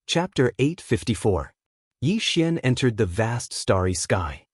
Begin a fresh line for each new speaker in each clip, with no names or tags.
Chapter 854. Yi Xian entered the vast starry sky.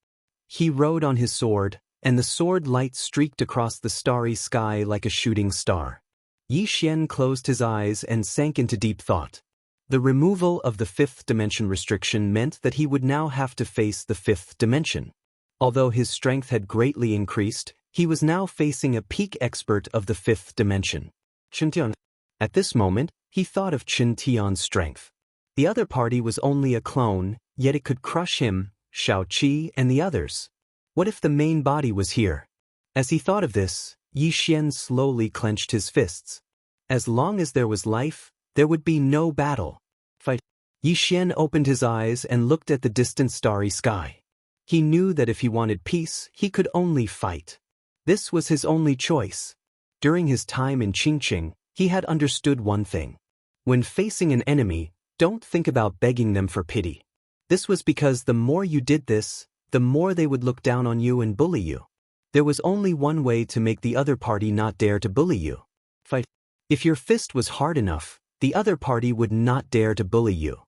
He rode on his sword, and the sword light streaked across the starry sky like a shooting star. Yi Xian closed his eyes and sank into deep thought. The removal of the fifth dimension restriction meant that he would now have to face the fifth dimension. Although his strength had greatly increased, he was now facing a peak expert of the fifth dimension, Chen Tian. At this moment, he thought of Chen Tian's strength. The other party was only a clone, yet it could crush him, Shao Qi, and the others. What if the main body was here? As he thought of this, Yi Xian slowly clenched his fists. As long as there was life, there would be no battle. Fight. Yi Xian opened his eyes and looked at the distant starry sky. He knew that if he wanted peace, he could only fight. This was his only choice. During his time in Qingqing, he had understood one thing. When facing an enemy, don't think about begging them for pity. This was because the more you did this, the more they would look down on you and bully you. There was only one way to make the other party not dare to bully you. Fight. If your fist was hard enough, the other party would not dare to bully you.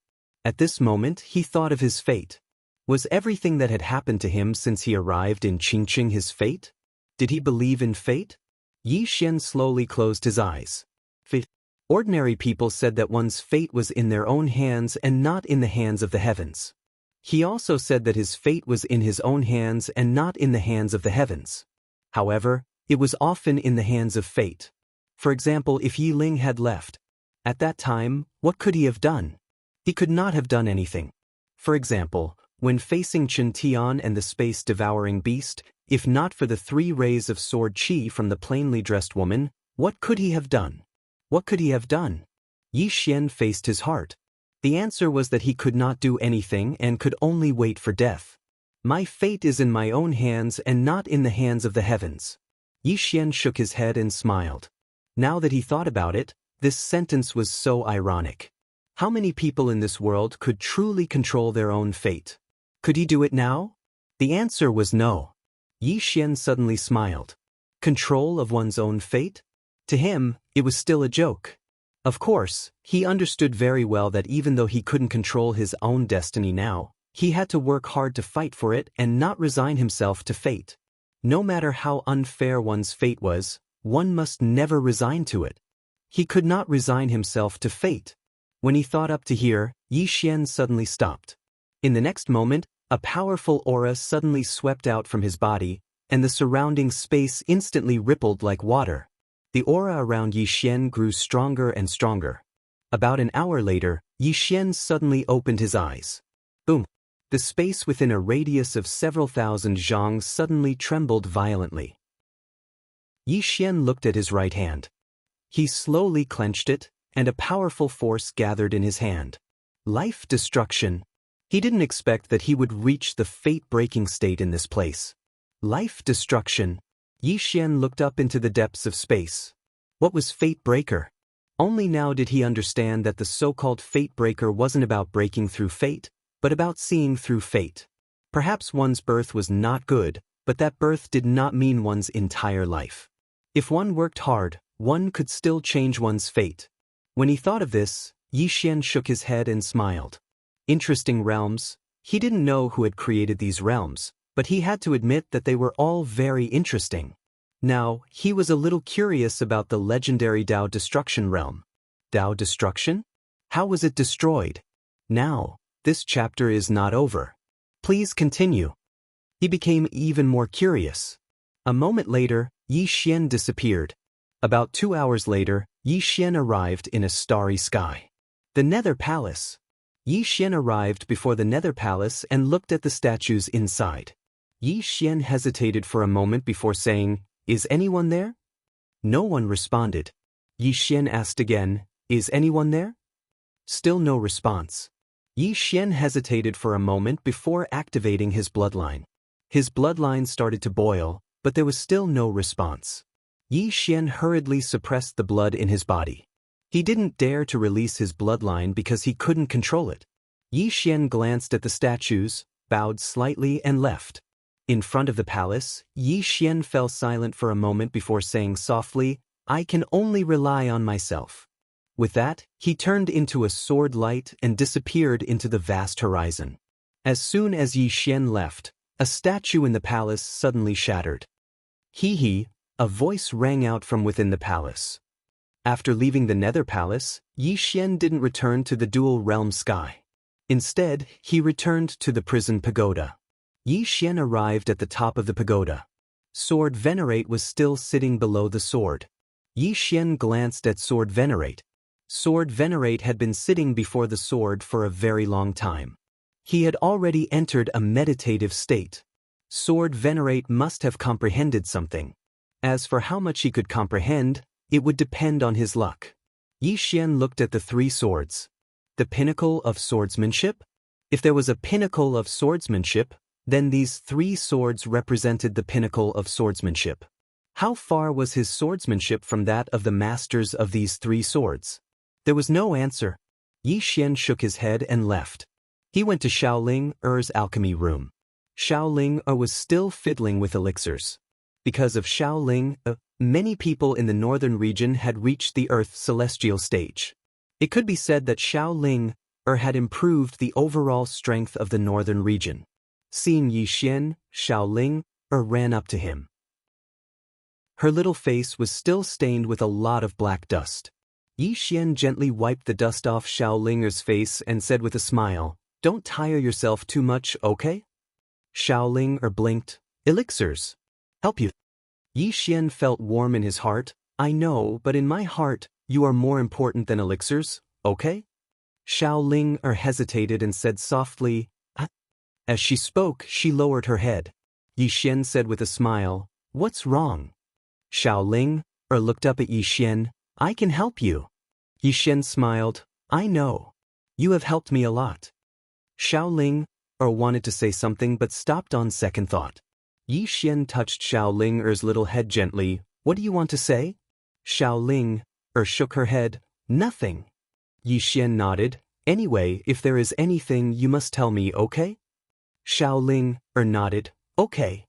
At this moment, he thought of his fate. Was everything that had happened to him since he arrived in Qingqing his fate? Did he believe in fate? Yi Xian slowly closed his eyes. Fate. Ordinary people said that one's fate was in their own hands and not in the hands of the heavens. He also said that his fate was in his own hands and not in the hands of the heavens. However, it was often in the hands of fate. For example, if Yi Ling had left, at that time, what could he have done? He could not have done anything. For example, when facing Chen Tian and the space-devouring beast, if not for the 3 rays of sword qi from the plainly dressed woman, what could he have done? What could he have done? Yi Xian faced his heart. The answer was that he could not do anything and could only wait for death. My fate is in my own hands and not in the hands of the heavens. Yi Xian shook his head and smiled. Now that he thought about it, this sentence was so ironic. How many people in this world could truly control their own fate? Could he do it now? The answer was no. Yi Xian suddenly smiled. Control of one's own fate? To him, it was still a joke. Of course, he understood very well that even though he couldn't control his own destiny now, he had to work hard to fight for it and not resign himself to fate. No matter how unfair one's fate was, one must never resign to it. He could not resign himself to fate. When he thought up to here, Yi Xian suddenly stopped. In the next moment, a powerful aura suddenly swept out from his body, and the surrounding space instantly rippled like water. The aura around Yi Xian grew stronger and stronger. About an hour later, Yi Xian suddenly opened his eyes. Boom! The space within a radius of several thousand zhang suddenly trembled violently. Yi Xian looked at his right hand. He slowly clenched it, and a powerful force gathered in his hand. Life destruction. He didn't expect that he would reach the fate-breaking state in this place. Life destruction. Yi Xian looked up into the depths of space. What was Fate Breaker? Only now did he understand that the so-called Fate Breaker wasn't about breaking through fate, but about seeing through fate. Perhaps one's birth was not good, but that birth did not mean one's entire life. If one worked hard, one could still change one's fate. When he thought of this, Yi Xian shook his head and smiled. Interesting realms. He didn't know who had created these realms, but he had to admit that they were all very interesting. Now, he was a little curious about the legendary Dao Destruction realm. Dao Destruction? How was it destroyed? Now, this chapter is not over. Please continue. He became even more curious. A moment later, Yi Xian disappeared. About 2 hours later, Yi Xian arrived in a starry sky. The Nether Palace. Yi Xian arrived before the Nether Palace and looked at the statues inside. Yi Xian hesitated for a moment before saying, "Is anyone there?" No one responded. Yi Xian asked again, "Is anyone there?" Still no response. Yi Xian hesitated for a moment before activating his bloodline. His bloodline started to boil, but there was still no response. Yi Xian hurriedly suppressed the blood in his body. He didn't dare to release his bloodline because he couldn't control it. Yi Xian glanced at the statues, bowed slightly and left. In front of the palace, Yi Xian fell silent for a moment before saying softly, "I can only rely on myself." With that, he turned into a sword light and disappeared into the vast horizon. As soon as Yi Xian left, a statue in the palace suddenly shattered. Hee, a voice rang out from within the palace. After leaving the Nether Palace, Yi Xian didn't return to the dual realm sky. Instead, he returned to the prison pagoda. Yi Xian arrived at the top of the pagoda. Sword Venerate was still sitting below the sword. Yi Xian glanced at Sword Venerate. Sword Venerate had been sitting before the sword for a very long time. He had already entered a meditative state. Sword Venerate must have comprehended something. As for how much he could comprehend, it would depend on his luck. Yi Xian looked at the three swords. The pinnacle of swordsmanship? If there was a pinnacle of swordsmanship, then these three swords represented the pinnacle of swordsmanship. How far was his swordsmanship from that of the masters of these three swords? There was no answer. Yi Xian shook his head and left. He went to Xiaoling Er's alchemy room. Xiaoling Er was still fiddling with elixirs. Because of Xiaoling Er, many people in the northern region had reached the Earth's celestial stage. It could be said that Xiaoling Er had improved the overall strength of the northern region. Seeing Yi Xian, Xiaoling Er ran up to him. Her little face was still stained with a lot of black dust. Yi Xian gently wiped the dust off Xiaoling Er's face and said with a smile, "Don't tire yourself too much, okay?" Xiaoling Er blinked. "Elixirs. Help you." Yi Xian felt warm in his heart. "I know, but in my heart, you are more important than elixirs, okay?" Xiaoling Er hesitated and said softly, "Ah." As she spoke, she lowered her head. Yi Xian said with a smile, "What's wrong?" Xiaoling Er looked up at Yi Xian. "I can help you." Yi Xian smiled. "I know. You have helped me a lot." Xiaoling Er wanted to say something but stopped on second thought. Yi Xian touched Xiaoling Er's little head gently. "What do you want to say?" Xiaoling Er shook her head. "Nothing." Yi Xian nodded. "Anyway, if there is anything, you must tell me, okay?" Xiaoling Er nodded. "Okay."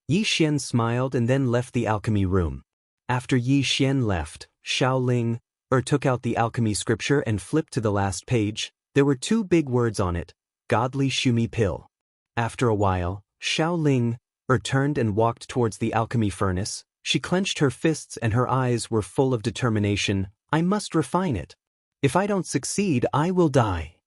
Yi Xian smiled and then left the alchemy room. After Yi Xian left, Xiaoling Er took out the alchemy scripture and flipped to the last page. There were two big words on it, Godly Shumi Pill. After a while, Xiaoling Er turned and walked towards the alchemy furnace. She clenched her fists and her eyes were full of determination. "I must refine it. If I don't succeed, I will die."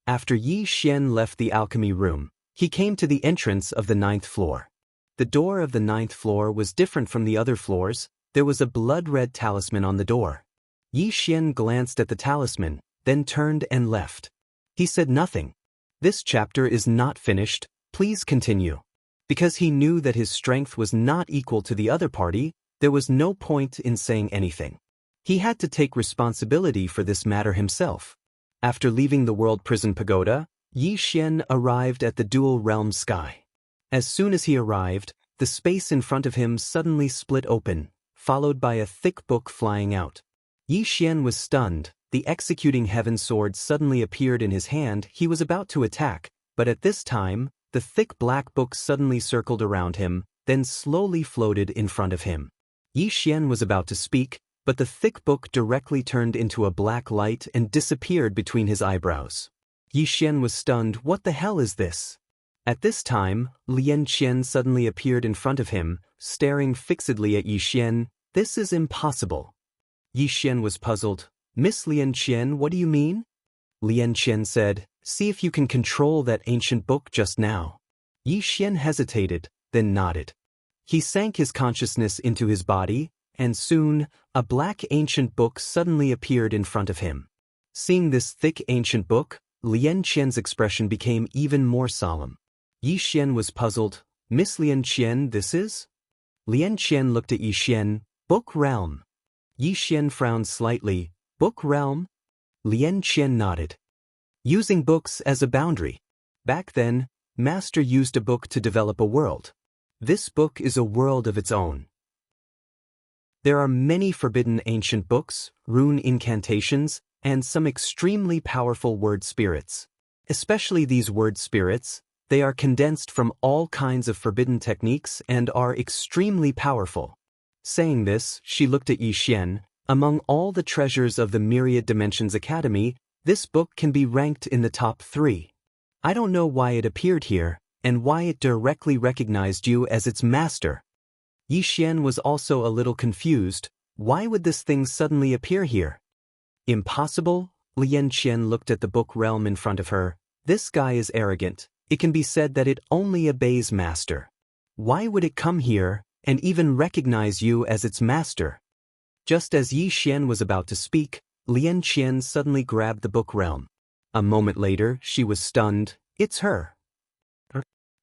After Yi Xian left the alchemy room, he came to the entrance of the 9th floor. The door of the 9th floor was different from the other floors. There was a blood-red talisman on the door. Yi Xian glanced at the talisman, then turned and left. He said nothing. "This chapter is not finished, please continue." Because he knew that his strength was not equal to the other party, there was no point in saying anything. He had to take responsibility for this matter himself. After leaving the World Prison Pagoda, Yi Xian arrived at the Dual Realm Sky. As soon as he arrived, the space in front of him suddenly split open, followed by a thick book flying out. Yi Xian was stunned. The executing heaven sword suddenly appeared in his hand. He was about to attack, but at this time, the thick black book suddenly circled around him, then slowly floated in front of him. Yi Xian was about to speak, but the thick book directly turned into a black light and disappeared between his eyebrows. Yi Xian was stunned. "What the hell is this?" At this time, Lian Qian suddenly appeared in front of him, staring fixedly at Yi Xian. "This is impossible." Yi Xian was puzzled. "Miss Lian Qian, what do you mean?" Lian Qian said, "See if you can control that ancient book just now." Yi Xian hesitated, then nodded. He sank his consciousness into his body, and soon, a black ancient book suddenly appeared in front of him. Seeing this thick ancient book, Lian Qian's expression became even more solemn. Yi Xian was puzzled. "Miss Lian Qian, this is?" Lian Qian looked at Yi Xian. "Book realm." Yi Xian frowned slightly. "Book realm?" Lian Qian nodded. "Using books as a boundary. Back then, Master used a book to develop a world. This book is a world of its own. There are many forbidden ancient books, rune incantations, and some extremely powerful word spirits. Especially these word spirits, they are condensed from all kinds of forbidden techniques and are extremely powerful." Saying this, she looked at Yi Xian. Among all the treasures of the Myriad Dimensions Academy, this book can be ranked in the top 3. I don't know why it appeared here, and why it directly recognized you as its master. Yi Xian was also a little confused. Why would this thing suddenly appear here? Impossible? Lian Qian looked at the book realm in front of her. This guy is arrogant. It can be said that it only obeys master. Why would it come here, and even recognize you as its master? Just as Yi Xian was about to speak, Lian Qian suddenly grabbed the book realm. A moment later, she was stunned. It's her.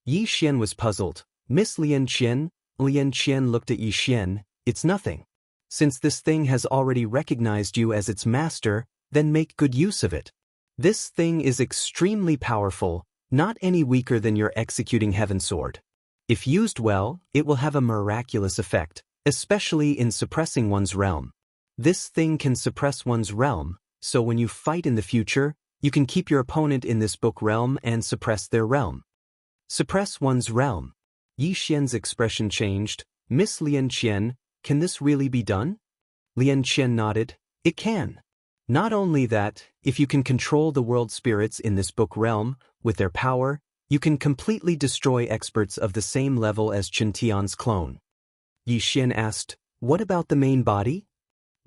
Yi Xian was puzzled. Miss Lian Qian? Lian Qian looked at Yi Xian. It's nothing. Since this thing has already recognized you as its master, then make good use of it. This thing is extremely powerful, not any weaker than your executing heaven sword. If used well, it will have a miraculous effect, especially in suppressing one's realm. This thing can suppress one's realm, so when you fight in the future, you can keep your opponent in this book realm and suppress their realm. Suppress one's realm. Yi Xian's expression changed. Miss Lian Qian, can this really be done? Lian Qian nodded. It can. Not only that, if you can control the world spirits in this book realm, with their power, you can completely destroy experts of the same level as Chen Tian's clone. Yi Xian asked, what about the main body?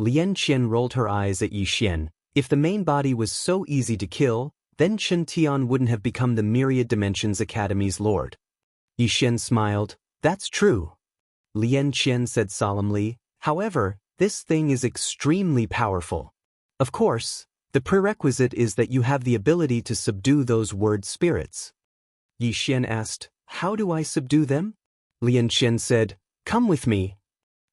Lian Qian rolled her eyes at Yi Xian. If the main body was so easy to kill, then Chen Tian wouldn't have become the Myriad Dimensions Academy's lord. Yi Xian smiled. That's true. Lian Qian said solemnly, however, this thing is extremely powerful. Of course, the prerequisite is that you have the ability to subdue those word spirits. Yi Xian asked, how do I subdue them? Lian Qian said, come with me.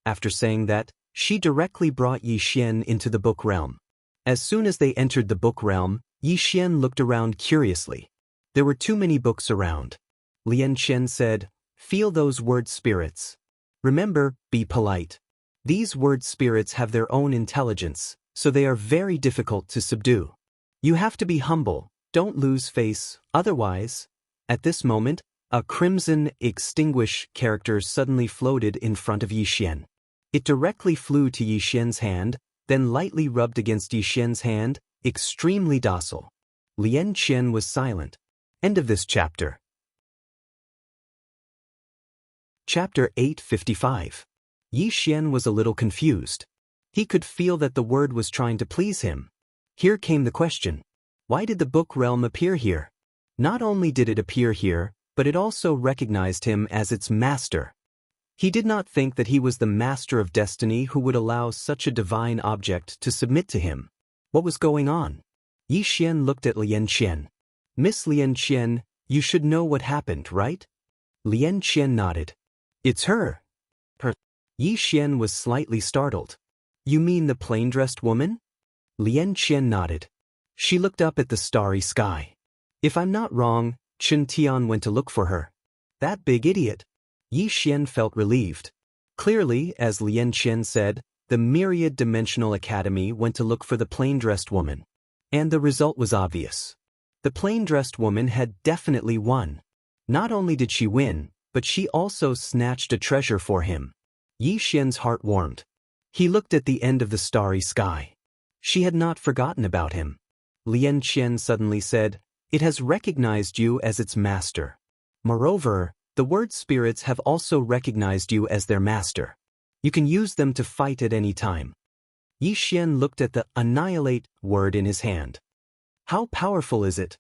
After saying that, she directly brought Yi Xian into the book realm. As soon as they entered the book realm, Yi Xian looked around curiously. There were too many books around. Lian Qian said, feel those word spirits. Remember, be polite. These word spirits have their own intelligence, so they are very difficult to subdue. You have to be humble, don't lose face, otherwise. At this moment, a crimson extinguish character suddenly floated in front of Yi Xian. It directly flew to Yi Xian's hand, then lightly rubbed against Yi Xian's hand, extremely docile. Lian Qian was silent. End of this chapter. Chapter 855. Yi Xian was a little confused. He could feel that the word was trying to please him. Here came the question. Why did the book realm appear here? Not only did it appear here, but it also recognized him as its master. He did not think that he was the master of destiny who would allow such a divine object to submit to him. What was going on? Yi Xian looked at Lian Qian. Miss Lian Qian, you should know what happened, right? Lian Qian nodded. It's her. Yi Xian was slightly startled. You mean the plain-dressed woman? Lian Qian nodded. She looked up at the starry sky. If I'm not wrong, Chen Tian went to look for her. That big idiot. Yi Xian felt relieved. Clearly, as Lian Qian said, the Myriad Dimensional Academy went to look for the plain-dressed woman. And the result was obvious. The plain-dressed woman had definitely won. Not only did she win, but she also snatched a treasure for him. Yi Xian's heart warmed. He looked at the end of the starry sky. She had not forgotten about him. Lian Qian suddenly said, it has recognized you as its master. Moreover, the word spirits have also recognized you as their master. You can use them to fight at any time. Yi Xian looked at the annihilate word in his hand. How powerful is it?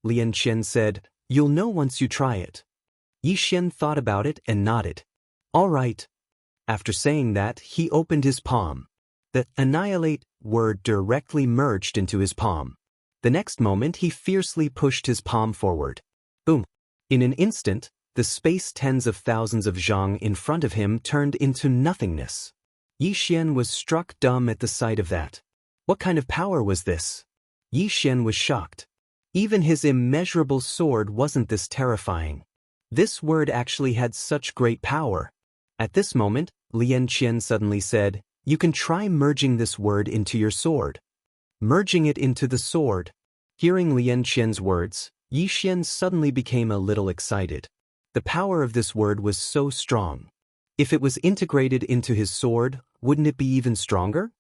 Lian Qian said, you'll know once you try it. Yi Xian thought about it and nodded. All right. After saying that, he opened his palm. The annihilate word directly merged into his palm. The next moment he fiercely pushed his palm forward. Boom. In an instant, the space tens of thousands of zhang in front of him turned into nothingness. Yi Xian was struck dumb at the sight of that. What kind of power was this? Yi Xian was shocked. Even his immeasurable sword wasn't this terrifying. This word actually had such great power. At this moment, Lian Qian suddenly said, you can try merging this word into your sword. Merging it into the sword. Hearing Lian Qian's words, Yi Xian suddenly became a little excited. The power of this word was so strong. If it was integrated into his sword, wouldn't it be even stronger?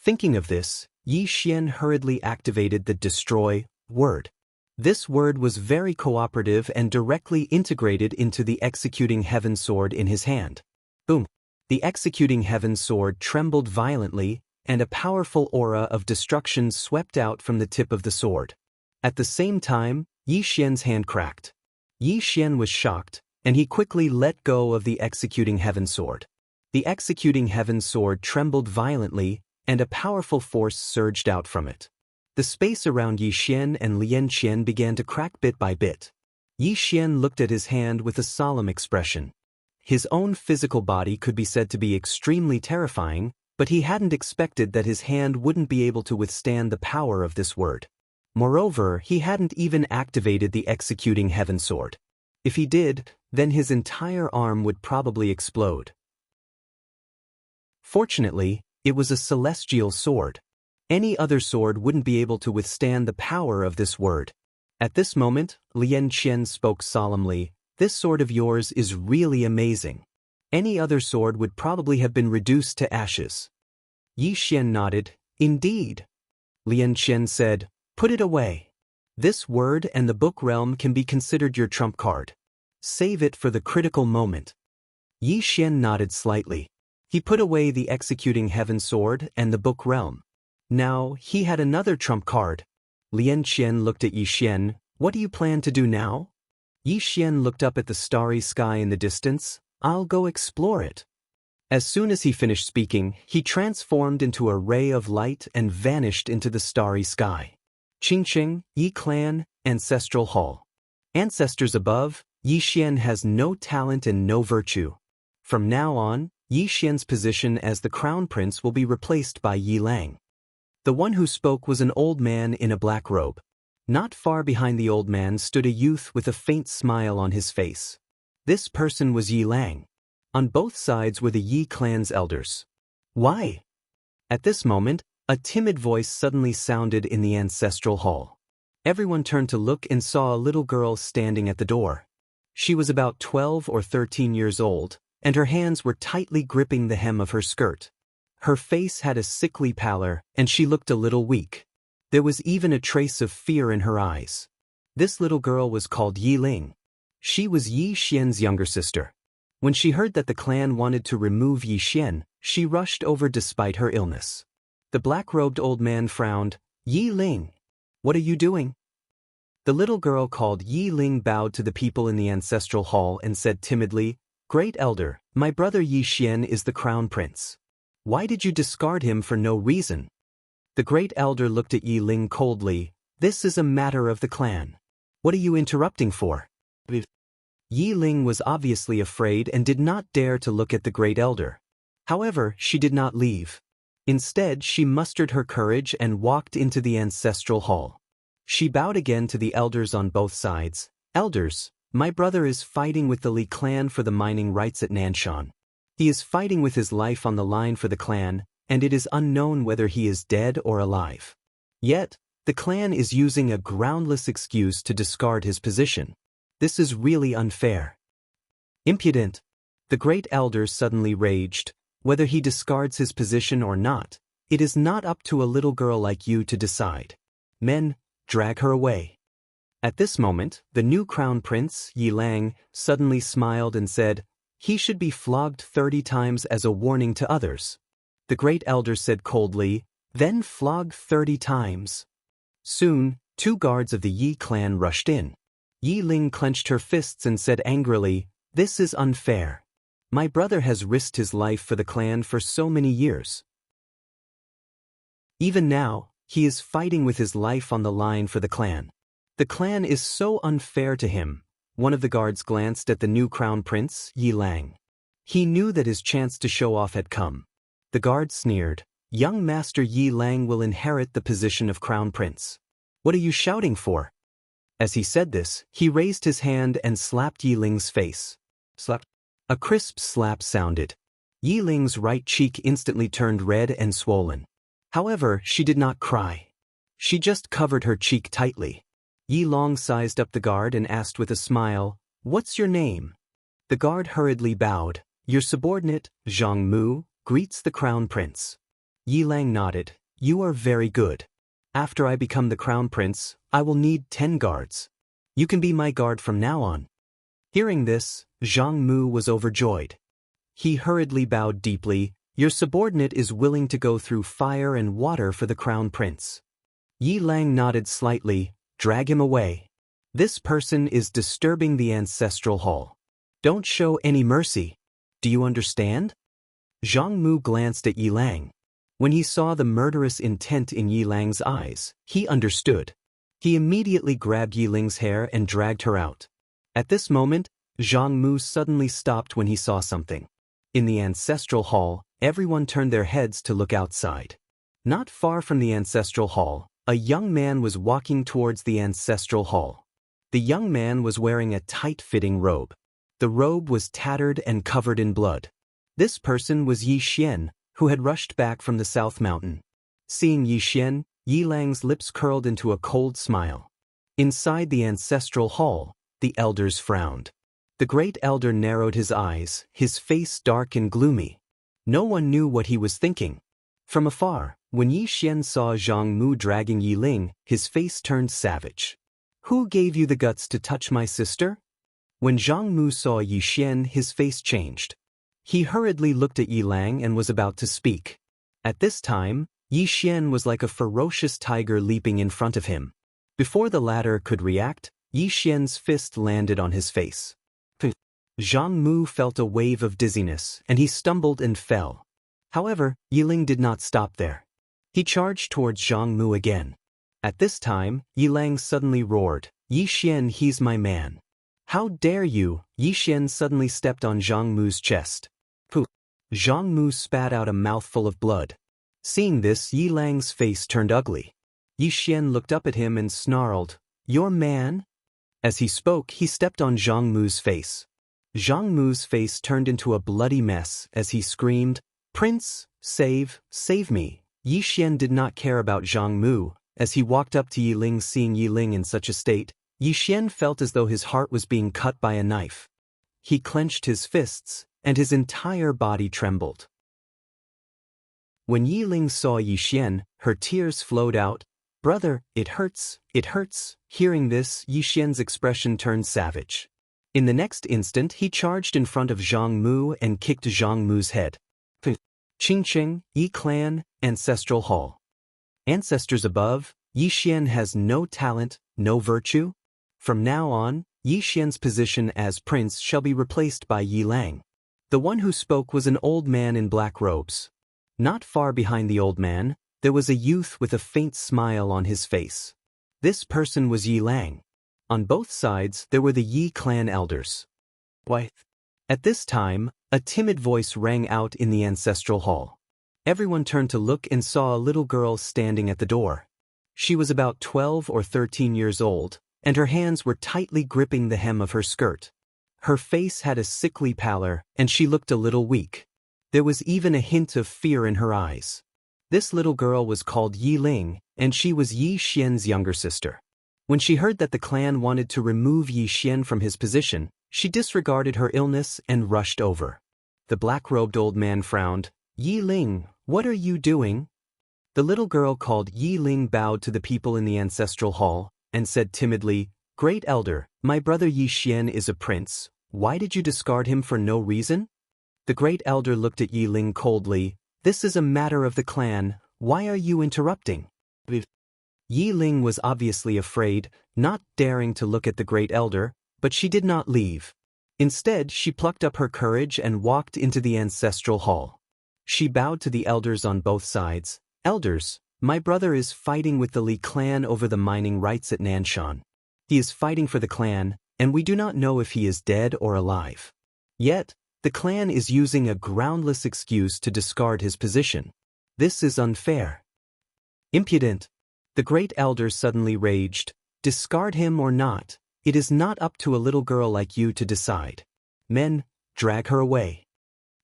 Thinking of this, Yi Xian hurriedly activated the destroy word. This word was very cooperative and directly integrated into the executing heaven sword in his hand. Boom! The executing heaven sword trembled violently, and a powerful aura of destruction swept out from the tip of the sword. At the same time, Yi Xian's hand cracked. Yi Xian was shocked, and he quickly let go of the executing heaven sword. The executing heaven sword trembled violently, and a powerful force surged out from it. The space around Yi Xian and Lian Qian began to crack bit by bit. Yi Xian looked at his hand with a solemn expression. His own physical body could be said to be extremely terrifying, but he hadn't expected that his hand wouldn't be able to withstand the power of this word. Moreover, he hadn't even activated the executing heaven sword. If he did, then his entire arm would probably explode. Fortunately, it was a celestial sword. Any other sword wouldn't be able to withstand the power of this word. At this moment, Lian Qian spoke solemnly, "This sword of yours is really amazing. Any other sword would probably have been reduced to ashes." Yi Xian nodded, "Indeed." Lian Qian said, "Put it away. This word and the book realm can be considered your trump card. Save it for the critical moment." Yi Xian nodded slightly. He put away the executing heaven sword and the book realm. Now, he had another trump card. Lian Qian looked at Yi Xian. "What do you plan to do now?" Yi Xian looked up at the starry sky in the distance. "I'll go explore it." As soon as he finished speaking, he transformed into a ray of light and vanished into the starry sky. Qingqing, Yi Clan, Ancestral Hall. Ancestors above, Yi Xian has no talent and no virtue. From now on, Yi Xian's position as the crown prince will be replaced by Yi Lang. The one who spoke was an old man in a black robe. Not far behind the old man stood a youth with a faint smile on his face. This person was Yi Lang. On both sides were the Yi clan's elders. "Why?" At this moment, a timid voice suddenly sounded in the ancestral hall. Everyone turned to look and saw a little girl standing at the door. She was about 12 or 13 years old, and her hands were tightly gripping the hem of her skirt. Her face had a sickly pallor, and she looked a little weak. There was even a trace of fear in her eyes. This little girl was called Yi Ling. She was Yi Xian's younger sister. When she heard that the clan wanted to remove Yi Xian, she rushed over despite her illness. The black-robed old man frowned. "Yi Ling, what are you doing?" The little girl called Yi Ling bowed to the people in the ancestral hall and said timidly, "Great elder, my brother Yi Xian is the crown prince. Why did you discard him for no reason?" The great elder looked at Yi Ling coldly. "This is a matter of the clan. What are you interrupting for?" Yi Ling was obviously afraid and did not dare to look at the great elder. However, she did not leave. Instead, she mustered her courage and walked into the ancestral hall. She bowed again to the elders on both sides. "Elders, my brother is fighting with the Li clan for the mining rights at Nanshan. He is fighting with his life on the line for the clan, and it is unknown whether he is dead or alive. Yet, the clan is using a groundless excuse to discard his position. This is really unfair." "Impudent!" The great elder suddenly raged. "Whether he discards his position or not, it is not up to a little girl like you to decide. Men, drag her away." At this moment, the new crown prince, Yi Lang, suddenly smiled and said, "He should be flogged 30 times as a warning to others." The great elder said coldly, "Then flog 30 times. Soon, 2 guards of the Yi clan rushed in. Yi Ling clenched her fists and said angrily, "This is unfair. My brother has risked his life for the clan for so many years. Even now, he is fighting with his life on the line for the clan. The clan is so unfair to him." One of the guards glanced at the new crown prince, Yi Lang. He knew that his chance to show off had come. The guard sneered, "Young Master Yi Lang will inherit the position of crown prince. What are you shouting for?" As he said this, he raised his hand and slapped Yi Ling's face. Slap. A crisp slap sounded. Yi Ling's right cheek instantly turned red and swollen. However, she did not cry. She just covered her cheek tightly. Yi Long sized up the guard and asked with a smile, "What's your name?" The guard hurriedly bowed. "Your subordinate, Zhang Mu, greets the crown prince." Yi Lang nodded. You are very good. After I become the crown prince, I will need 10 guards. You can be my guard from now on. Hearing this, Zhang Mu was overjoyed. He hurriedly bowed deeply. Your subordinate is willing to go through fire and water for the crown prince. Yi Lang nodded slightly. Drag him away. This person is disturbing the ancestral hall. Don't show any mercy. Do you understand? Zhang Mu glanced at Yi Lang. When he saw the murderous intent in Yi Lang's eyes, he understood. He immediately grabbed Yi Ling's hair and dragged her out. At this moment, Zhang Mu suddenly stopped when he saw something. In the ancestral hall, everyone turned their heads to look outside. Not far from the ancestral hall, a young man was walking towards the ancestral hall. The young man was wearing a tight-fitting robe. The robe was tattered and covered in blood. This person was Yi Xian, who had rushed back from the South Mountain. Seeing Yi Xian, Yi Lang's lips curled into a cold smile. Inside the ancestral hall, the elders frowned. The great elder narrowed his eyes, his face dark and gloomy. No one knew what he was thinking. From afar, when Yi Xian saw Zhang Mu dragging Yi Ling, his face turned savage. Who gave you the guts to touch my sister? When Zhang Mu saw Yi Xian, his face changed. He hurriedly looked at Yi Lang and was about to speak. At this time, Yi Xian was like a ferocious tiger leaping in front of him. Before the latter could react, Yi Xian's fist landed on his face. Zhang Mu felt a wave of dizziness, and he stumbled and fell. However, Yi Ling did not stop there. He charged towards Zhang Mu again. At this time, Yi Lang suddenly roared, Yi Xian, he's my man. How dare you? Yi Xian suddenly stepped on Zhang Mu's chest. Pooh! Zhang Mu spat out a mouthful of blood. Seeing this, Yi Lang's face turned ugly. Yi Xian looked up at him and snarled, Your man? As he spoke, he stepped on Zhang Mu's face. Zhang Mu's face turned into a bloody mess as he screamed, Prince, save me. Yi Xian did not care about Zhang Mu. As he walked up to Yi Ling, seeing Yi Ling in such a state, Yi Xian felt as though his heart was being cut by a knife. He clenched his fists, and his entire body trembled. When Yi Ling saw Yi Xian, her tears flowed out. Brother, it hurts, it hurts. Hearing this, Yi Xian's expression turned savage. In the next instant, he charged in front of Zhang Mu and kicked Zhang Mu's head. Qingqing, Yi Clan, Ancestral Hall. Ancestors above, Yi Xian has no talent, no virtue. From now on, Yi Xian's position as prince shall be replaced by Yi Lang. The one who spoke was an old man in black robes. Not far behind the old man, there was a youth with a faint smile on his face. This person was Yi Lang. On both sides, there were the Yi clan elders. Why? At this time, a timid voice rang out in the ancestral hall. Everyone turned to look and saw a little girl standing at the door. She was about 12 or 13 years old, and her hands were tightly gripping the hem of her skirt. Her face had a sickly pallor, and she looked a little weak. There was even a hint of fear in her eyes. This little girl was called Yi Ling, and she was Yi Xian's younger sister. When she heard that the clan wanted to remove Yi Xian from his position, she disregarded her illness and rushed over. The black-robed old man frowned. Yi Ling, what are you doing? The little girl called Yi Ling bowed to the people in the ancestral hall and said timidly, Great Elder, my brother Yi Xian is a prince. Why did you discard him for no reason? The great elder looked at Yi Ling coldly. This is a matter of the clan. Why are you interrupting? Yi Ling was obviously afraid, not daring to look at the great elder, but she did not leave. Instead, she plucked up her courage and walked into the ancestral hall. She bowed to the elders on both sides. Elders, my brother is fighting with the Li clan over the mining rights at Nanshan. He is fighting for the clan, and we do not know if he is dead or alive. Yet, the clan is using a groundless excuse to discard his position. This is unfair. Impudent. The great elder suddenly raged. Discard him or not, it is not up to a little girl like you to decide. Men, drag her away.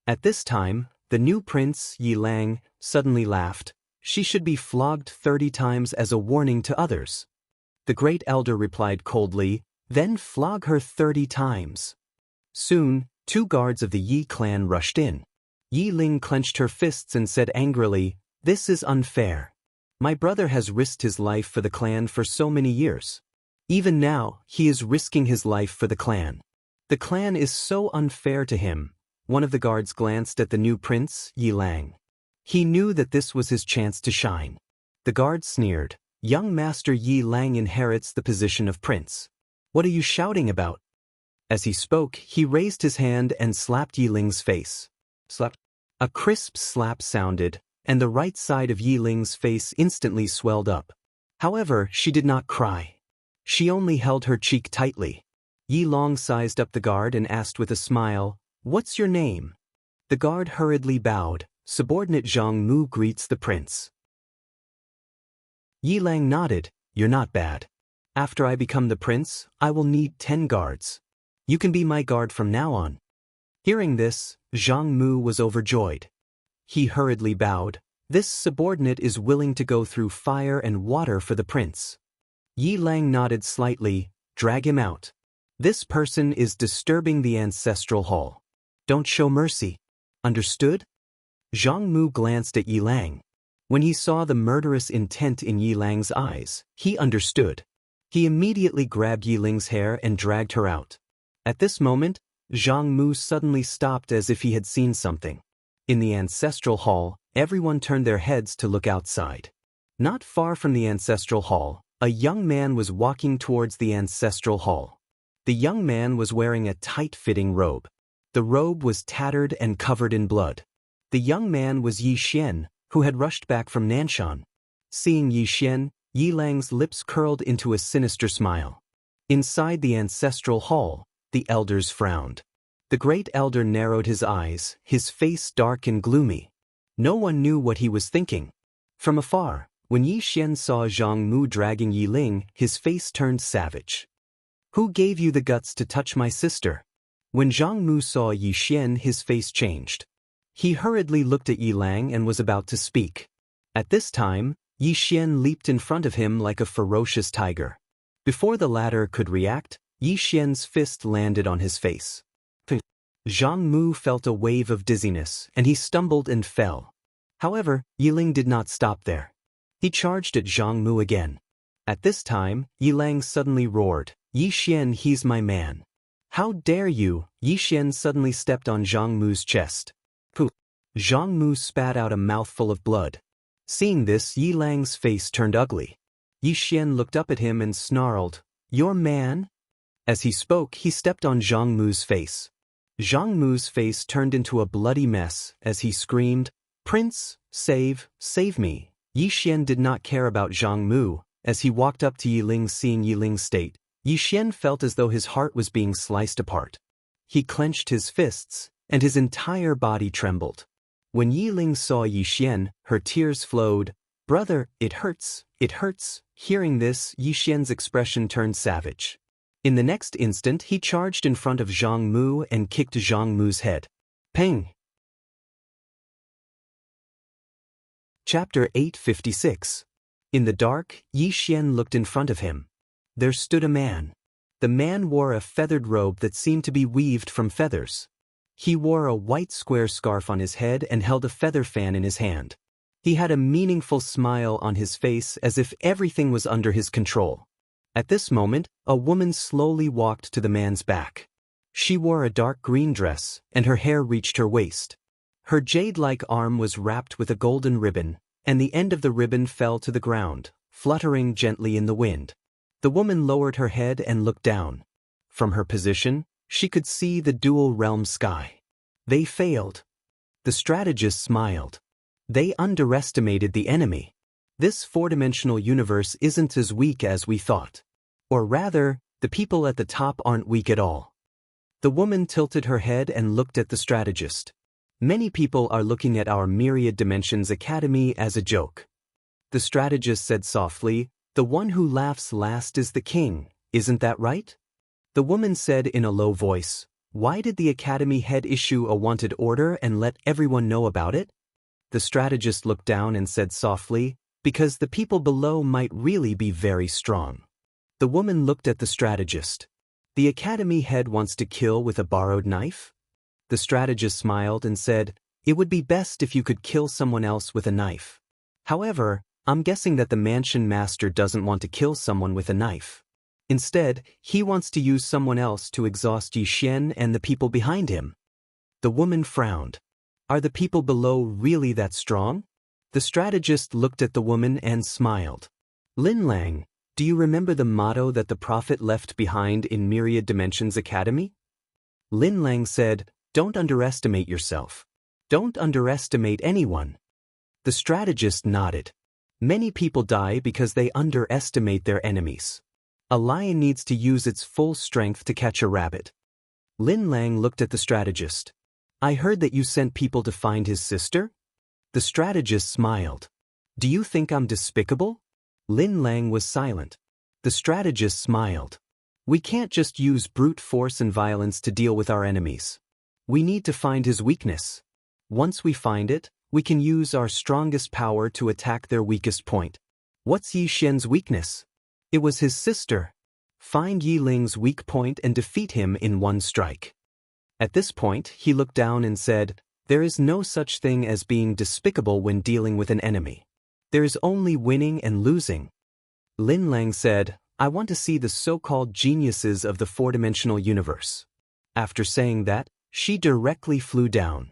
At this time, the new prince, Yi Lang, suddenly laughed. She should be flogged 30 times as a warning to others. The great elder replied coldly, Then flog her 30 times. Soon, 2 guards of the Yi clan rushed in. Yi Ling clenched her fists and said angrily, This is unfair. My brother has risked his life for the clan for so many years. Even now, he is risking his life for the clan. The clan is so unfair to him. One of the guards glanced at the new prince, Yi Lang. He knew that this was his chance to shine. The guard sneered, "Young Master Yi Lang inherits the position of prince. What are you shouting about?" As he spoke, he raised his hand and slapped Yi Ling's face. Slap. A crisp slap sounded, and the right side of Yi Ling's face instantly swelled up. However, she did not cry. She only held her cheek tightly. Yi Long sized up the guard and asked with a smile, "What's your name?" The guard hurriedly bowed. "Subordinate Zhang Mu greets the prince." Yi Lang nodded. "You're not bad. After I become the prince, I will need 10 guards. You can be my guard from now on." Hearing this, Zhang Mu was overjoyed. He hurriedly bowed. "This subordinate is willing to go through fire and water for the prince." Yi Lang nodded slightly. "Drag him out. This person is disturbing the ancestral hall. Don't show mercy. Understood?" Zhang Mu glanced at Yi Lang. When he saw the murderous intent in Yi Lang's eyes, he understood. He immediately grabbed Yi Ling's hair and dragged her out. At this moment, Zhang Mu suddenly stopped as if he had seen something. In the ancestral hall, everyone turned their heads to look outside. Not far from the ancestral hall, a young man was walking towards the ancestral hall. The young man was wearing a tight-fitting robe. The robe was tattered and covered in blood. The young man was Yi Xian, who had rushed back from Nanshan. Seeing Yi Xian, Yi Lang's lips curled into a sinister smile. Inside the ancestral hall, the elders frowned. The great elder narrowed his eyes, his face dark and gloomy. No one knew what he was thinking. From afar, when Yi Xian saw Zhang Mu dragging Yi Ling, his face turned savage. "Who gave you the guts to touch my sister?" When Zhang Mu saw Yi Xian, his face changed. He hurriedly looked at Yi Lang and was about to speak. At this time, Yi Xian leaped in front of him like a ferocious tiger. Before the latter could react, Yi Xian's fist landed on his face. Zhang Mu felt a wave of dizziness, and he stumbled and fell. However, Yi Ling did not stop there. He charged at Zhang Mu again. At this time, Yi Lang suddenly roared, "Yi Xian, he's my man. How dare you?" Yi Xian suddenly stepped on Zhang Mu's chest. Pooh! Zhang Mu spat out a mouthful of blood. Seeing this, Yi Lang's face turned ugly. Yi Xian looked up at him and snarled, "Your man?" As he spoke, he stepped on Zhang Mu's face. Zhang Mu's face turned into a bloody mess as he screamed, "Prince, save me." Yi Xian did not care about Zhang Mu. As he walked up to Yi Ling, seeing Yi Ling's state, Yi Xian felt as though his heart was being sliced apart. He clenched his fists, and his entire body trembled. When Yi Ling saw Yi Xian, her tears flowed. "Brother, it hurts, it hurts." Hearing this, Yi Xian's expression turned savage. In the next instant, he charged in front of Zhang Mu and kicked Zhang Mu's head. Peng! Chapter 856. In the dark, Yi Xian looked in front of him. There stood a man. The man wore a feathered robe that seemed to be weaved from feathers. He wore a white square scarf on his head and held a feather fan in his hand. He had a meaningful smile on his face as if everything was under his control. At this moment, a woman slowly walked to the man's back. She wore a dark green dress, and her hair reached her waist. Her jade-like arm was wrapped with a golden ribbon, and the end of the ribbon fell to the ground, fluttering gently in the wind. The woman lowered her head and looked down. From her position, she could see the dual-realm sky. They failed. The strategist smiled. They underestimated the enemy. This four-dimensional universe isn't as weak as we thought. Or rather, the people at the top aren't weak at all. The woman tilted her head and looked at the strategist. Many people are looking at our Myriad Dimensions Academy as a joke. The strategist said softly, "The one who laughs last is the king, isn't that right?" The woman said in a low voice, "Why did the Academy head issue a wanted order and let everyone know about it?" The strategist looked down and said softly, "Because the people below might really be very strong." The woman looked at the strategist. "The Academy head wants to kill with a borrowed knife?" The strategist smiled and said, "It would be best if you could kill someone else with a knife." However, I'm guessing that the mansion master doesn't want to kill someone with a knife. Instead, he wants to use someone else to exhaust Yi Xian and the people behind him. The woman frowned. Are the people below really that strong? The strategist looked at the woman and smiled. Lin Lang, do you remember the motto that the prophet left behind in Myriad Dimensions Academy? Lin Lang said, don't underestimate yourself. Don't underestimate anyone. The strategist nodded. Many people die because they underestimate their enemies. A lion needs to use its full strength to catch a rabbit. Lin Lang looked at the strategist. I heard that you sent people to find his sister? The strategist smiled. Do you think I'm despicable? Lin Lang was silent. The strategist smiled. We can't just use brute force and violence to deal with our enemies. We need to find his weakness. Once we find it, we can use our strongest power to attack their weakest point. What's Yi Xian's weakness? It was his sister. Find Yi Ling's weak point and defeat him in one strike. At this point, he looked down and said, there is no such thing as being despicable when dealing with an enemy. There is only winning and losing. Lin Lang said, I want to see the so-called geniuses of the four-dimensional universe. After saying that, she directly flew down.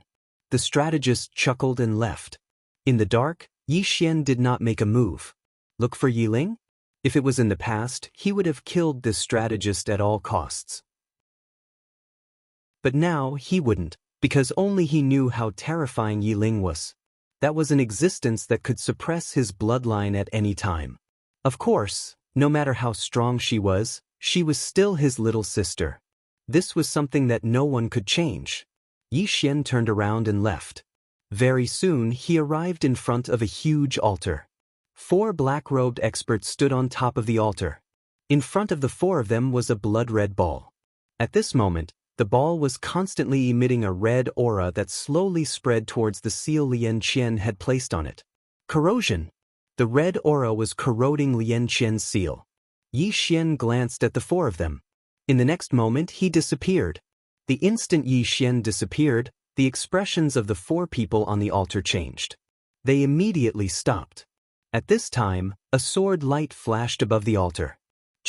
The strategist chuckled and left. In the dark, Yi Xian did not make a move. Look for Yi Ling? If it was in the past, he would have killed this strategist at all costs. But now he wouldn't, because only he knew how terrifying Yi Ling was. That was an existence that could suppress his bloodline at any time. Of course, no matter how strong she was still his little sister. This was something that no one could change. Yi Xian turned around and left. Very soon he arrived in front of a huge altar. 4 black-robed experts stood on top of the altar. In front of the 4 of them was a blood-red ball. At this moment, the ball was constantly emitting a red aura that slowly spread towards the seal Lian Qian had placed on it. Corrosion. The red aura was corroding Lian Qian's seal. Yi Xian glanced at the 4 of them. In the next moment he disappeared. The instant Yi Xian disappeared, the expressions of the 4 people on the altar changed. They immediately stopped. At this time, a sword light flashed above the altar.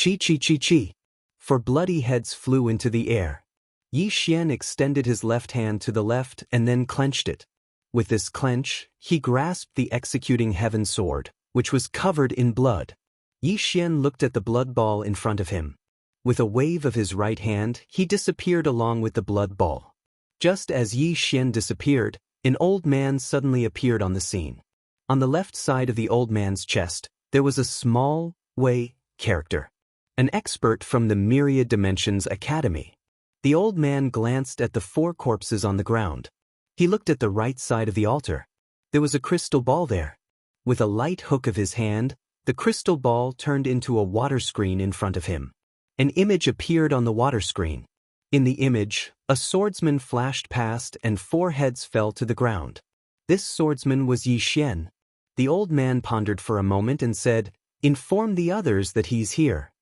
Chi chi chi chi. 4 bloody heads flew into the air. Yi Xian extended his left hand to the left and then clenched it. With this clench, he grasped the executing heaven sword, which was covered in blood. Yi Xian looked at the blood ball in front of him. With a wave of his right hand, he disappeared along with the blood ball. Just as Yi Xian disappeared, an old man suddenly appeared on the scene. On the left side of the old man's chest, there was a small, Wei character. An expert from the Myriad Dimensions Academy. The old man glanced at the 4 corpses on the ground. He looked at the right side of the altar. There was a crystal ball there. With a light hook of his hand, the crystal ball turned into a water screen in front of him. An image appeared on the water screen. In the image, a swordsman flashed past and 4 heads fell to the ground. This swordsman was Yi Xian. The old man pondered for a moment and said, inform the others that he's here.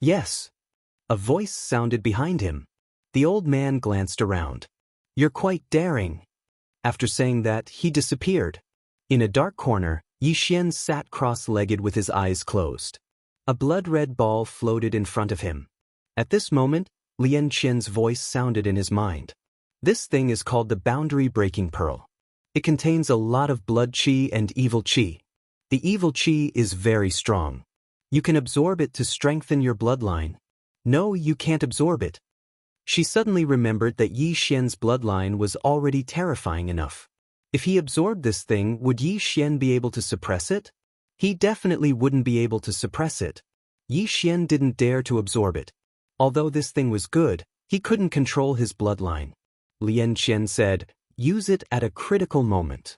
Yes. A voice sounded behind him. The old man glanced around. You're quite daring. After saying that, he disappeared. In a dark corner, Yi Xian sat cross-legged with his eyes closed. A blood-red ball floated in front of him. At this moment, Lian Qian's voice sounded in his mind. This thing is called the boundary-breaking pearl. It contains a lot of blood qi and evil qi. The evil qi is very strong. You can absorb it to strengthen your bloodline. No, you can't absorb it. She suddenly remembered that Yi Xian's bloodline was already terrifying enough. If he absorbed this thing, would Yi Xian be able to suppress it? He definitely wouldn't be able to suppress it. Yi Xian didn't dare to absorb it. Although this thing was good, he couldn't control his bloodline. Lian Qian said, use it at a critical moment.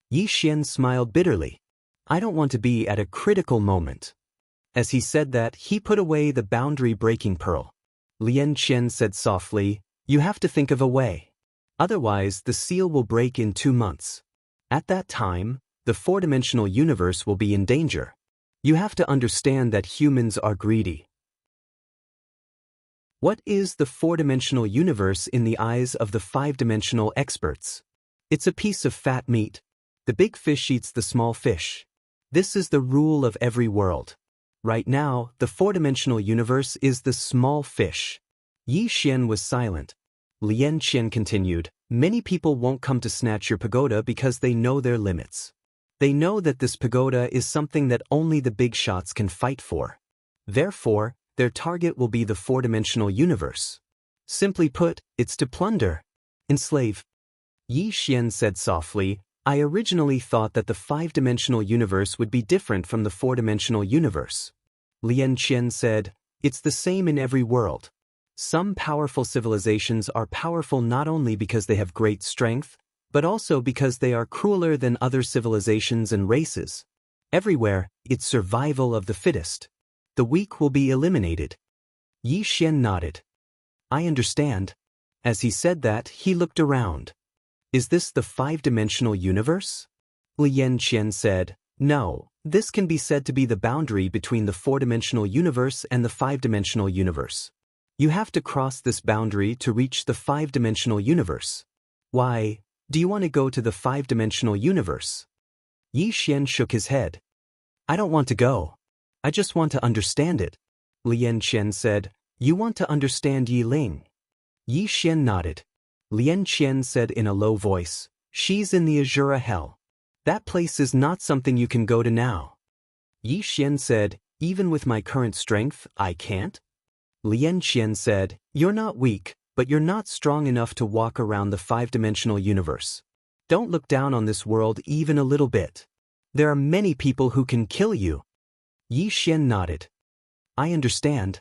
Yi Xian smiled bitterly. I don't want to be at a critical moment. As he said that, he put away the boundary-breaking pearl. Lian Qian said softly, you have to think of a way. Otherwise, the seal will break in 2 months. At that time, the 4-dimensional universe will be in danger. You have to understand that humans are greedy. What is the 4-dimensional universe in the eyes of the 5-dimensional experts? It's a piece of fat meat. The big fish eats the small fish. This is the rule of every world. Right now, the four-dimensional universe is the small fish. Yi Xian was silent. Lian Qian continued, many people won't come to snatch your pagoda because they know their limits. They know that this pagoda is something that only the big shots can fight for. Therefore, their target will be the four-dimensional universe. Simply put, it's to plunder, enslave. Yi Xian said softly, I originally thought that the five-dimensional universe would be different from the four-dimensional universe. Lian Qian said, it's the same in every world. Some powerful civilizations are powerful not only because they have great strength, but also because they are crueler than other civilizations and races. Everywhere, it's survival of the fittest. The weak will be eliminated. Yi Xian nodded. I understand. As he said that, he looked around. Is this the five-dimensional universe? Lian Qian said, no, this can be said to be the boundary between the four-dimensional universe and the five-dimensional universe. You have to cross this boundary to reach the five-dimensional universe. Why, do you want to go to the five-dimensional universe? Yi Xian shook his head. I don't want to go. I just want to understand it. Lian Qian said, you want to understand Yi Ling? Yi Xian nodded. Lian Qian said in a low voice, she's in the Azura Hell. That place is not something you can go to now. Yi Xian said, even with my current strength, I can't? Lian Qian said, you're not weak, but you're not strong enough to walk around the five-dimensional universe. Don't look down on this world even a little bit. There are many people who can kill you. Yi Xian nodded. I understand.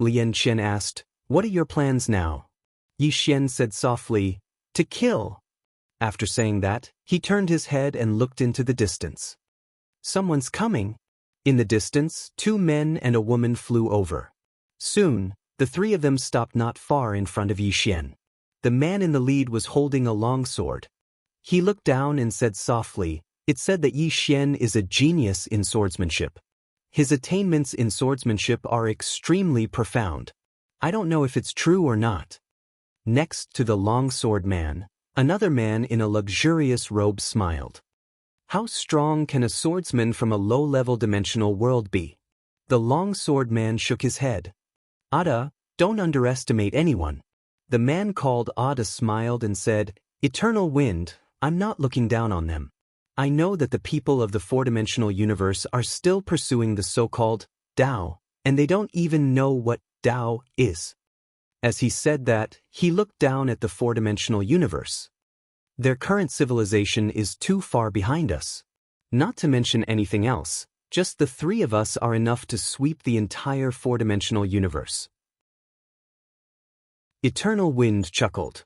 Lian Qian asked, what are your plans now? Yi Xian said softly, to kill. After saying that, he turned his head and looked into the distance. Someone's coming. In the distance, two men and a woman flew over. Soon, the three of them stopped not far in front of Yi Xian. The man in the lead was holding a long sword. He looked down and said softly, it said that Yi Xian is a genius in swordsmanship. His attainments in swordsmanship are extremely profound. I don't know if it's true or not. Next to the long-sword man, another man in a luxurious robe smiled. How strong can a swordsman from a low-level dimensional world be? The long-sword man shook his head. Ada, don't underestimate anyone. The man called Ada smiled and said, Eternal Wind, I'm not looking down on them. I know that the people of the four-dimensional universe are still pursuing the so-called Dao, and they don't even know what Dao is. As he said that, he looked down at the four-dimensional universe. Their current civilization is too far behind us. Not to mention anything else, just the three of us are enough to sweep the entire four-dimensional universe. Eternal Wind chuckled.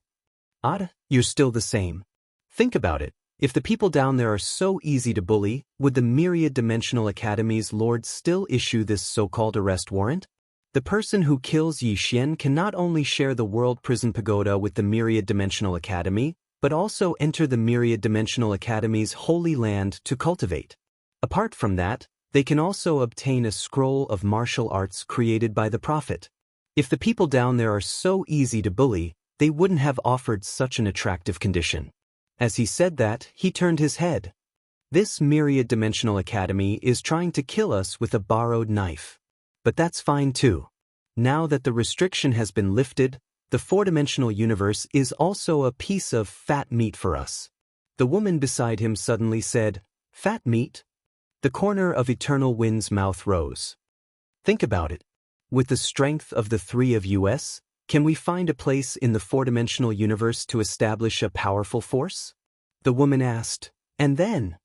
Ada, you're still the same. Think about it. If the people down there are so easy to bully, would the myriad dimensional academy's lord still issue this so-called arrest warrant? The person who kills Yi Xian can not only share the World Prison Pagoda with the Myriad Dimensional Academy, but also enter the Myriad Dimensional Academy's holy land to cultivate. Apart from that, they can also obtain a scroll of martial arts created by the Prophet. If the people down there are so easy to bully, they wouldn't have offered such an attractive condition. As he said that, he turned his head. This Myriad Dimensional Academy is trying to kill us with a borrowed knife. But that's fine too. Now that the restriction has been lifted, the four-dimensional universe is also a piece of fat meat for us. The woman beside him suddenly said, Fat meat? The corner of Eternal Wind's mouth rose. Think about it. With the strength of the three of us, can we find a place in the four-dimensional universe to establish a powerful force? The woman asked, and then?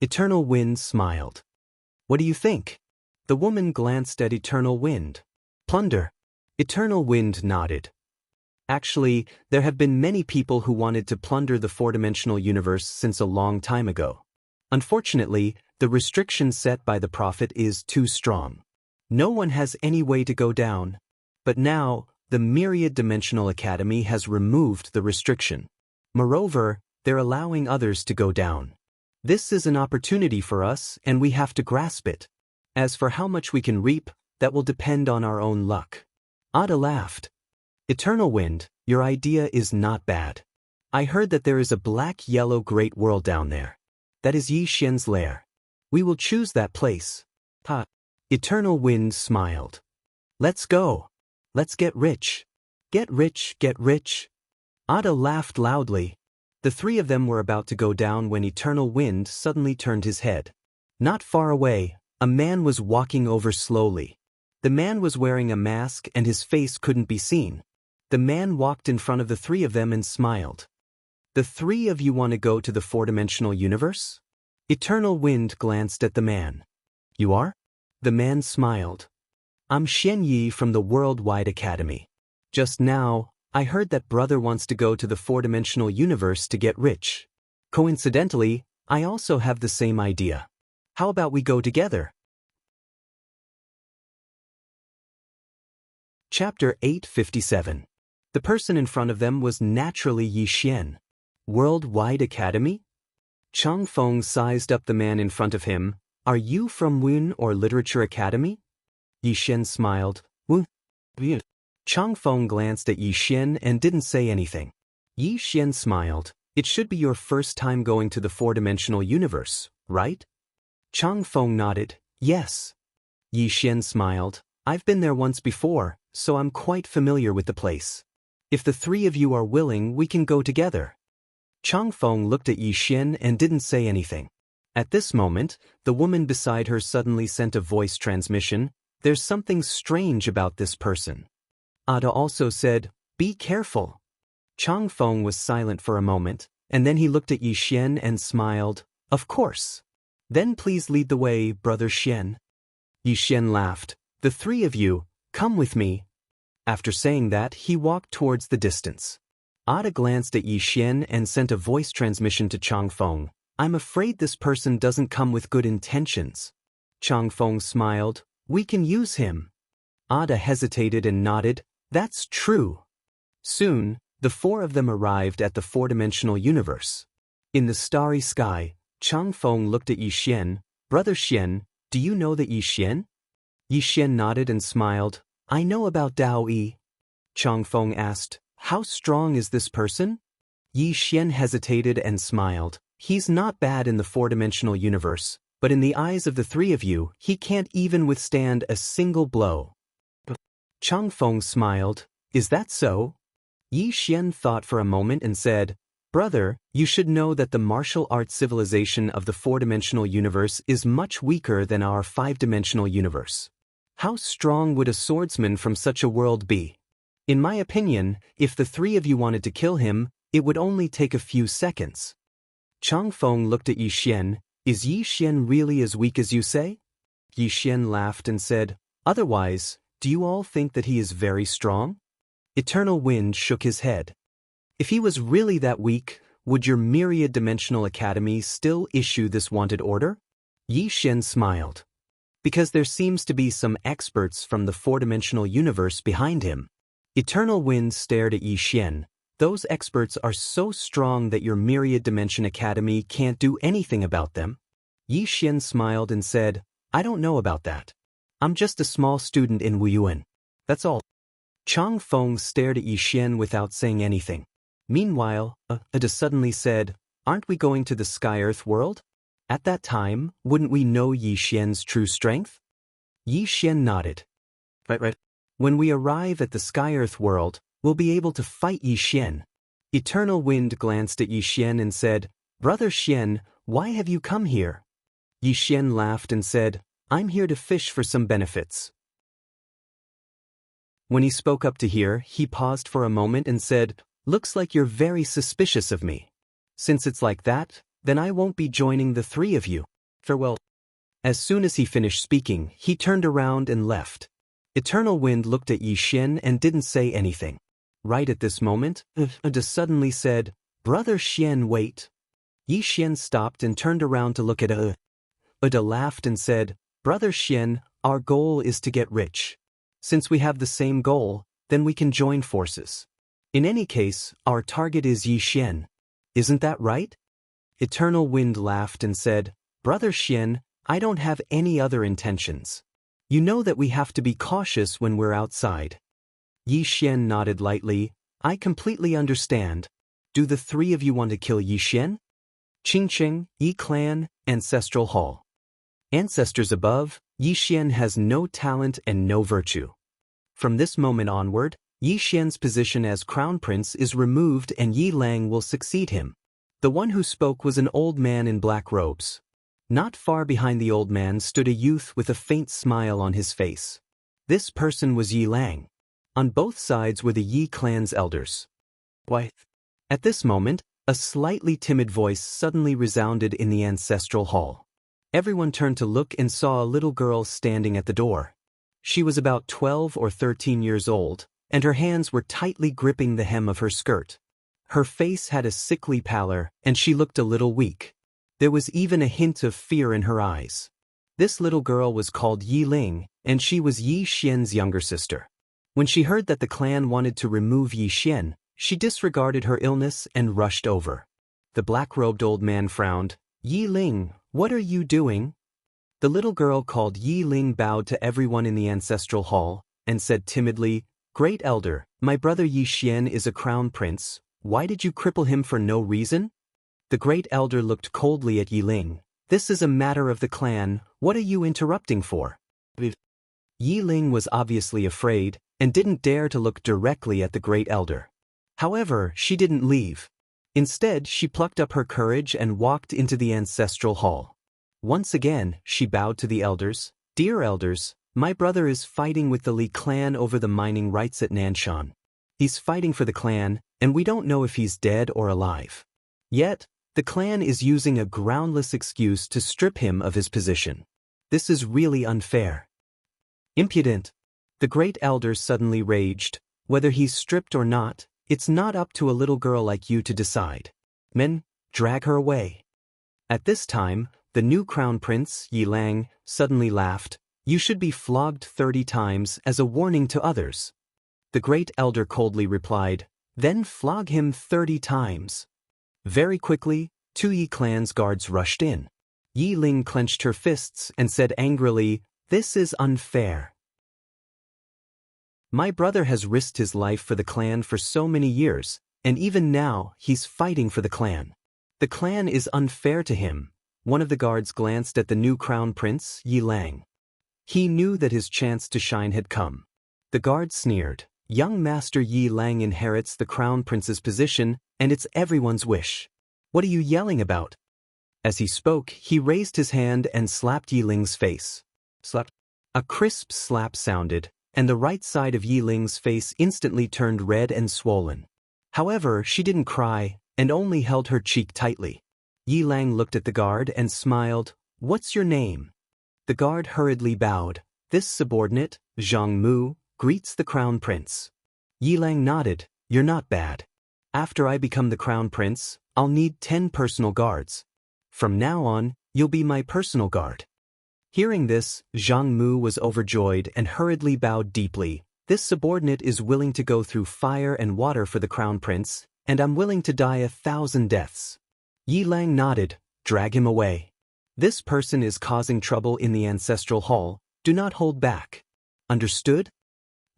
Eternal Wind smiled. What do you think? The woman glanced at Eternal Wind. Plunder. Eternal Wind nodded. Actually, there have been many people who wanted to plunder the four-dimensional universe since a long time ago. Unfortunately, the restriction set by the Prophet is too strong. No one has any way to go down. But now, the Myriad Dimensional Academy has removed the restriction. Moreover, they're allowing others to go down. This is an opportunity for us, and we have to grasp it. As for how much we can reap, that will depend on our own luck. Ada laughed. Eternal Wind, your idea is not bad. I heard that there is a black-yellow great world down there. That is Yi Xian's lair. We will choose that place. Ha! Eternal Wind smiled. Let's go. Let's get rich. Get rich, get rich. Ada laughed loudly. The three of them were about to go down when Eternal Wind suddenly turned his head. Not far away, a man was walking over slowly. The man was wearing a mask and his face couldn't be seen. The man walked in front of the three of them and smiled. The three of you want to go to the four-dimensional universe? Eternal Wind glanced at the man. You are? The man smiled. I'm Xianyi from the Worldwide Academy. Just now, I heard that brother wants to go to the four-dimensional universe to get rich. Coincidentally, I also have the same idea. How about we go together? Chapter 857. The person in front of them was naturally Yi Xian. Worldwide Academy? Chang Feng sized up the man in front of him. Are you from Wun or Literature Academy? Yi Xian smiled. Wun. Chang Feng glanced at Yi Xian and didn't say anything. Yi Xian smiled. It should be your first time going to the four-dimensional universe, right? Chang Feng nodded. Yes. Yi Xian smiled. I've been there once before, so I'm quite familiar with the place. If the three of you are willing, we can go together. Chang Feng looked at Yi Xian and didn't say anything. At this moment, the woman beside her suddenly sent a voice transmission. There's something strange about this person. Ada also said, be careful. Chang Feng was silent for a moment, and then he looked at Yi Xian and smiled. Of course. Then please lead the way, Brother Xian. Yi Xian laughed. The three of you, come with me. After saying that, he walked towards the distance. Ada glanced at Yi Xian and sent a voice transmission to Chang Feng. I'm afraid this person doesn't come with good intentions. Chang Feng smiled. We can use him. Ada hesitated and nodded. That's true. Soon, the four of them arrived at the four-dimensional universe. In the starry sky, Chang Feng looked at Yi Xian. Brother Xian, do you know the Yi Xian? Yi Xian nodded and smiled. I know about Daoist. Chang Feng asked, how strong is this person? Yi Xian hesitated and smiled. He's not bad in the four-dimensional universe, but in the eyes of the three of you, he can't even withstand a single blow. Chang Feng smiled. Is that so? Yi Xian thought for a moment and said, Brother, you should know that the martial arts civilization of the four-dimensional universe is much weaker than our five-dimensional universe. How strong would a swordsman from such a world be? In my opinion, if the three of you wanted to kill him, it would only take a few seconds. Chang Feng looked at Yi Xian. Is Yi Xian really as weak as you say? Yi Xian laughed and said, Otherwise, do you all think that he is very strong? Eternal Wind shook his head. If he was really that weak, would your myriad-dimensional academy still issue this wanted order? Yi Xian smiled. Because there seems to be some experts from the four-dimensional universe behind him. Eternal Wind stared at Yi Xian. Those experts are so strong that your myriad dimension academy can't do anything about them. Yi Xian smiled and said, I don't know about that. I'm just a small student in Wuyuan. That's all. Chang Feng stared at Yi Xian without saying anything. Meanwhile, Ada suddenly said, Aren't we going to the Sky-Earth world? At that time, wouldn't we know Yi Xian's true strength? Yi Xian nodded. Right. When we arrive at the Sky-Earth world, we'll be able to fight Yi Xian. Eternal Wind glanced at Yi Xian and said, Brother Xian, why have you come here? Yi Xian laughed and said, I'm here to fish for some benefits. When he spoke up to here, he paused for a moment and said, Looks like you're very suspicious of me. Since it's like that, then I won't be joining the three of you. Farewell. As soon as he finished speaking, he turned around and left. Eternal Wind looked at Yi Xian and didn't say anything. Right at this moment, Ada suddenly said, Brother Xian, wait. Yi Xian stopped and turned around to look at Ada. Ada laughed and said, Brother Xian, our goal is to get rich. Since we have the same goal, then we can join forces. In any case, our target is Yi Xian. Isn't that right? Eternal Wind laughed and said, Brother Xian, I don't have any other intentions. You know that we have to be cautious when we're outside. Yi Xian nodded lightly. I completely understand. Do the three of you want to kill Yi Xian? Qingqing, Yi Clan, Ancestral Hall. Ancestors above, Yi Xian has no talent and no virtue. From this moment onward, Yi Xian's position as crown prince is removed and Yi Lang will succeed him. The one who spoke was an old man in black robes. Not far behind the old man stood a youth with a faint smile on his face. This person was Yi Lang. On both sides were the Yi clan's elders. Why? At this moment, a slightly timid voice suddenly resounded in the ancestral hall. Everyone turned to look and saw a little girl standing at the door. She was about 12 or 13 years old, and her hands were tightly gripping the hem of her skirt. Her face had a sickly pallor, and she looked a little weak. There was even a hint of fear in her eyes. This little girl was called Yi Ling, and she was Yi Xian's younger sister. When she heard that the clan wanted to remove Yi Xian, she disregarded her illness and rushed over. The black-robed old man frowned. "Yi Ling, what are you doing?" The little girl called Yi Ling bowed to everyone in the ancestral hall, and said timidly, "Great elder, my brother Yi Xian is a crown prince. Why did you cripple him for no reason?" The great elder looked coldly at Yi Ling. "This is a matter of the clan, what are you interrupting for?" Yi Ling was obviously afraid, and didn't dare to look directly at the great elder. However, she didn't leave. Instead, she plucked up her courage and walked into the ancestral hall. Once again, she bowed to the elders. "Dear elders, my brother is fighting with the Li clan over the mining rights at Nanshan. He's fighting for the clan, and we don't know if he's dead or alive. Yet, the clan is using a groundless excuse to strip him of his position. This is really unfair." "Impudent!" The great elder suddenly raged. "Whether he's stripped or not, it's not up to a little girl like you to decide. Men, drag her away." At this time, the new crown prince, Yi Lang, suddenly laughed. "You should be flogged 30 times as a warning to others." The great elder coldly replied, "Then flog him 30 times. Very quickly, 2 Yi clan's guards rushed in. Yi Ling clenched her fists and said angrily, "This is unfair. My brother has risked his life for the clan for so many years, and even now, he's fighting for the clan. The clan is unfair to him." One of the guards glanced at the new crown prince, Yi Lang. He knew that his chance to shine had come. The guard sneered, "Young Master Yi Lang inherits the crown prince's position, and it's everyone's wish. What are you yelling about?" As he spoke, he raised his hand and slapped Yi Ling's face. Slap. A crisp slap sounded, and the right side of Yi Ling's face instantly turned red and swollen. However, she didn't cry, and only held her cheek tightly. Yi Lang looked at the guard and smiled. "What's your name?" The guard hurriedly bowed. "This subordinate, Zhang Mu, greets the crown prince." Yi Lang nodded. "You're not bad. After I become the crown prince, I'll need 10 personal guards. From now on, you'll be my personal guard." Hearing this, Zhang Mu was overjoyed and hurriedly bowed deeply. "This subordinate is willing to go through fire and water for the crown prince, and I'm willing to die 1,000 deaths." Yi Lang nodded. "Drag him away. This person is causing trouble in the ancestral hall. Do not hold back. Understood?"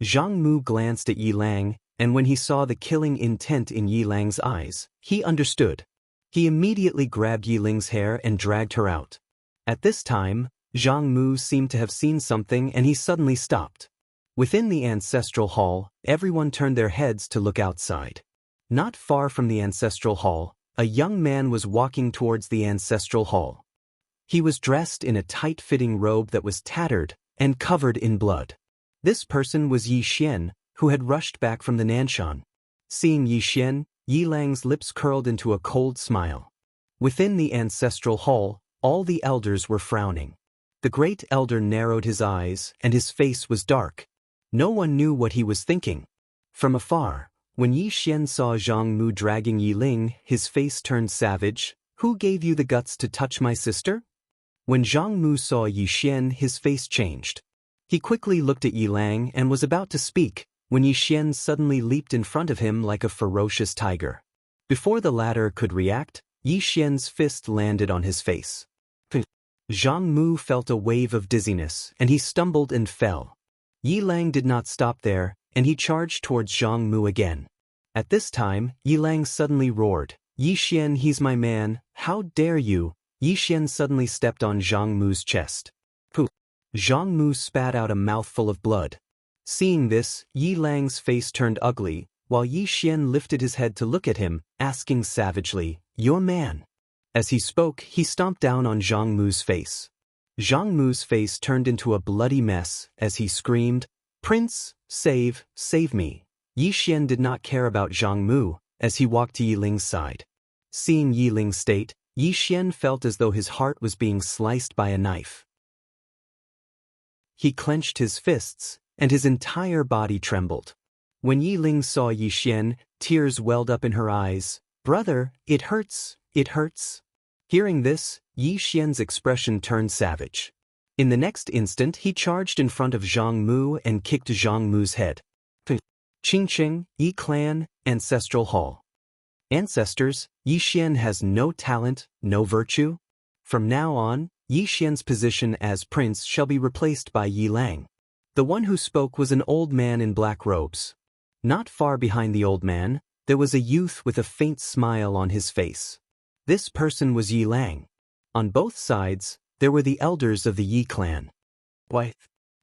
Zhang Mu glanced at Yi Lang, and when he saw the killing intent in Yi Lang's eyes, he understood. He immediately grabbed Yi Ling's hair and dragged her out. At this time, Zhang Mu seemed to have seen something and he suddenly stopped. Within the ancestral hall, everyone turned their heads to look outside. Not far from the ancestral hall, a young man was walking towards the ancestral hall. He was dressed in a tight-fitting robe that was tattered and covered in blood. This person was Yi Xian, who had rushed back from the Nanshan. Seeing Yi Xian, Yi Lang's lips curled into a cold smile. Within the ancestral hall, all the elders were frowning. The great elder narrowed his eyes, and his face was dark. No one knew what he was thinking. From afar, when Yi Xian saw Zhang Mu dragging Yi Ling, his face turned savage. "Who gave you the guts to touch my sister?" When Zhang Mu saw Yi Xian, his face changed. He quickly looked at Yi Lang and was about to speak, when Yi Xian suddenly leaped in front of him like a ferocious tiger. Before the latter could react, Yi Xian's fist landed on his face. Zhang Mu felt a wave of dizziness, and he stumbled and fell. Yi Lang did not stop there, and he charged towards Zhang Mu again. At this time, Yi Lang suddenly roared, "Yi Xian, he's my man, how dare you!" Yi Xian suddenly stepped on Zhang Mu's chest. Poof! Zhang Mu spat out a mouthful of blood. Seeing this, Yi Lang's face turned ugly, while Yi Xian lifted his head to look at him, asking savagely, "Your man." As he spoke, he stomped down on Zhang Mu's face. Zhang Mu's face turned into a bloody mess as he screamed, "Prince, save me." Yi Xian did not care about Zhang Mu as he walked to Yi Ling's side. Seeing Yi Ling's state, Yi Xian felt as though his heart was being sliced by a knife. He clenched his fists, and his entire body trembled. When Yi Ling saw Yi Xian, tears welled up in her eyes. "Brother, it hurts, it hurts." Hearing this, Yi Xian's expression turned savage. In the next instant, he charged in front of Zhang Mu and kicked Zhang Mu's head. Qingqing, Yi Clan, Ancestral Hall. Ancestors, Yi Xian has no talent, no virtue. From now on, Yi Xian's position as prince shall be replaced by Yi Lang. The one who spoke was an old man in black robes. Not far behind the old man, there was a youth with a faint smile on his face. This person was Yi Lang. On both sides, there were the elders of the Yi clan. What?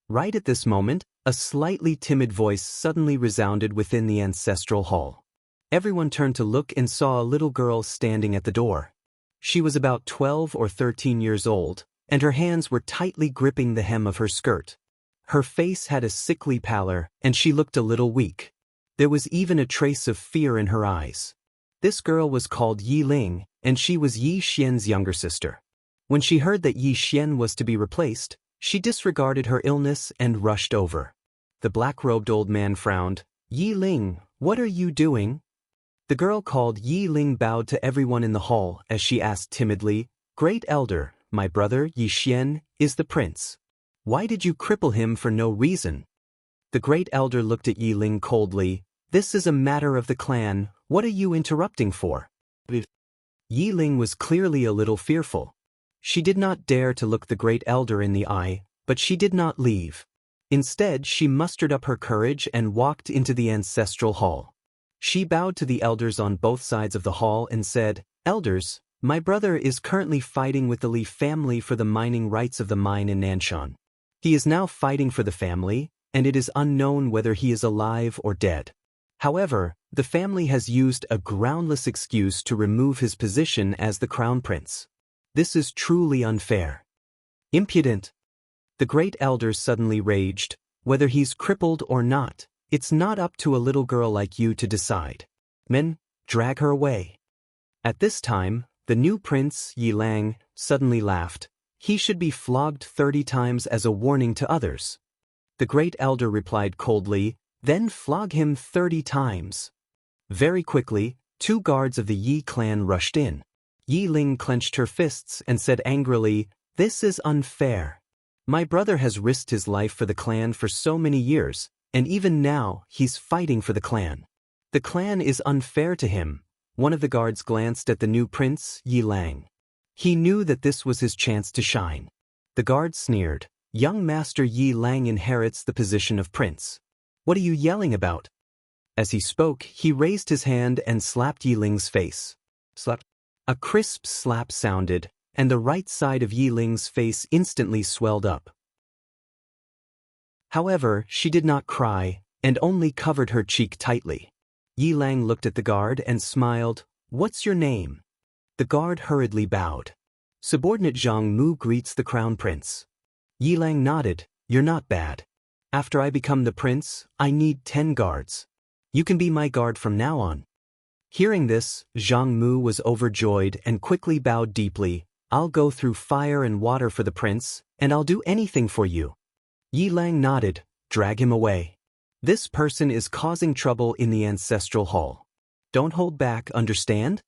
Right at this moment, a slightly timid voice suddenly resounded within the ancestral hall. Everyone turned to look and saw a little girl standing at the door. She was about 12 or 13 years old, and her hands were tightly gripping the hem of her skirt. Her face had a sickly pallor, and she looked a little weak. There was even a trace of fear in her eyes. This girl was called Yi Ling, and she was Yi Xian's younger sister. When she heard that Yi Xian was to be replaced, she disregarded her illness and rushed over. The black-robed old man frowned. "Yi Ling, what are you doing?" The girl called Yi Ling bowed to everyone in the hall as she asked timidly, "Great elder, my brother Yi Xian is the prince. Why did you cripple him for no reason?" The great elder looked at Yi Ling coldly. "This is a matter of the clan, what are you interrupting for?" Yi Ling was clearly a little fearful. She did not dare to look the great elder in the eye, but she did not leave. Instead, she mustered up her courage and walked into the ancestral hall. She bowed to the elders on both sides of the hall and said, "Elders, my brother is currently fighting with the Li family for the mining rights of the mine in Nanshan. He is now fighting for the family, and it is unknown whether he is alive or dead. However, the family has used a groundless excuse to remove his position as the crown prince. This is truly unfair. Impudent." The great elder suddenly raged. "Whether he's crippled or not, it's not up to a little girl like you to decide. Men, drag her away." At this time, the new prince, Yi Lang, suddenly laughed. "He should be flogged 30 times as a warning to others." The great elder replied coldly, "Then flog him 30 times. Very quickly, 2 guards of the Yi clan rushed in. Yi Ling clenched her fists and said angrily, "This is unfair. My brother has risked his life for the clan for so many years, and even now he's fighting for the clan. The clan is unfair to him." One of the guards glanced at the new prince, Yi Lang. He knew that this was his chance to shine. The guard sneered, "Young Master Yi Lang inherits the position of prince. What are you yelling about?" As he spoke, he raised his hand and slapped Yi Ling's face. Slap. A crisp slap sounded, and the right side of Yi Ling's face instantly swelled up. However, she did not cry, and only covered her cheek tightly. Yi Lang looked at the guard and smiled. "What's your name?" The guard hurriedly bowed. "Subordinate Zhang Mu greets the crown prince." Yi Lang nodded. "You're not bad. After I become the prince, I need 10 guards. You can be my guard from now on." Hearing this, Zhang Mu was overjoyed and quickly bowed deeply. "I'll go through fire and water for the prince, and I'll do anything for you." Yi Lang nodded. "Drag him away. This person is causing trouble in the ancestral hall. Don't hold back, understand?"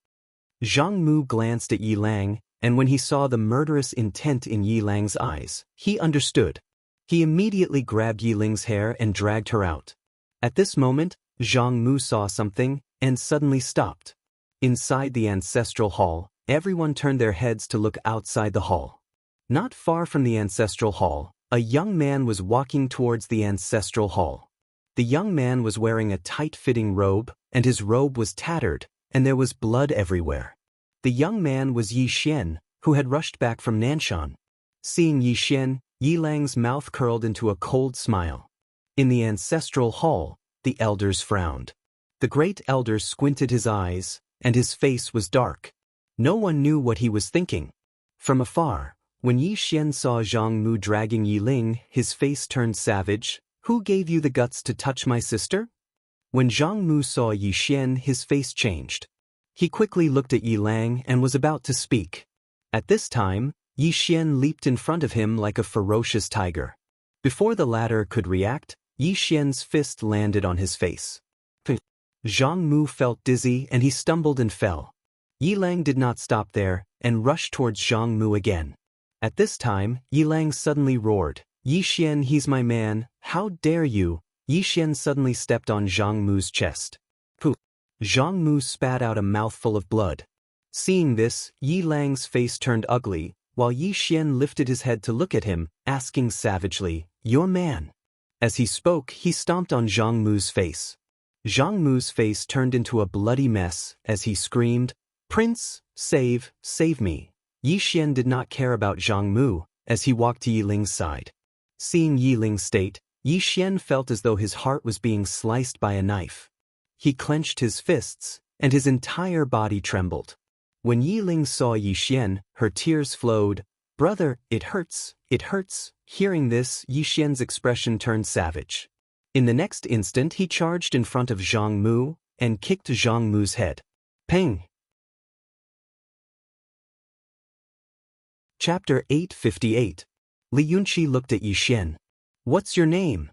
Zhang Mu glanced at Yi Lang, and when he saw the murderous intent in Yi Lang's eyes, he understood. He immediately grabbed Yi Ling's hair and dragged her out. At this moment, Zhang Mu saw something and suddenly stopped. Inside the ancestral hall, everyone turned their heads to look outside the hall. Not far from the ancestral hall, a young man was walking towards the ancestral hall. The young man was wearing a tight-fitting robe, and his robe was tattered, and there was blood everywhere. The young man was Yi Xian, who had rushed back from Nanshan. Seeing Yi Xian, Yi Lang's mouth curled into a cold smile. In the ancestral hall, the elders frowned. The great elder squinted his eyes, and his face was dark. No one knew what he was thinking. From afar, when Yi Xian saw Zhang Mu dragging Yi Ling, his face turned savage. "Who gave you the guts to touch my sister?" When Zhang Mu saw Yi Xian, his face changed. He quickly looked at Yi Lang and was about to speak. At this time, Yi Xian leaped in front of him like a ferocious tiger. Before the latter could react, Yi Xian's fist landed on his face. Zhang Mu felt dizzy and he stumbled and fell. Yi Lang did not stop there and rushed towards Zhang Mu again. At this time, Yi Lang suddenly roared, "Yi Xian, he's my man, how dare you!" Yi Xian suddenly stepped on Zhang Mu's chest. Pooh! Zhang Mu spat out a mouthful of blood. Seeing this, Yi Lang's face turned ugly, while Yi Xian lifted his head to look at him, asking savagely, "Your man?" As he spoke, he stomped on Zhang Mu's face. Zhang Mu's face turned into a bloody mess as he screamed, "Prince, save me." Yi Xian did not care about Zhang Mu as he walked to Yi Ling's side. Seeing Yi Ling's state, Yi Xian felt as though his heart was being sliced by a knife. He clenched his fists, and his entire body trembled. When Yi Ling saw Yi Xian, her tears flowed. "Brother, it hurts, it hurts." Hearing this, Yi Xian's expression turned savage. In the next instant he charged in front of Zhang Mu and kicked Zhang Mu's head. Peng! Chapter 858. Li Yunqi looked at Yi Xian. "What's your name?"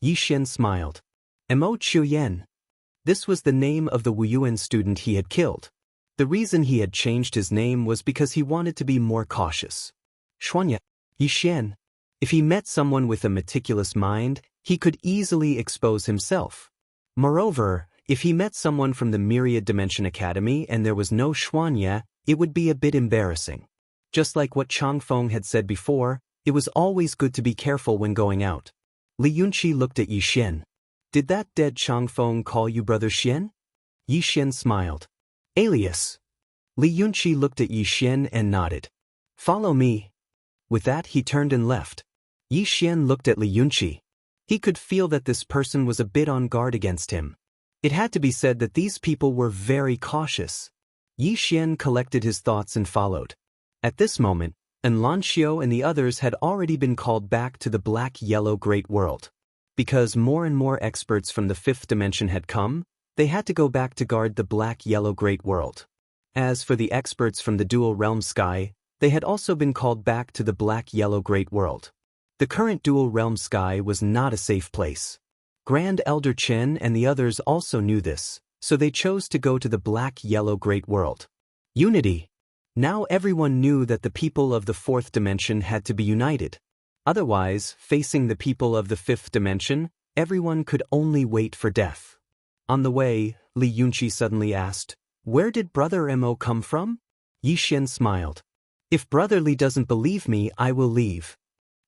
Yi Xian smiled. "Mo Chuyen." This was the name of the Wuyuan student he had killed. The reason he had changed his name was because he wanted to be more cautious. Xuanya, Yi Xian. If he met someone with a meticulous mind, he could easily expose himself. Moreover, if he met someone from the Myriad Dimension Academy and there was no Xuanya, it would be a bit embarrassing. Just like what Changfeng had said before, it was always good to be careful when going out. Li Yunqi looked at Yi Xian. "Did that dead Changfeng call you Brother Xian?" Yi Xian smiled. "Alias." Li Yunqi looked at Yi Xian and nodded. "Follow me." With that he turned and left. Yi Xian looked at Li Yunqi. He could feel that this person was a bit on guard against him. It had to be said that these people were very cautious. Yi Xian collected his thoughts and followed. At this moment, Enlancio and the others had already been called back to the black-yellow great world. Because more and more experts from the fifth dimension had come, they had to go back to guard the black-yellow great world. As for the experts from the dual realm sky, they had also been called back to the black-yellow great world. The current dual realm sky was not a safe place. Grand Elder Chen and the others also knew this, so they chose to go to the black-yellow great world. Unity. Now everyone knew that the people of the fourth dimension had to be united. Otherwise, facing the people of the fifth dimension, everyone could only wait for death. On the way, Li Yunqi suddenly asked, "Where did Brother Mo come from?" Yi Xian smiled. "If Brother Li doesn't believe me, I will leave."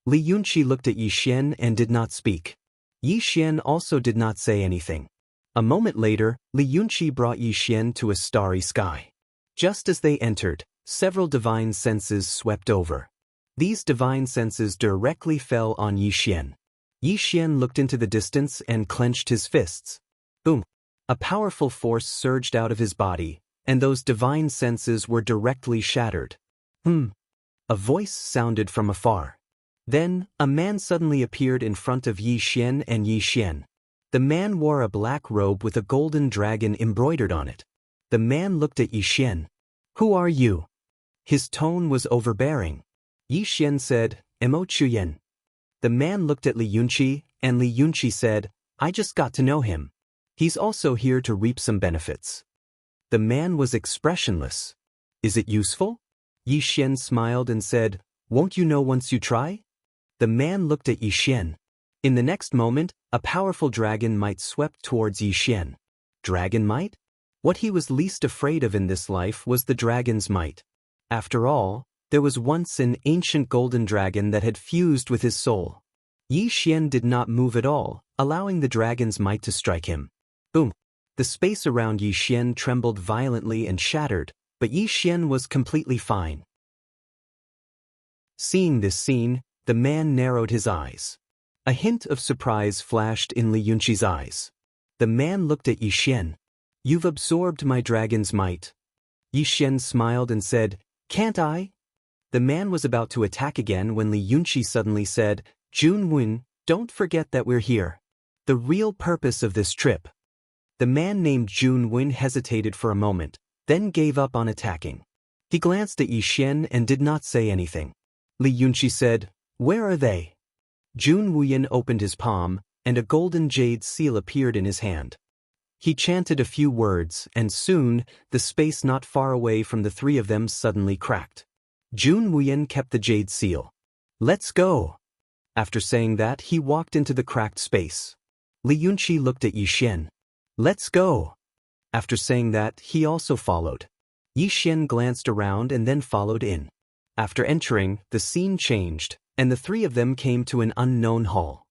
Li Yunqi looked at Yi Xian and did not speak. Yi Xian also did not say anything. A moment later, Li Yunqi brought Yi Xian to a starry sky. Just as they entered, several divine senses swept over. These divine senses directly fell on Yi Xian. Yi Xian looked into the distance and clenched his fists. Boom! A powerful force surged out of his body, and those divine senses were directly shattered. A voice sounded from afar. Then, a man suddenly appeared in front of Yi Xian and Yi Xian. The man wore a black robe with a golden dragon embroidered on it. The man looked at Yi Xian. "Who are you?" His tone was overbearing. Yi Xian said, "Mo Chuyen." The man looked at Li Yunqi, and Li Yunqi said, "I just got to know him. He's also here to reap some benefits." The man was expressionless. "Is it useful?" Yi Xian smiled and said, "Won't you know once you try?" The man looked at Yi Xian. In the next moment, a powerful dragon might swept towards Yi Xian. Dragon might? What he was least afraid of in this life was the dragon's might. After all, there was once an ancient golden dragon that had fused with his soul. Yi Xian did not move at all, allowing the dragon's might to strike him. Boom! The space around Yi Xian trembled violently and shattered, but Yi Xian was completely fine. Seeing this scene, the man narrowed his eyes. A hint of surprise flashed in Li Yunqi's eyes. The man looked at Yi Xian. "You've absorbed my dragon's might." Yi Xian smiled and said, "Can't I?" The man was about to attack again when Li Yunqi suddenly said, "Jun Wen, don't forget that we're here. The real purpose of this trip." The man named Jun Wen hesitated for a moment, then gave up on attacking. He glanced at Yi Xian and did not say anything. Li Yunqi said, "Where are they?" Jun Wen opened his palm, and a golden jade seal appeared in his hand. He chanted a few words, and soon, the space not far away from the three of them suddenly cracked. Jun Wen kept the jade seal. "Let's go." After saying that, he walked into the cracked space. Li Yunqi looked at Yi Xian. "Let's go." After saying that, he also followed. Yi Xian glanced around and then followed in. After entering, the scene changed, and the three of them came to an unknown hall.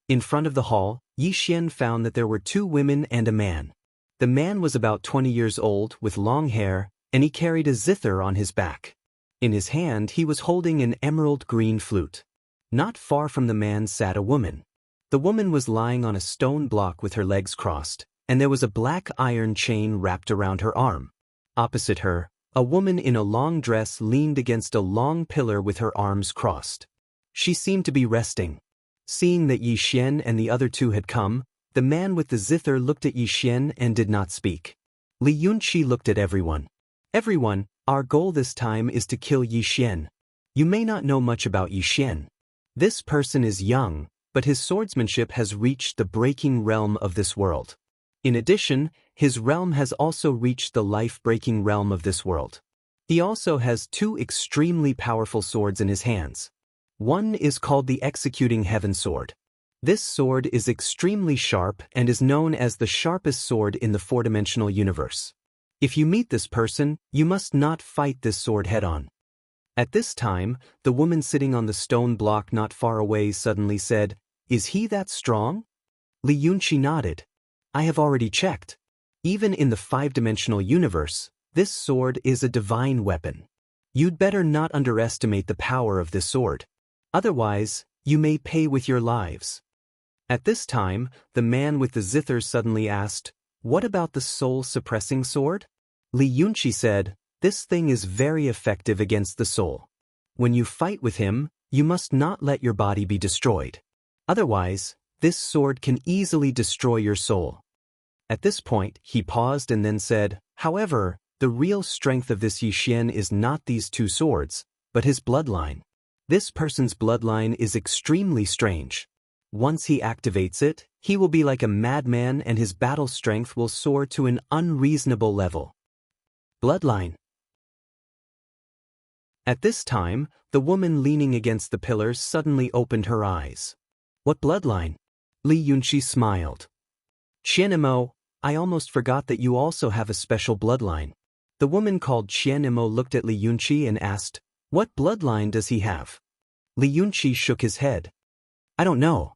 In front of the hall, Yi Xian found that there were two women and a man. The man was about 20 years old, with long hair, and he carried a zither on his back. In his hand he was holding an emerald green flute. Not far from the man sat a woman. The woman was lying on a stone block with her legs crossed, and there was a black iron chain wrapped around her arm. Opposite her, a woman in a long dress leaned against a long pillar with her arms crossed. She seemed to be resting. Seeing that Yi Xian and the other two had come, the man with the zither looked at Yi Xian and did not speak. Li Yunqi looked at everyone. "Everyone, our goal this time is to kill Yi Xian. You may not know much about Yi Xian. This person is young, but his swordsmanship has reached the breaking realm of this world. In addition, his realm has also reached the life-breaking realm of this world. He also has two extremely powerful swords in his hands. One is called the Executing Heaven Sword. This sword is extremely sharp and is known as the sharpest sword in the four-dimensional universe. If you meet this person, you must not fight this sword head-on." At this time, the woman sitting on the stone block not far away suddenly said, "Is he that strong?" Li Yunqi nodded. "I have already checked. Even in the five-dimensional universe, this sword is a divine weapon. You'd better not underestimate the power of this sword. Otherwise, you may pay with your lives." At this time, the man with the zither suddenly asked, "What about the soul-suppressing sword?" Li Yunqi said, "This thing is very effective against the soul. When you fight with him, you must not let your body be destroyed. Otherwise, this sword can easily destroy your soul." At this point, he paused and then said, "However, the real strength of this Yi Xian is not these two swords, but his bloodline. This person's bloodline is extremely strange. Once he activates it, he will be like a madman and his battle strength will soar to an unreasonable level." Bloodline. At this time, the woman leaning against the pillar suddenly opened her eyes. "What bloodline?" Li Yunqi smiled. "Qianimo, I almost forgot that you also have a special bloodline." The woman called Qianimo looked at Li Yunqi and asked, "What bloodline does he have?" Li Yunqi shook his head. "I don't know.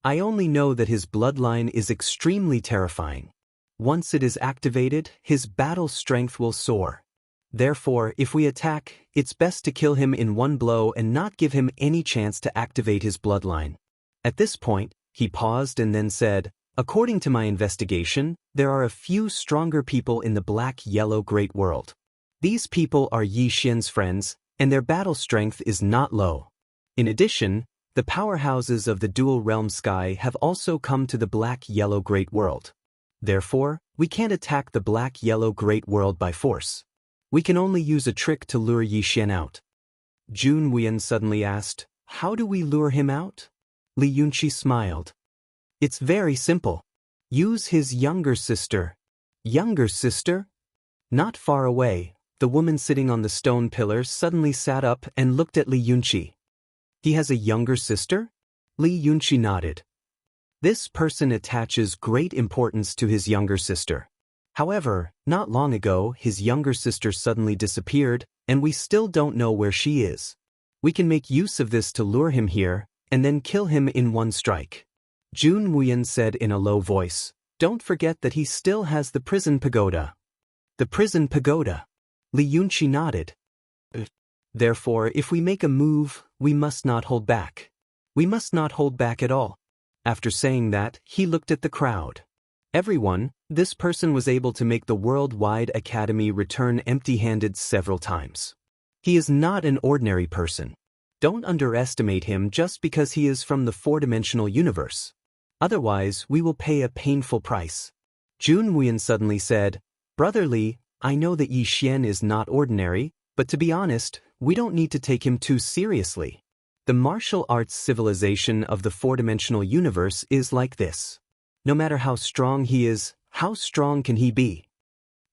I only know that his bloodline is extremely terrifying. Once it is activated, his battle strength will soar. Therefore, if we attack, it's best to kill him in one blow and not give him any chance to activate his bloodline." At this point, he paused and then said, "According to my investigation, there are a few stronger people in the black-yellow great world. These people are Yi Xian's friends, and their battle strength is not low. In addition, the powerhouses of the dual realm sky have also come to the black-yellow great world. Therefore, we can't attack the black-yellow great world by force. We can only use a trick to lure Yi Xian out." Jun Wen suddenly asked, "How do we lure him out?" Li Yunqi smiled. "It's very simple. Use his younger sister." "Younger sister?" Not far away, the woman sitting on the stone pillar suddenly sat up and looked at Li Yunqi. "He has a younger sister?" Li Yunqi nodded. "This person attaches great importance to his younger sister. However, not long ago his younger sister suddenly disappeared, and we still don't know where she is. We can make use of this to lure him here, and then kill him in one strike." Jun Wen said in a low voice, "Don't forget that he still has the prison pagoda." "The prison pagoda?" Li Yunqi nodded. Therefore, if we make a move, we must not hold back. We must not hold back at all. After saying that, he looked at the crowd. Everyone, this person was able to make the worldwide academy return empty-handed several times. He is not an ordinary person. Don't underestimate him just because he is from the four-dimensional universe. Otherwise, we will pay a painful price. Jun Wuyan suddenly said, Brother Li, I know that Yi Xian is not ordinary, but to be honest, we don't need to take him too seriously. The martial arts civilization of the four-dimensional universe is like this. No matter how strong he is, how strong can he be?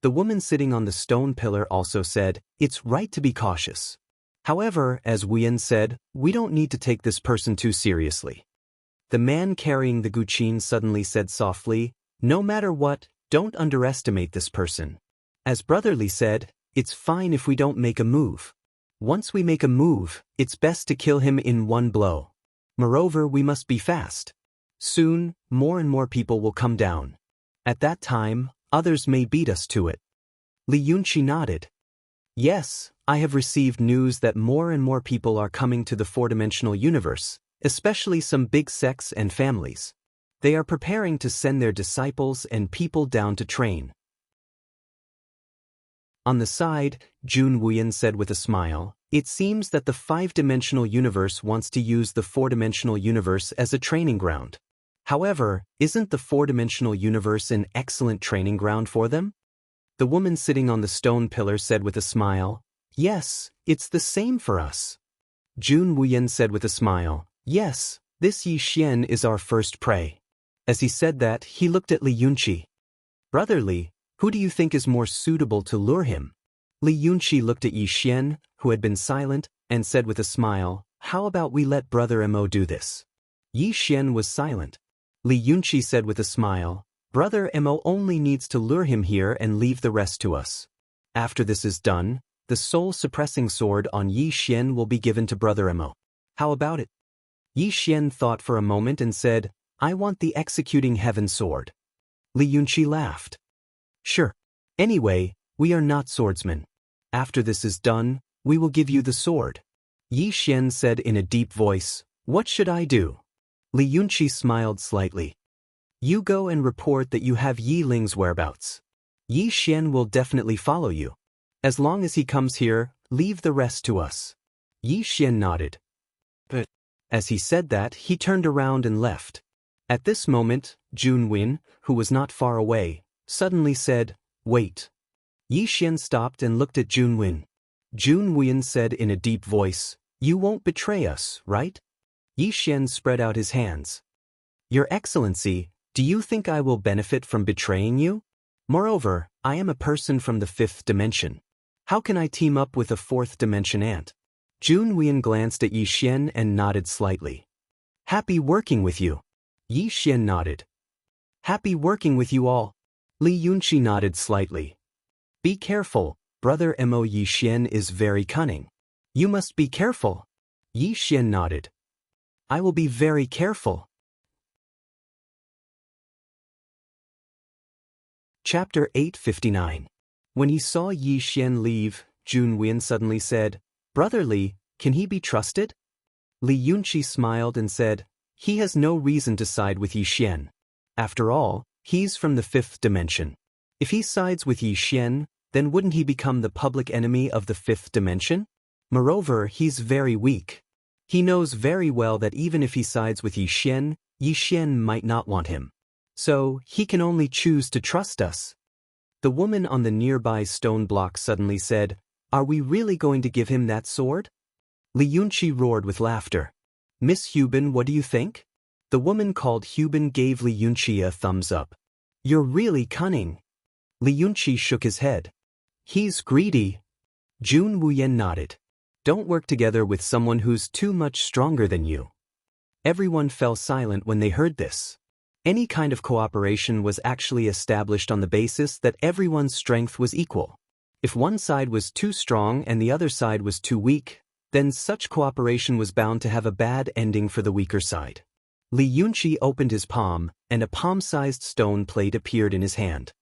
The woman sitting on the stone pillar also said, it's right to be cautious. However, as Wuyan said, we don't need to take this person too seriously. The man carrying the guqin suddenly said softly, no matter what, don't underestimate this person. As Brother Li said, it's fine if we don't make a move. Once we make a move, it's best to kill him in one blow. Moreover, we must be fast. Soon, more and more people will come down. At that time, others may beat us to it. Li Yunqi nodded. Yes, I have received news that more and more people are coming to the four-dimensional universe, especially some big sects and families. They are preparing to send their disciples and people down to train. On the side, Jun Wuyan said with a smile, it seems that the five-dimensional universe wants to use the four-dimensional universe as a training ground. However, isn't the four-dimensional universe an excellent training ground for them? The woman sitting on the stone pillar said with a smile, yes, it's the same for us. Jun Wuyan said with a smile, yes, this Yi Xian is our first prey. As he said that, he looked at Li Yunqi. Brother Li, who do you think is more suitable to lure him? Li Yunqi looked at Yi Xian, who had been silent, and said with a smile, how about we let Brother Mo do this? Yi Xian was silent. Li Yunqi said with a smile, Brother Mo only needs to lure him here and leave the rest to us. After this is done, the soul-suppressing sword on Yi Xian will be given to Brother Mo. How about it? Yi Xian thought for a moment and said, I want the executing heaven sword. Li Yunqi laughed. Sure. Anyway, we are not swordsmen. After this is done, we will give you the sword. Yi Xian said in a deep voice, what should I do? Li Yunqi smiled slightly. You go and report that you have Yi Ling's whereabouts. Yi Xian will definitely follow you. As long as he comes here, leave the rest to us. Yi Xian nodded. But, as he said that, he turned around and left. At this moment, Jun Wuyan, who was not far away, suddenly said, wait. Yi Xian stopped and looked at Jun Wuyan. Jun Wuyan said in a deep voice, you won't betray us, right? Yi Xian spread out his hands. Your Excellency, do you think I will benefit from betraying you? Moreover, I am a person from the fifth dimension. How can I team up with a fourth dimension ant? Jun Wuyan glanced at Yi Xian and nodded slightly. Happy working with you. Yi Xian nodded. Happy working with you all. Li Yunqi nodded slightly. Be careful, Brother Mo. Yi Xian is very cunning. You must be careful. Yi Xian nodded. I will be very careful. Chapter 859. When he saw Yi Xian leave, Jun Wuyan suddenly said, Brother Li, can he be trusted? Li Yunqi smiled and said, he has no reason to side with Yi Xian. After all, he's from the fifth dimension. If he sides with Yi Xian, then wouldn't he become the public enemy of the fifth dimension? Moreover, he's very weak. He knows very well that even if he sides with Yi Xian might not want him. So, he can only choose to trust us. The woman on the nearby stone block suddenly said, are we really going to give him that sword? Li Yunqi roared with laughter. Miss Hubin, what do you think? The woman called Hubin gave Li Yunqi a thumbs up. You're really cunning. Li Yunqi shook his head. He's greedy. Jun Wuyan nodded. Don't work together with someone who's too much stronger than you. Everyone fell silent when they heard this. Any kind of cooperation was actually established on the basis that everyone's strength was equal. If one side was too strong and the other side was too weak, then such cooperation was bound to have a bad ending for the weaker side. Li Yunqi opened his palm, and a palm-sized stone plate appeared in his hand.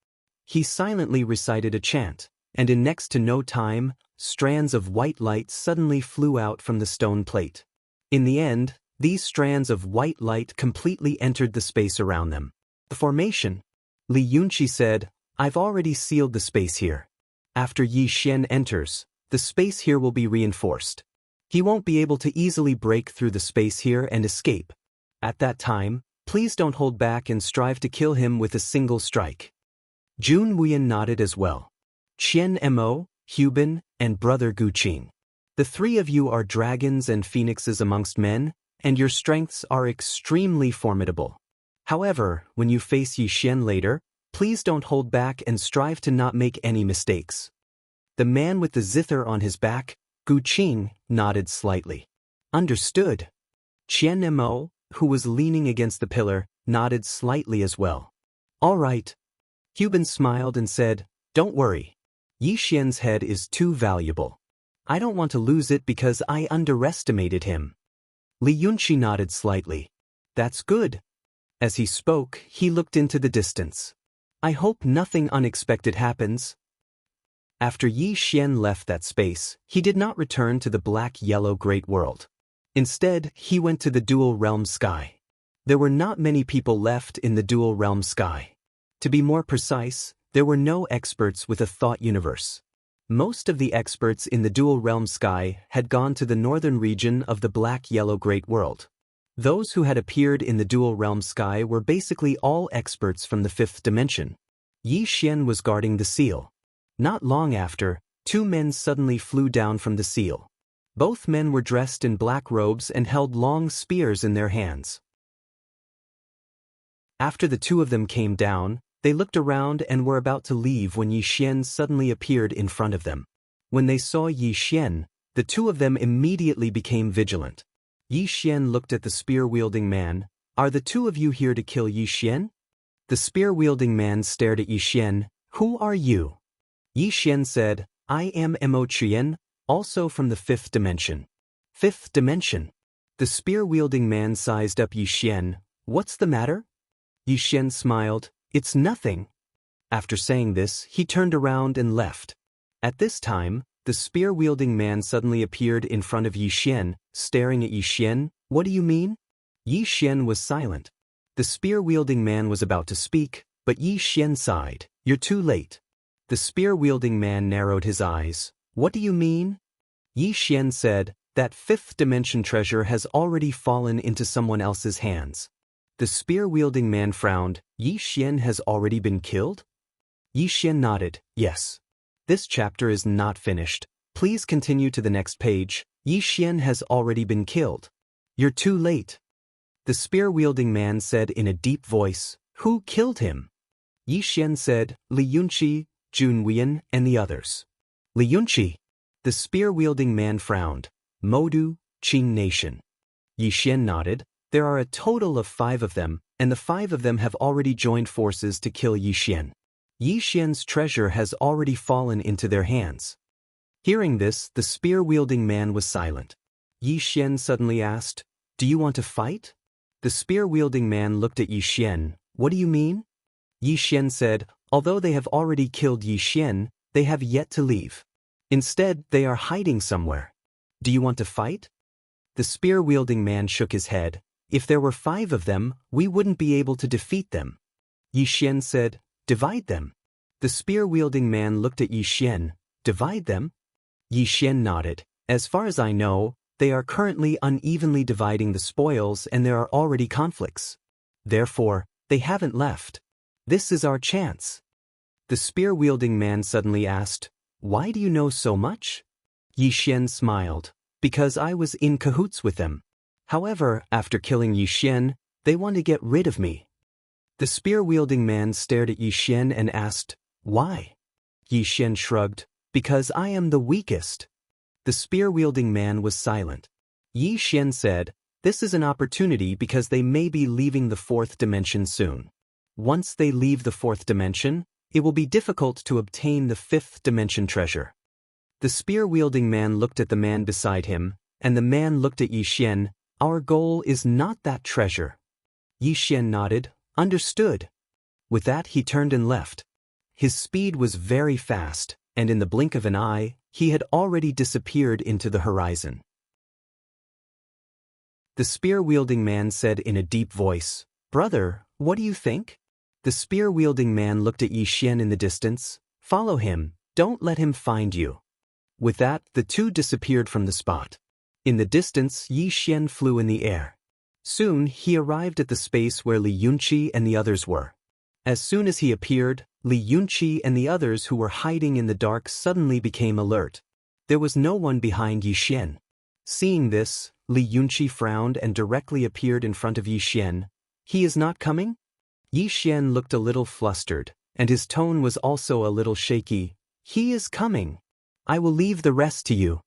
He silently recited a chant, and in next to no time, strands of white light suddenly flew out from the stone plate. In the end, these strands of white light completely entered the space around them. The formation. Li Yunqi said, I've already sealed the space here. After Yi Xian enters, the space here will be reinforced. He won't be able to easily break through the space here and escape. At that time, please don't hold back and strive to kill him with a single strike. Jun Wuyan nodded as well. Qian Mo, Hubin, and brother Gu Qing. The three of you are dragons and phoenixes amongst men, and your strengths are extremely formidable. However, when you face Yi Xian later, please don't hold back and strive to not make any mistakes. The man with the zither on his back, Gu Qing, nodded slightly. Understood. Qian Mo, who was leaning against the pillar, nodded slightly as well. All right. Hubin smiled and said, Don't worry. Yi Xian's head is too valuable. I don't want to lose it because I underestimated him. Li Yunqi nodded slightly. That's good. As he spoke, he looked into the distance. I hope nothing unexpected happens. After Yi Xian left that space, he did not return to the black-yellow great world. Instead, he went to the dual realm sky. There were not many people left in the dual realm sky. To be more precise, there were no experts with a thought universe. Most of the experts in the dual realm sky had gone to the northern region of the black-yellow great world. Those who had appeared in the dual realm sky were basically all experts from the fifth dimension. Yi Xian was guarding the seal. Not long after, two men suddenly flew down from the seal. Both men were dressed in black robes and held long spears in their hands. After the two of them came down, they looked around and were about to leave when Yi Xian suddenly appeared in front of them. When they saw Yi Xian, the two of them immediately became vigilant. Yi Xian looked at the spear-wielding man. Are the two of you here to kill Yi Xian? The spear-wielding man stared at Yi Xian. Who are you? Yi Xian said, I am Mo Qian, also from the fifth dimension. Fifth dimension. The spear-wielding man sized up Yi Xian. What's the matter? Yi Xian smiled. It's nothing. After saying this, he turned around and left. At this time, the spear-wielding man suddenly appeared in front of Yi Xian, staring at Yi Xian. What do you mean? Yi Xian was silent. The spear-wielding man was about to speak, but Yi Xian sighed. You're too late. The spear-wielding man narrowed his eyes. What do you mean? Yi Xian said, that fifth dimension treasure has already fallen into someone else's hands. The spear-wielding man frowned. Yi Xian has already been killed? Yi Xian nodded. Yes. This chapter is not finished. Please continue to the next page. Yi Xian has already been killed. You're too late. The spear-wielding man said in a deep voice. Who killed him? Yi Xian said, Li Yunqi, Jun Wuyan, and the others. Li Yunqi. The spear-wielding man frowned. Modu, Qing Nation. Yi Xian nodded. There are a total of 5 of them, and the 5 of them have already joined forces to kill Yi Xian. Yi Xian's treasure has already fallen into their hands. Hearing this, the spear-wielding man was silent. Yi Xian suddenly asked, Do you want to fight? The spear-wielding man looked at Yi Xian. What do you mean? Yi Xian said, Although they have already killed Yi Xian, they have yet to leave. Instead, they are hiding somewhere. Do you want to fight? The spear-wielding man shook his head. If there were 5 of them, we wouldn't be able to defeat them. Yi Xian said, Divide them. The spear-wielding man looked at Yi Xian. Divide them? Yi Xian nodded. As far as I know, they are currently unevenly dividing the spoils and there are already conflicts. Therefore, they haven't left. This is our chance. The spear-wielding man suddenly asked, Why do you know so much? Yi Xian smiled. Because I was in cahoots with them. However, after killing Yi Xian, they want to get rid of me. The spear-wielding man stared at Yi Xian and asked, Why? Yi Xian shrugged, Because I am the weakest. The spear-wielding man was silent. Yi Xian said, This is an opportunity because they may be leaving the 4th dimension soon. Once they leave the 4th dimension, it will be difficult to obtain the 5th dimension treasure. The spear-wielding man looked at the man beside him, and the man looked at Yi Xian. Our goal is not that treasure. Yi Xian nodded. Understood. With that he turned and left. His speed was very fast, and in the blink of an eye, he had already disappeared into the horizon. The spear-wielding man said in a deep voice, "Brother, what do you think?" The spear-wielding man looked at Yi Xian in the distance. "Follow him, don't let him find you." With that, the two disappeared from the spot. In the distance, Yi Xian flew in the air. Soon, he arrived at the space where Li Yunqi and the others were. As soon as he appeared, Li Yunqi and the others who were hiding in the dark suddenly became alert. There was no one behind Yi Xian. Seeing this, Li Yunqi frowned and directly appeared in front of Yi Xian. "He is not coming?" Yi Xian looked a little flustered, and his tone was also a little shaky. "He is coming. I will leave the rest to you."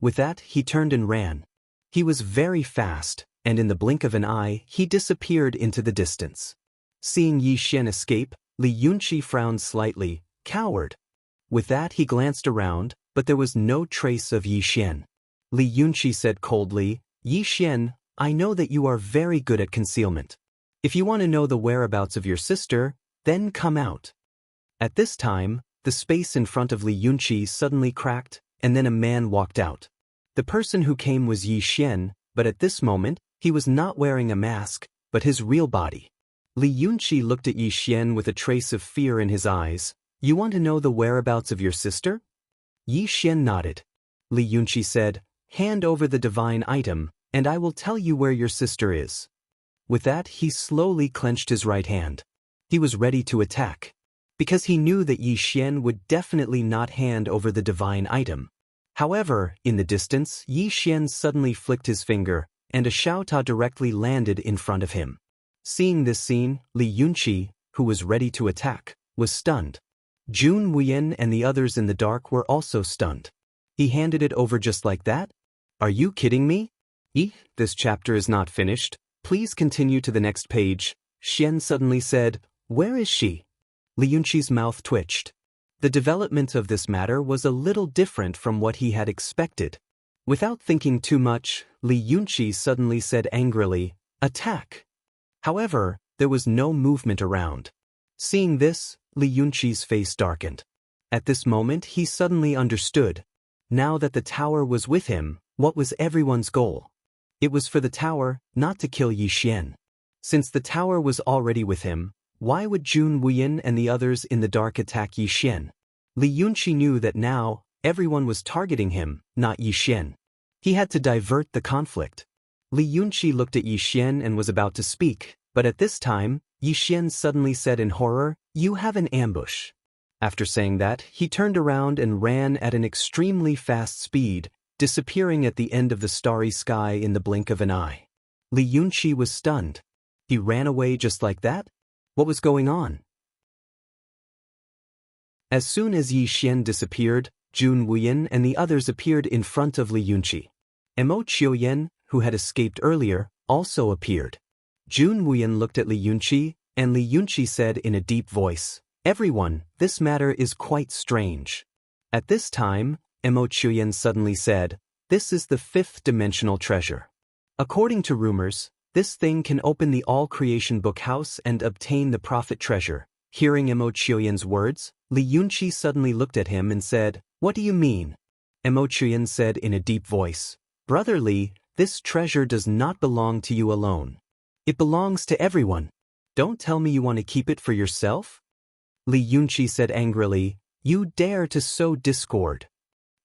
With that, he turned and ran. He was very fast, and in the blink of an eye, he disappeared into the distance. Seeing Yi Xian escape, Li Yunqi frowned slightly. "Coward." With that, he glanced around, but there was no trace of Yi Xian. Li Yunqi said coldly, "Yi Xian, I know that you are very good at concealment. If you want to know the whereabouts of your sister, then come out." At this time, the space in front of Li Yunqi suddenly cracked, and then a man walked out. The person who came was Yi Xian, but at this moment, he was not wearing a mask, but his real body. Li Yunqi looked at Yi Xian with a trace of fear in his eyes. "You want to know the whereabouts of your sister?" Yi Xian nodded. Li Yunqi said, "Hand over the divine item, and I will tell you where your sister is." With that, he slowly clenched his right hand. He was ready to attack, because he knew that Yi Xian would definitely not hand over the divine item. However, in the distance, Yi Xian suddenly flicked his finger, and a xiaota directly landed in front of him. Seeing this scene, Li Yunqi, who was ready to attack, was stunned. Jun Wuyin and the others in the dark were also stunned. He handed it over just like that? Are you kidding me? This chapter is not finished. Please continue to the next page. Xian suddenly said, "Where is she?" Li Yunqi's mouth twitched. The development of this matter was a little different from what he had expected. Without thinking too much, Li Yunqi suddenly said angrily, "Attack!" However, there was no movement around. Seeing this, Li Yunqi's face darkened. At this moment, he suddenly understood. Now that the tower was with him, what was everyone's goal? It was for the tower, not to kill Yi Xian. Since the tower was already with him, why would Jun Wuyin and the others in the dark attack Yi Xian? Li Yunqi knew that now, everyone was targeting him, not Yi Xian. He had to divert the conflict. Li Yunqi looked at Yi Xian and was about to speak, but at this time, Yi Xian suddenly said in horror, "You have an ambush." After saying that, he turned around and ran at an extremely fast speed, disappearing at the end of the starry sky in the blink of an eye. Li Yunqi was stunned. He ran away just like that? What was going on? As soon as Yi Xian disappeared, Jun Wuyin and the others appeared in front of Li Yunqi. Immortal, who had escaped earlier, also appeared. Jun Wuyin looked at Li Yunqi, and Li Yunqi said in a deep voice, "Everyone, this matter is quite strange." At this time, Immortal suddenly said, "This is the fifth-dimensional treasure. According to rumors, this thing can open the all-creation book house and obtain the prophet treasure." Hearing Immortal's words, Li Yunqi suddenly looked at him and said, "What do you mean?" Immortal said in a deep voice, "Brother Li, this treasure does not belong to you alone. It belongs to everyone. Don't tell me you want to keep it for yourself?" Li Yunqi said angrily, "You dare to sow discord."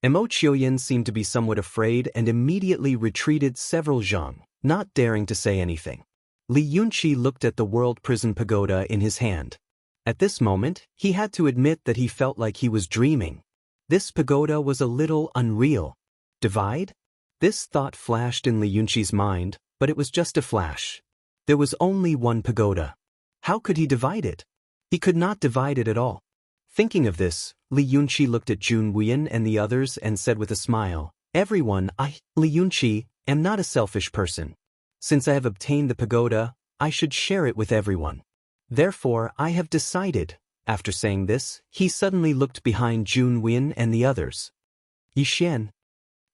Immortal seemed to be somewhat afraid and immediately retreated several zhang, not daring to say anything. Li Yunqi looked at the World Prison Pagoda in his hand. At this moment, he had to admit that he felt like he was dreaming. This pagoda was a little unreal. Divide? This thought flashed in Li Yunqi's mind, but it was just a flash. There was only one pagoda. How could he divide it? He could not divide it at all. Thinking of this, Li Yunqi looked at Jun Wuyin and the others and said with a smile, "Everyone, Li Yunqi, am not a selfish person. Since I have obtained the pagoda, I should share it with everyone. Therefore, I have decided." After saying this, he suddenly looked behind Jun Wuyin and the others. "Yi Xian."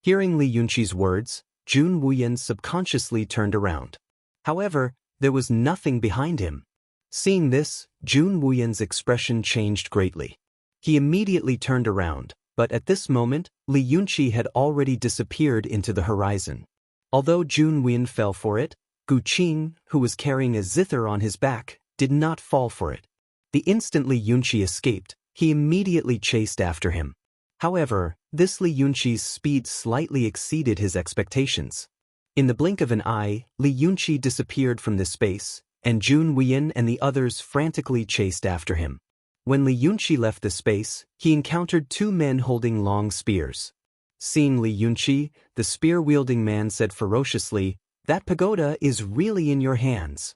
Hearing Li Yunqi's words, Jun Wuyin subconsciously turned around. However, there was nothing behind him. Seeing this, Jun Wuyin's expression changed greatly. He immediately turned around, but at this moment, Li Yunqi had already disappeared into the horizon. Although Jun Win fell for it, Gu Qing, who was carrying a zither on his back, did not fall for it. The instant Li Yunqi escaped, he immediately chased after him. However, this Li Yunqi's speed slightly exceeded his expectations. In the blink of an eye, Li Yunqi disappeared from this space, and Jun Win and the others frantically chased after him. When Li Yunqi left the space, he encountered two men holding long spears. Seeing Li Yunqi, the spear-wielding man said ferociously, "That pagoda is really in your hands."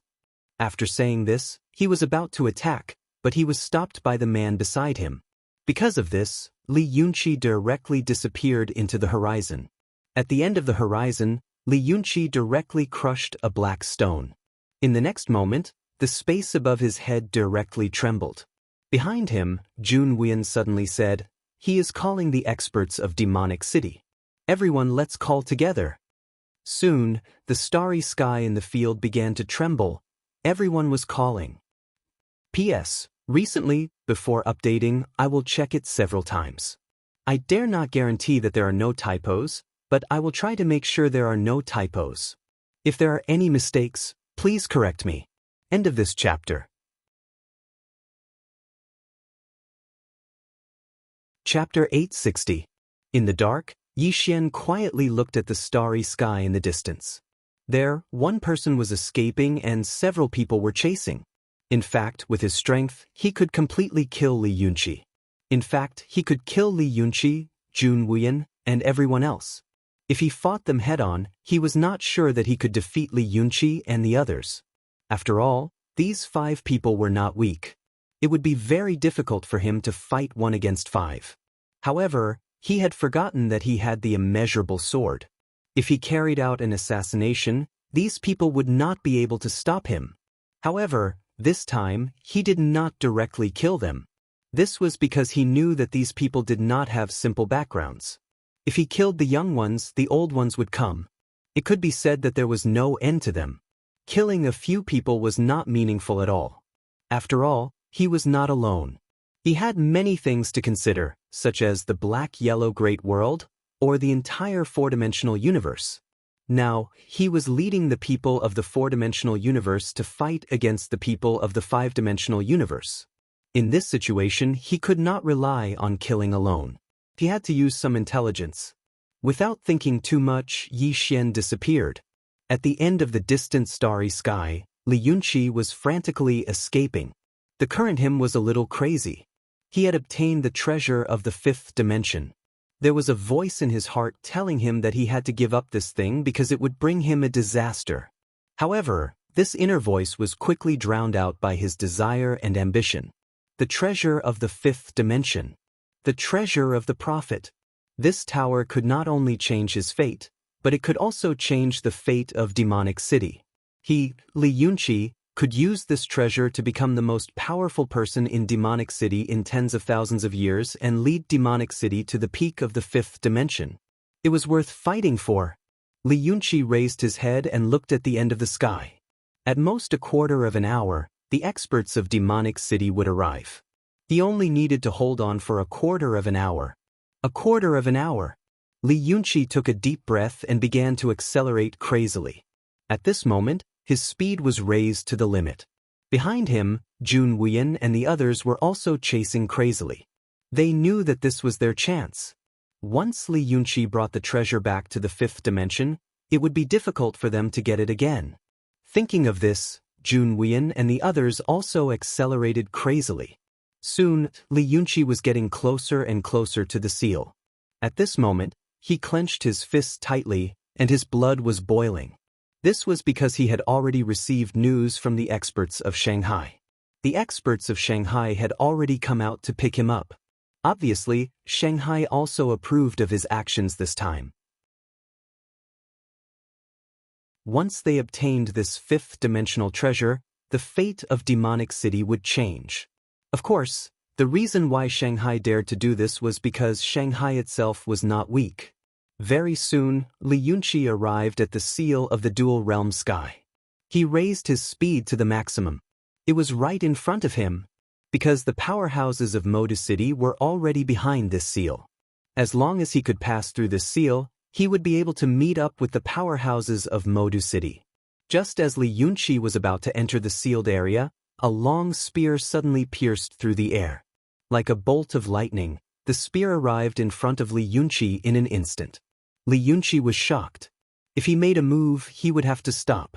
After saying this, he was about to attack, but he was stopped by the man beside him. Because of this, Li Yunqi directly disappeared into the horizon. At the end of the horizon, Li Yunqi directly crushed a black stone. In the next moment, the space above his head directly trembled. Behind him, Jun Win suddenly said, "He is calling the experts of Demonic City. Everyone, let's call together." Soon, the starry sky in the field began to tremble. Everyone was calling. P.S. Recently, before updating, I will check it several times. I dare not guarantee that there are no typos, but I will try to make sure there are no typos. If there are any mistakes, please correct me. End of this chapter. Chapter 860. In the dark, Yi Xian quietly looked at the starry sky in the distance. There, one person was escaping and several people were chasing. In fact, with his strength, he could completely kill Li Yunqi. In fact, he could kill Li Yunqi, Jun Win, and everyone else. If he fought them head-on, he was not sure that he could defeat Li Yunqi and the others. After all, these 5 people were not weak. It would be very difficult for him to fight 1 against 5. However, he had forgotten that he had the immeasurable sword. If he carried out an assassination, these people would not be able to stop him. However, this time, he did not directly kill them. This was because he knew that these people did not have simple backgrounds. If he killed the young ones, the old ones would come. It could be said that there was no end to them. Killing a few people was not meaningful at all. After all, he was not alone. He had many things to consider, such as the black-yellow great world, or the entire 4-dimensional universe. Now, he was leading the people of the 4-dimensional universe to fight against the people of the 5-dimensional universe. In this situation, he could not rely on killing alone. He had to use some intelligence. Without thinking too much, Yi Xian disappeared. At the end of the distant starry sky, Li Yunqi was frantically escaping. The current him was a little crazy. He had obtained the treasure of the 5th dimension. There was a voice in his heart telling him that he had to give up this thing because it would bring him a disaster. However, this inner voice was quickly drowned out by his desire and ambition. The treasure of the 5th dimension. The treasure of the prophet. This tower could not only change his fate, but it could also change the fate of Demonic City. He, Li Yunqi, could use this treasure to become the most powerful person in Demonic City in tens of thousands of years and lead Demonic City to the peak of the 5th dimension. It was worth fighting for. Li Yunqi raised his head and looked at the end of the sky. At most a quarter of an hour, the experts of Demonic City would arrive. He only needed to hold on for a quarter of an hour. A quarter of an hour. Li Yunqi took a deep breath and began to accelerate crazily. At this moment, his speed was raised to the limit. Behind him, Jun Win and the others were also chasing crazily. They knew that this was their chance. Once Li Yunqi brought the treasure back to the 5th dimension, it would be difficult for them to get it again. Thinking of this, Jun Win and the others also accelerated crazily. Soon, Li Yunqi was getting closer and closer to the seal. At this moment, he clenched his fists tightly, and his blood was boiling. This was because he had already received news from the experts of Shanghai. The experts of Shanghai had already come out to pick him up. Obviously, Shanghai also approved of his actions this time. Once they obtained this 5th-dimensional treasure, the fate of Demonic City would change. Of course, the reason why Shanghai dared to do this was because Shanghai itself was not weak. Very soon, Li Yunqi arrived at the seal of the dual realm sky. He raised his speed to the maximum. It was right in front of him, because the powerhouses of Modu City were already behind this seal. As long as he could pass through this seal, he would be able to meet up with the powerhouses of Modu City. Just as Li Yunqi was about to enter the sealed area, a long spear suddenly pierced through the air. Like a bolt of lightning, the spear arrived in front of Li Yunqi in an instant. Li Yunqi was shocked. If he made a move, he would have to stop.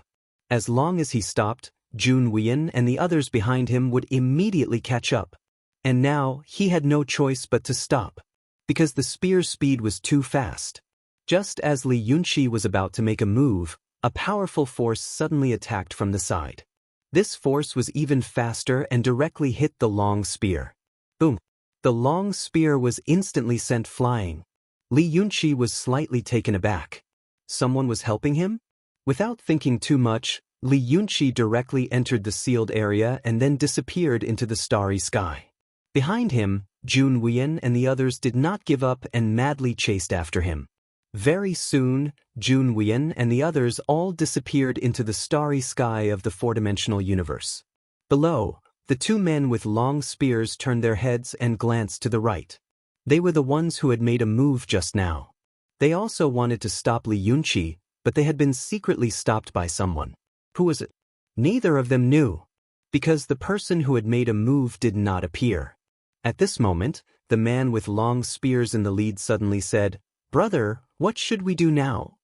As long as he stopped, Jun Wuyan and the others behind him would immediately catch up. And now, he had no choice but to stop. Because the spear's speed was too fast. Just as Li Yunqi was about to make a move, a powerful force suddenly attacked from the side. This force was even faster and directly hit the long spear. Boom! The long spear was instantly sent flying. Li Yunqi was slightly taken aback. Someone was helping him? Without thinking too much, Li Yunqi directly entered the sealed area and then disappeared into the starry sky. Behind him, Jun Wuyan and the others did not give up and madly chased after him. Very soon, Jun Wuyan and the others all disappeared into the starry sky of the four-dimensional universe. Below, the two men with long spears turned their heads and glanced to the right. They were the ones who had made a move just now. They also wanted to stop Li Yunqi, but they had been secretly stopped by someone. Who was it? Neither of them knew, because the person who had made a move did not appear. At this moment, the man with long spears in the lead suddenly said, "Brother, what should we do now?"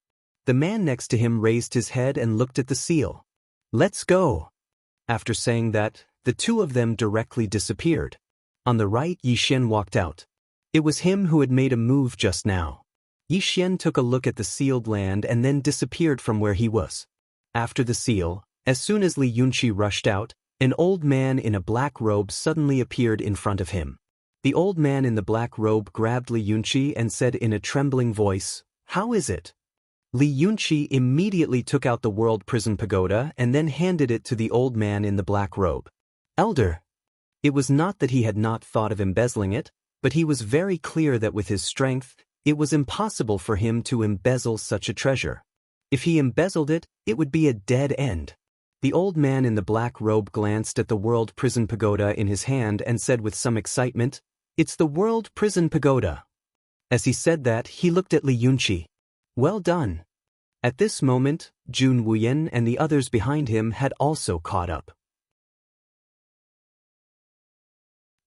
The man next to him raised his head and looked at the seal. "Let's go." After saying that, the two of them directly disappeared. On the right, Yi Xian walked out. It was him who had made a move just now. Yi Xian took a look at the sealed land and then disappeared from where he was. After the seal, as soon as Li Yunqi rushed out, an old man in a black robe suddenly appeared in front of him. The old man in the black robe grabbed Li Yunqi and said in a trembling voice, "How is it?" Li Yunqi immediately took out the world prison pagoda and then handed it to the old man in the black robe. "Elder." It was not that he had not thought of embezzling it, but he was very clear that with his strength, it was impossible for him to embezzle such a treasure. If he embezzled it, it would be a dead end. The old man in the black robe glanced at the world prison pagoda in his hand and said with some excitement, "It's the world prison pagoda." As he said that, he looked at Li Yunqi. "Well done." At this moment, Jun Wuyan and the others behind him had also caught up.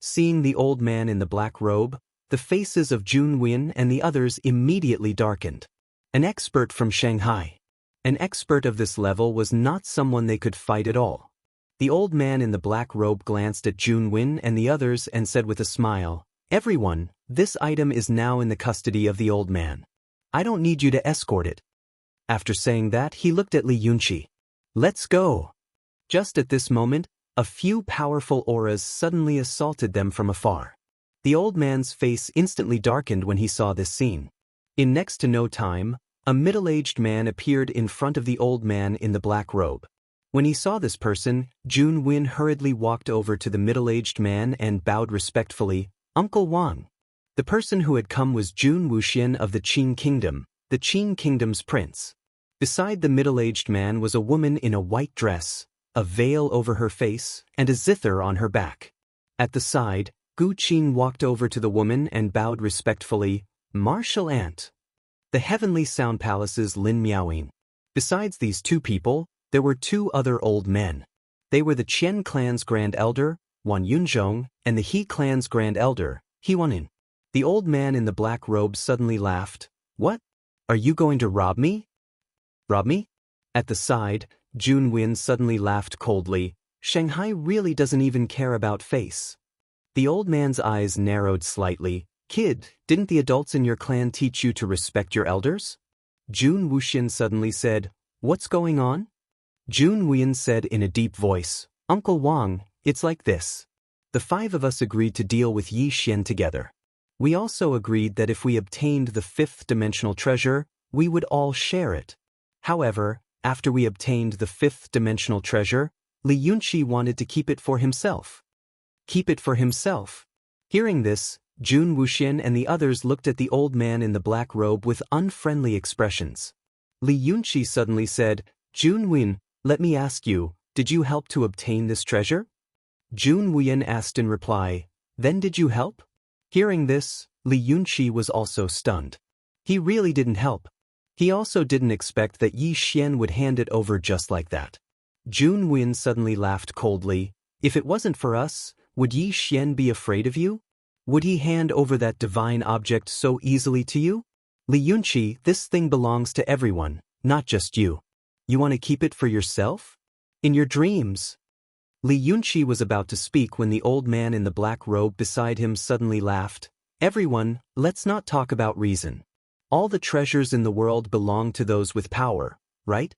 Seeing the old man in the black robe, the faces of Jun Wuyan and the others immediately darkened. An expert from Shanghai. An expert of this level was not someone they could fight at all. The old man in the black robe glanced at Jun Wuyan and the others and said with a smile, "Everyone, this item is now in the custody of the old man. I don't need you to escort it." After saying that, he looked at Li Yunqi. "Let's go." Just at this moment, a few powerful auras suddenly assaulted them from afar. The old man's face instantly darkened when he saw this scene. In next to no time, a middle-aged man appeared in front of the old man in the black robe. When he saw this person, Jun Wuyan hurriedly walked over to the middle-aged man and bowed respectfully, "Uncle Wang." The person who had come was Jun Wuxian of the Qin Kingdom, the Qin Kingdom's prince. Beside the middle-aged man was a woman in a white dress, a veil over her face, and a zither on her back. At the side, Gu Qin walked over to the woman and bowed respectfully, "Martial Ant." The Heavenly Sound Palace's Lin Miaoying. Besides these two people, there were two other old men. They were the Qian clan's Grand Elder, Wan Yunzhong, and the He clan's Grand Elder, He Wanin. The old man in the black robe suddenly laughed. "What? Are you going to rob me?" "Rob me?" At the side, Jun Wuyan suddenly laughed coldly. "Shanghai really doesn't even care about face." The old man's eyes narrowed slightly. "Kid, didn't the adults in your clan teach you to respect your elders?" Jun Wuxian suddenly said, "What's going on?" Jun Wuyan said in a deep voice, "Uncle Wang, it's like this. The five of us agreed to deal with Yi Xian together. We also agreed that if we obtained the fifth-dimensional treasure, we would all share it. However, after we obtained the fifth-dimensional treasure, Li Yunqi wanted to keep it for himself." Keep it for himself. Hearing this, Jun Wuxian and the others looked at the old man in the black robe with unfriendly expressions. Li Yunqi suddenly said, "Jun Wuyan, let me ask you, did you help to obtain this treasure?" Jun Wuyan asked in reply, "Then did you help?" Hearing this, Li Yunqi was also stunned. He really didn't help. He also didn't expect that Yi Xian would hand it over just like that. Jun Wen suddenly laughed coldly. If it wasn't for us, would Yi Xian be afraid of you? Would he hand over that divine object so easily to you? Li Yunqi, this thing belongs to everyone, not just you. You want to keep it for yourself? In your dreams. Li Yunqi was about to speak when the old man in the black robe beside him suddenly laughed. Everyone, let's not talk about reason. All the treasures in the world belong to those with power, right?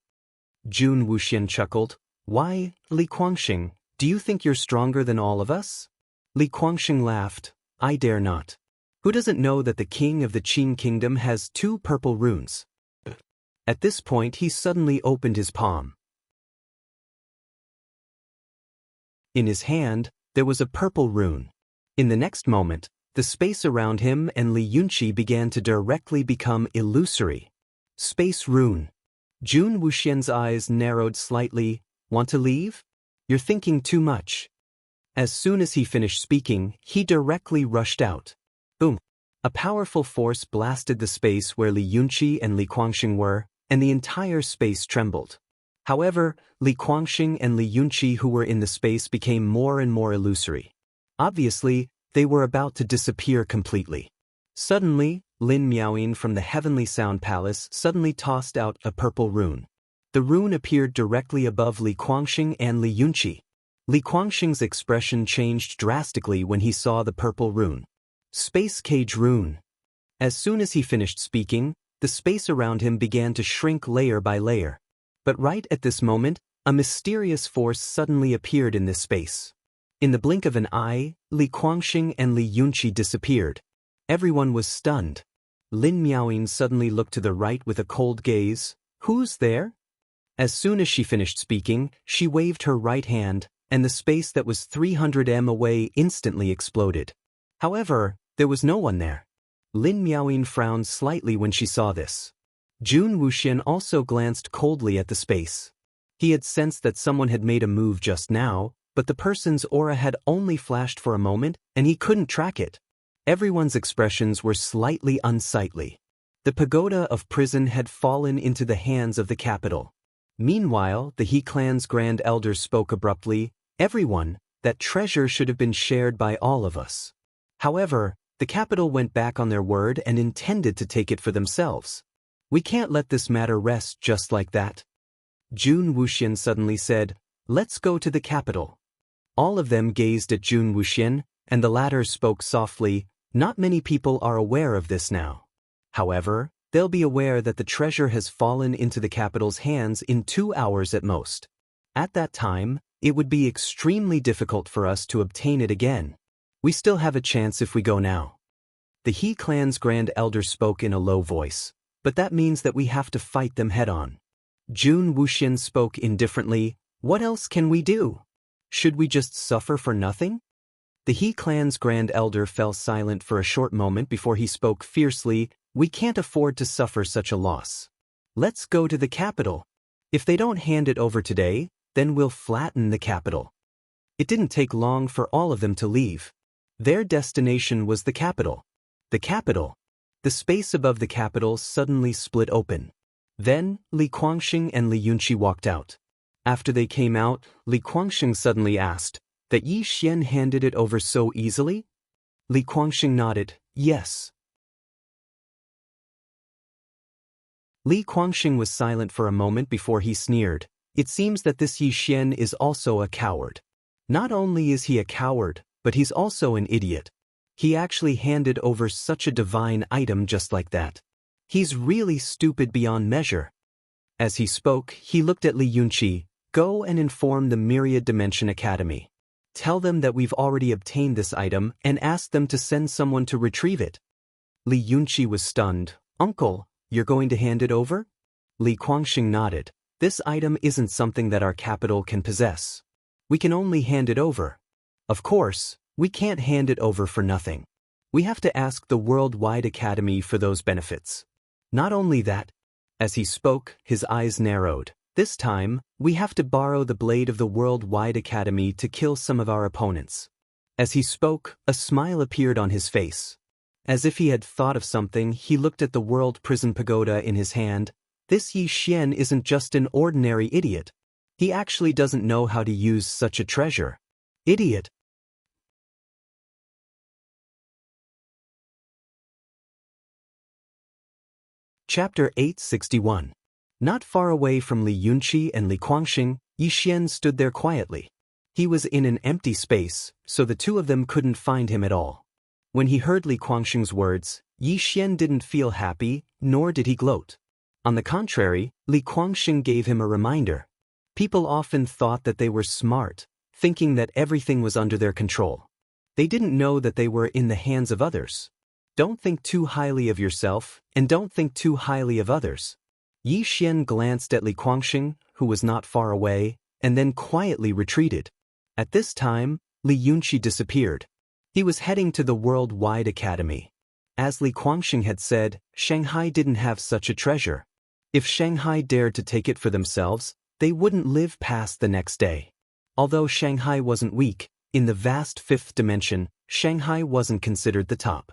Jun Wuxian chuckled. Why, Li Guangxing, do you think you're stronger than all of us? Li Guangxing laughed. I dare not. Who doesn't know that the king of the Qin kingdom has 2 purple runes? At this point he suddenly opened his palm. In his hand, there was a purple rune. In the next moment, the space around him and Li Yunqi began to directly become illusory. Space rune. Jun Wuxian's eyes narrowed slightly. Want to leave? You're thinking too much. As soon as he finished speaking, he directly rushed out. Boom. A powerful force blasted the space where Li Yunqi and Li Guangxing were, and the entire space trembled. However, Li Guangxing and Li Yunqi who were in the space became more and more illusory. Obviously, they were about to disappear completely. Suddenly, Lin Miaoyin from the Heavenly Sound Palace suddenly tossed out a purple rune. The rune appeared directly above Li Guangxing and Li Yunqi. Li Guangxing's expression changed drastically when he saw the purple rune. Space Cage Rune. As soon as he finished speaking, the space around him began to shrink layer by layer. But right at this moment, a mysterious force suddenly appeared in this space. In the blink of an eye, Li Guangxing and Li Yunqi disappeared. Everyone was stunned. Lin Miaoyin suddenly looked to the right with a cold gaze. Who's there? As soon as she finished speaking, she waved her right hand, and the space that was 300 m away instantly exploded. However, there was no one there. Lin Miaoyin frowned slightly when she saw this. Jun Wuxian also glanced coldly at the space. He had sensed that someone had made a move just now, but the person's aura had only flashed for a moment, and he couldn't track it. Everyone's expressions were slightly unsightly. The pagoda of prison had fallen into the hands of the capital. Meanwhile, the He clan's grand elder spoke abruptly. Everyone, that treasure should have been shared by all of us. However, the capital went back on their word and intended to take it for themselves. We can't let this matter rest just like that. Jun Wuxian suddenly said, let's go to the capital. All of them gazed at Jun Wuxian, and the latter spoke softly. Not many people are aware of this now. However, they'll be aware that the treasure has fallen into the capital's hands in 2 hours at most. At that time, it would be extremely difficult for us to obtain it again. We still have a chance if we go now. The He clan's grand elder spoke in a low voice, but that means that we have to fight them head-on. Jun Wuxian spoke indifferently. What else can we do? Should we just suffer for nothing? The He clan's grand elder fell silent for a short moment before he spoke fiercely. We can't afford to suffer such a loss. Let's go to the capital. If they don't hand it over today, then we'll flatten the capital. It didn't take long for all of them to leave. Their destination was the capital. The capital. The space above the capital suddenly split open. Then, Li Guangxing and Li Yunqi walked out. After they came out, Li Guangxing suddenly asked, that Yi Xian handed it over so easily? Li Guangxing nodded, yes. Li Guangxing was silent for a moment before he sneered. It seems that this Yi Xian is also a coward. Not only is he a coward, but he's also an idiot. He actually handed over such a divine item just like that. He's really stupid beyond measure. As he spoke, he looked at Li Yunqi. Go and inform the Myriad Dimension Academy. Tell them that we've already obtained this item and ask them to send someone to retrieve it. Li Yunqi was stunned. Uncle, you're going to hand it over? Li Guangxing nodded. This item isn't something that our capital can possess. We can only hand it over. Of course, we can't hand it over for nothing. We have to ask the Worldwide Academy for those benefits. Not only that, as he spoke, his eyes narrowed. This time, we have to borrow the blade of the Worldwide Academy to kill some of our opponents. As he spoke, a smile appeared on his face. As if he had thought of something, he looked at the world prison pagoda in his hand. This Yi Xian isn't just an ordinary idiot. He actually doesn't know how to use such a treasure. Idiot. Chapter 861. Not far away from Li Yunqi and Li Guangxing, Yi Xian stood there quietly. He was in an empty space, so the two of them couldn't find him at all. When he heard Li Guangxing's words, Yi Xian didn't feel happy, nor did he gloat. On the contrary, Li Guangxing gave him a reminder. People often thought that they were smart, thinking that everything was under their control. They didn't know that they were in the hands of others. Don't think too highly of yourself, and don't think too highly of others. Yi Xian glanced at Li Guangxing, who was not far away, and then quietly retreated. At this time, Li Yunqi disappeared. He was heading to the Worldwide Academy. As Li Guangxing had said, Shanghai didn't have such a treasure. If Shanghai dared to take it for themselves, they wouldn't live past the next day. Although Shanghai wasn't weak, in the vast fifth dimension, Shanghai wasn't considered the top.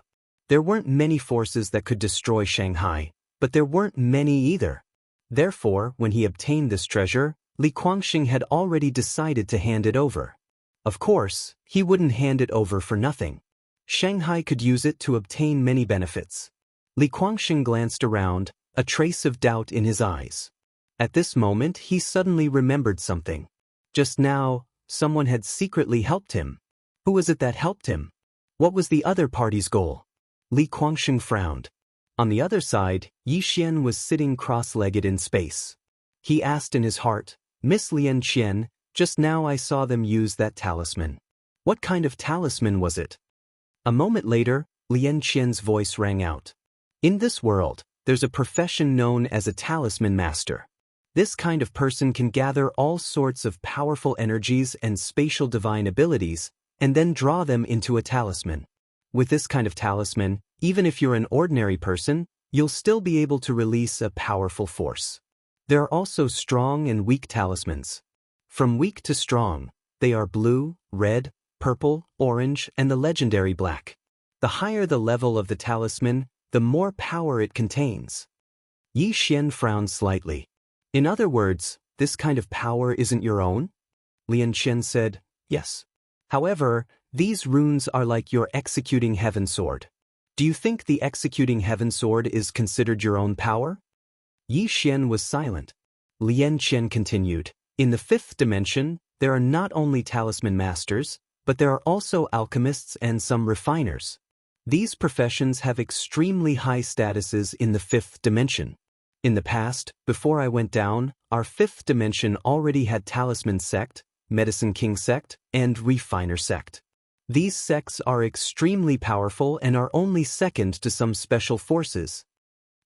There weren't many forces that could destroy Shanghai, but there weren't many either. Therefore, when he obtained this treasure, Li Guangxing had already decided to hand it over. Of course, he wouldn't hand it over for nothing. Shanghai could use it to obtain many benefits. Li Guangxing glanced around, a trace of doubt in his eyes. At this moment, he suddenly remembered something. Just now, someone had secretly helped him. Who was it that helped him? What was the other party's goal? Li Guangxing frowned. On the other side, Yi Xian was sitting cross-legged in space. He asked in his heart, Miss Lian Qian, just now I saw them use that talisman. What kind of talisman was it? A moment later, Lian Qian's voice rang out. In this world, there's a profession known as a talisman master. This kind of person can gather all sorts of powerful energies and spatial divine abilities, and then draw them into a talisman. With this kind of talisman, even if you're an ordinary person, you'll still be able to release a powerful force. There are also strong and weak talismans. From weak to strong, they are blue, red, purple, orange, and the legendary black. The higher the level of the talisman, the more power it contains. Yi Xian frowned slightly. In other words, this kind of power isn't your own? Lian Qian said, yes. However, these runes are like your executing heaven sword. Do you think the executing heaven sword is considered your own power? Yi Xian was silent. Lian Qian continued, in the fifth dimension, there are not only talisman masters, but there are also alchemists and some refiners. These professions have extremely high statuses in the fifth dimension. In the past, before I went down, our fifth dimension already had talisman sect, medicine king sect, and refiner sect. These sects are extremely powerful and are only second to some special forces.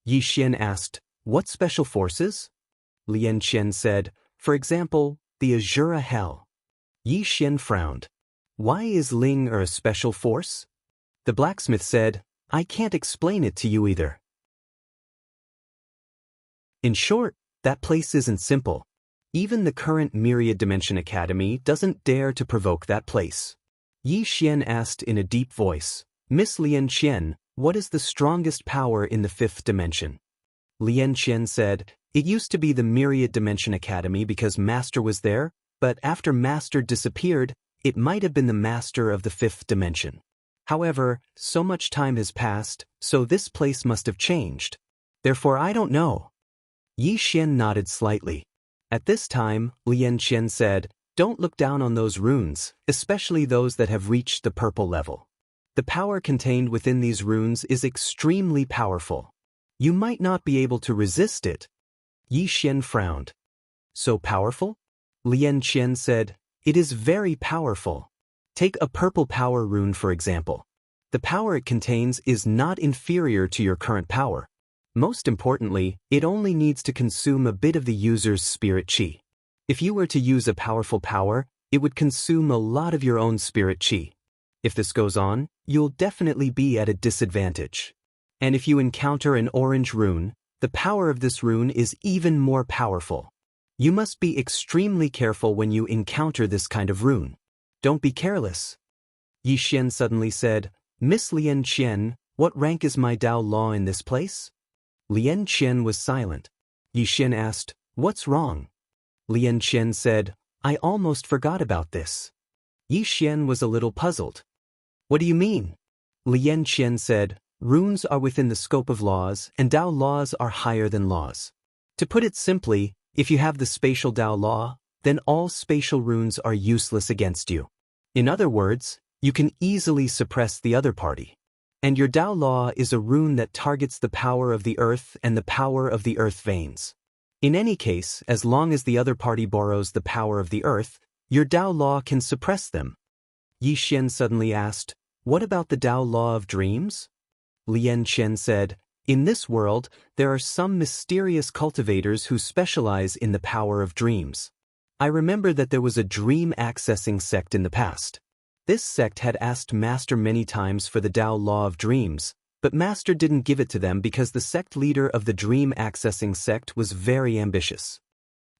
Yi Xian asked, what special forces? Lian Qian said, for example, the Azura Hell. Yi Xian frowned. Why is Ling a special force? The blacksmith said, I can't explain it to you either. In short, that place isn't simple. Even the current Myriad Dimension Academy doesn't dare to provoke that place. Yi Xian asked in a deep voice, Miss Lian Qian, what is the strongest power in the fifth dimension? Lian Qian said, it used to be the Myriad Dimension Academy because Master was there, but after Master disappeared, it might have been the Master of the fifth dimension. However, so much time has passed, so this place must have changed. Therefore I don't know. Yi Xian nodded slightly. At this time, Lian Qian said, don't look down on those runes, especially those that have reached the purple level. The power contained within these runes is extremely powerful. You might not be able to resist it. Yi Xian frowned. So powerful? Lian Qian said, it is very powerful. Take a purple power rune for example. The power it contains is not inferior to your current power. Most importantly, it only needs to consume a bit of the user's spirit qi. If you were to use a powerful power, it would consume a lot of your own spirit qi. If this goes on, you'll definitely be at a disadvantage. And if you encounter an orange rune, the power of this rune is even more powerful. You must be extremely careful when you encounter this kind of rune. Don't be careless. Yi Xian suddenly said, Miss Lian Qian, What rank is my Dao law in this place? Lian Qian was silent. Yi Xian asked, "What's wrong?" Lian Qian said, "I almost forgot about this." Yi Xian was a little puzzled. "What do you mean?" Lian Qian said, "Runes are within the scope of laws, and Dao laws are higher than laws. To put it simply, if you have the spatial Dao law, then all spatial runes are useless against you. In other words, you can easily suppress the other party. And your Dao law is a rune that targets the power of the earth and the power of the earth veins. In any case, as long as the other party borrows the power of the earth, your Dao law can suppress them." Yi Xian suddenly asked, "What about the Dao law of dreams?" Lian Qian said, "In this world, there are some mysterious cultivators who specialize in the power of dreams. I remember that there was a dream accessing sect in the past. This sect had asked Master many times for the Dao law of dreams, but Master didn't give it to them because the sect leader of the dream accessing sect was very ambitious."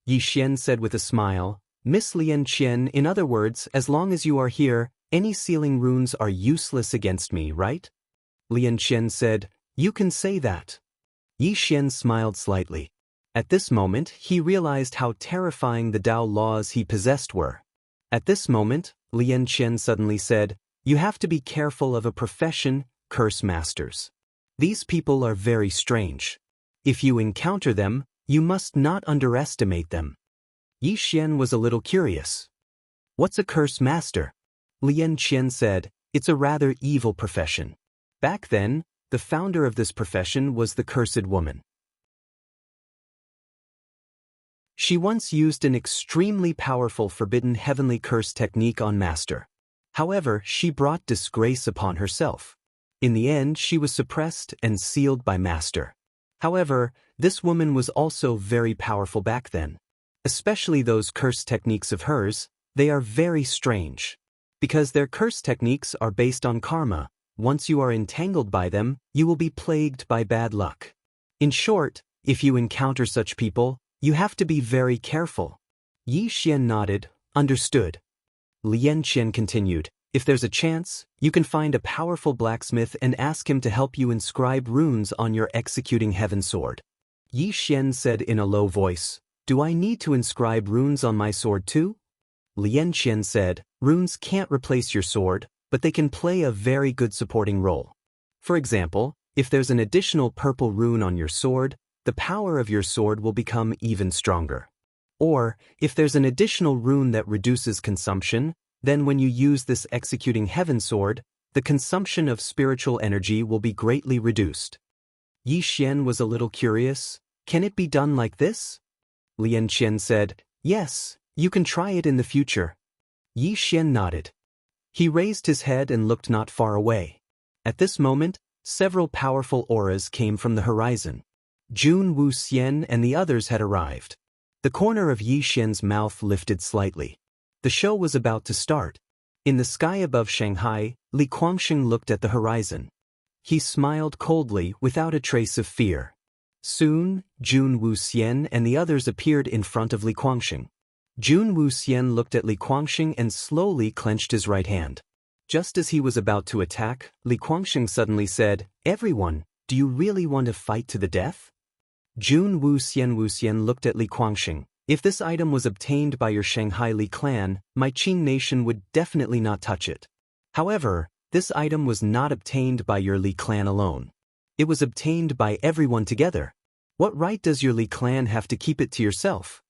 Yi Xian said with a smile, "Miss Lian Qian, in other words, as long as you are here, any sealing runes are useless against me, right?" Lian Qian said, "You can say that." Yi Xian smiled slightly. At this moment, he realized how terrifying the Dao laws he possessed were. At this moment, Lian Qian suddenly said, "You have to be careful of a profession, curse masters. These people are very strange. If you encounter them, you must not underestimate them." Yi Xian was a little curious. "What's a curse master?" Lian Qian said, "It's a rather evil profession. Back then, the founder of this profession was the Cursed Woman. She once used an extremely powerful forbidden heavenly curse technique on Master. However, she brought disgrace upon herself. In the end, she was suppressed and sealed by Master. However, this woman was also very powerful back then. Especially those curse techniques of hers, they are very strange. Because their curse techniques are based on karma, once you are entangled by them, you will be plagued by bad luck. In short, if you encounter such people, you have to be very careful." Yi Xian nodded, "Understood." Lian Qian continued, "If there's a chance, you can find a powerful blacksmith and ask him to help you inscribe runes on your executing heaven sword." Yi Xian said in a low voice, "Do I need to inscribe runes on my sword too?" Lian Qian said, "Runes can't replace your sword, but they can play a very good supporting role. For example, if there's an additional purple rune on your sword, the power of your sword will become even stronger. Or, if there's an additional rune that reduces consumption, then when you use this executing heaven sword, the consumption of spiritual energy will be greatly reduced." Yi Xian was a little curious. "Can it be done like this?" Lian Qian said, "Yes, you can try it in the future." Yi Xian nodded. He raised his head and looked not far away. At this moment, several powerful auras came from the horizon. Jun Wuxian and the others had arrived. The corner of Yi Xian's mouth lifted slightly. The show was about to start. In the sky above Shanghai, Li Guangxing looked at the horizon. He smiled coldly without a trace of fear. Soon, Jun Wuxian and the others appeared in front of Li Guangxing. Jun Wuxian looked at Li Guangxing and slowly clenched his right hand. Just as he was about to attack, Li Guangxing suddenly said, "Everyone, do you really want to fight to the death?" Jun Wuxian looked at Li Guangxing. "If this item was obtained by your Shanghai Li clan, my Qing nation would definitely not touch it. However, this item was not obtained by your Li clan alone. It was obtained by everyone together. What right does your Li clan have to keep it to yourself?"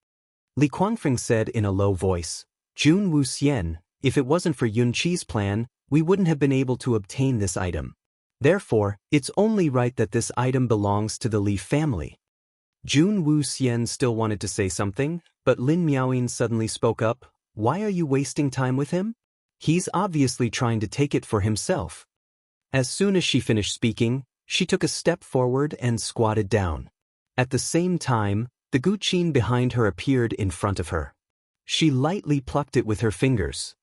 Li Guangfeng said in a low voice, "Jun Wuxian, if it wasn't for Yun Qi's plan, we wouldn't have been able to obtain this item. Therefore, it's only right that this item belongs to the Li family." Jun Wuxian still wanted to say something, but Lin Miaoyin suddenly spoke up, "Why are you wasting time with him? He's obviously trying to take it for himself." As soon as she finished speaking, she took a step forward and squatted down. At the same time, the guqin behind her appeared in front of her. She lightly plucked it with her fingers.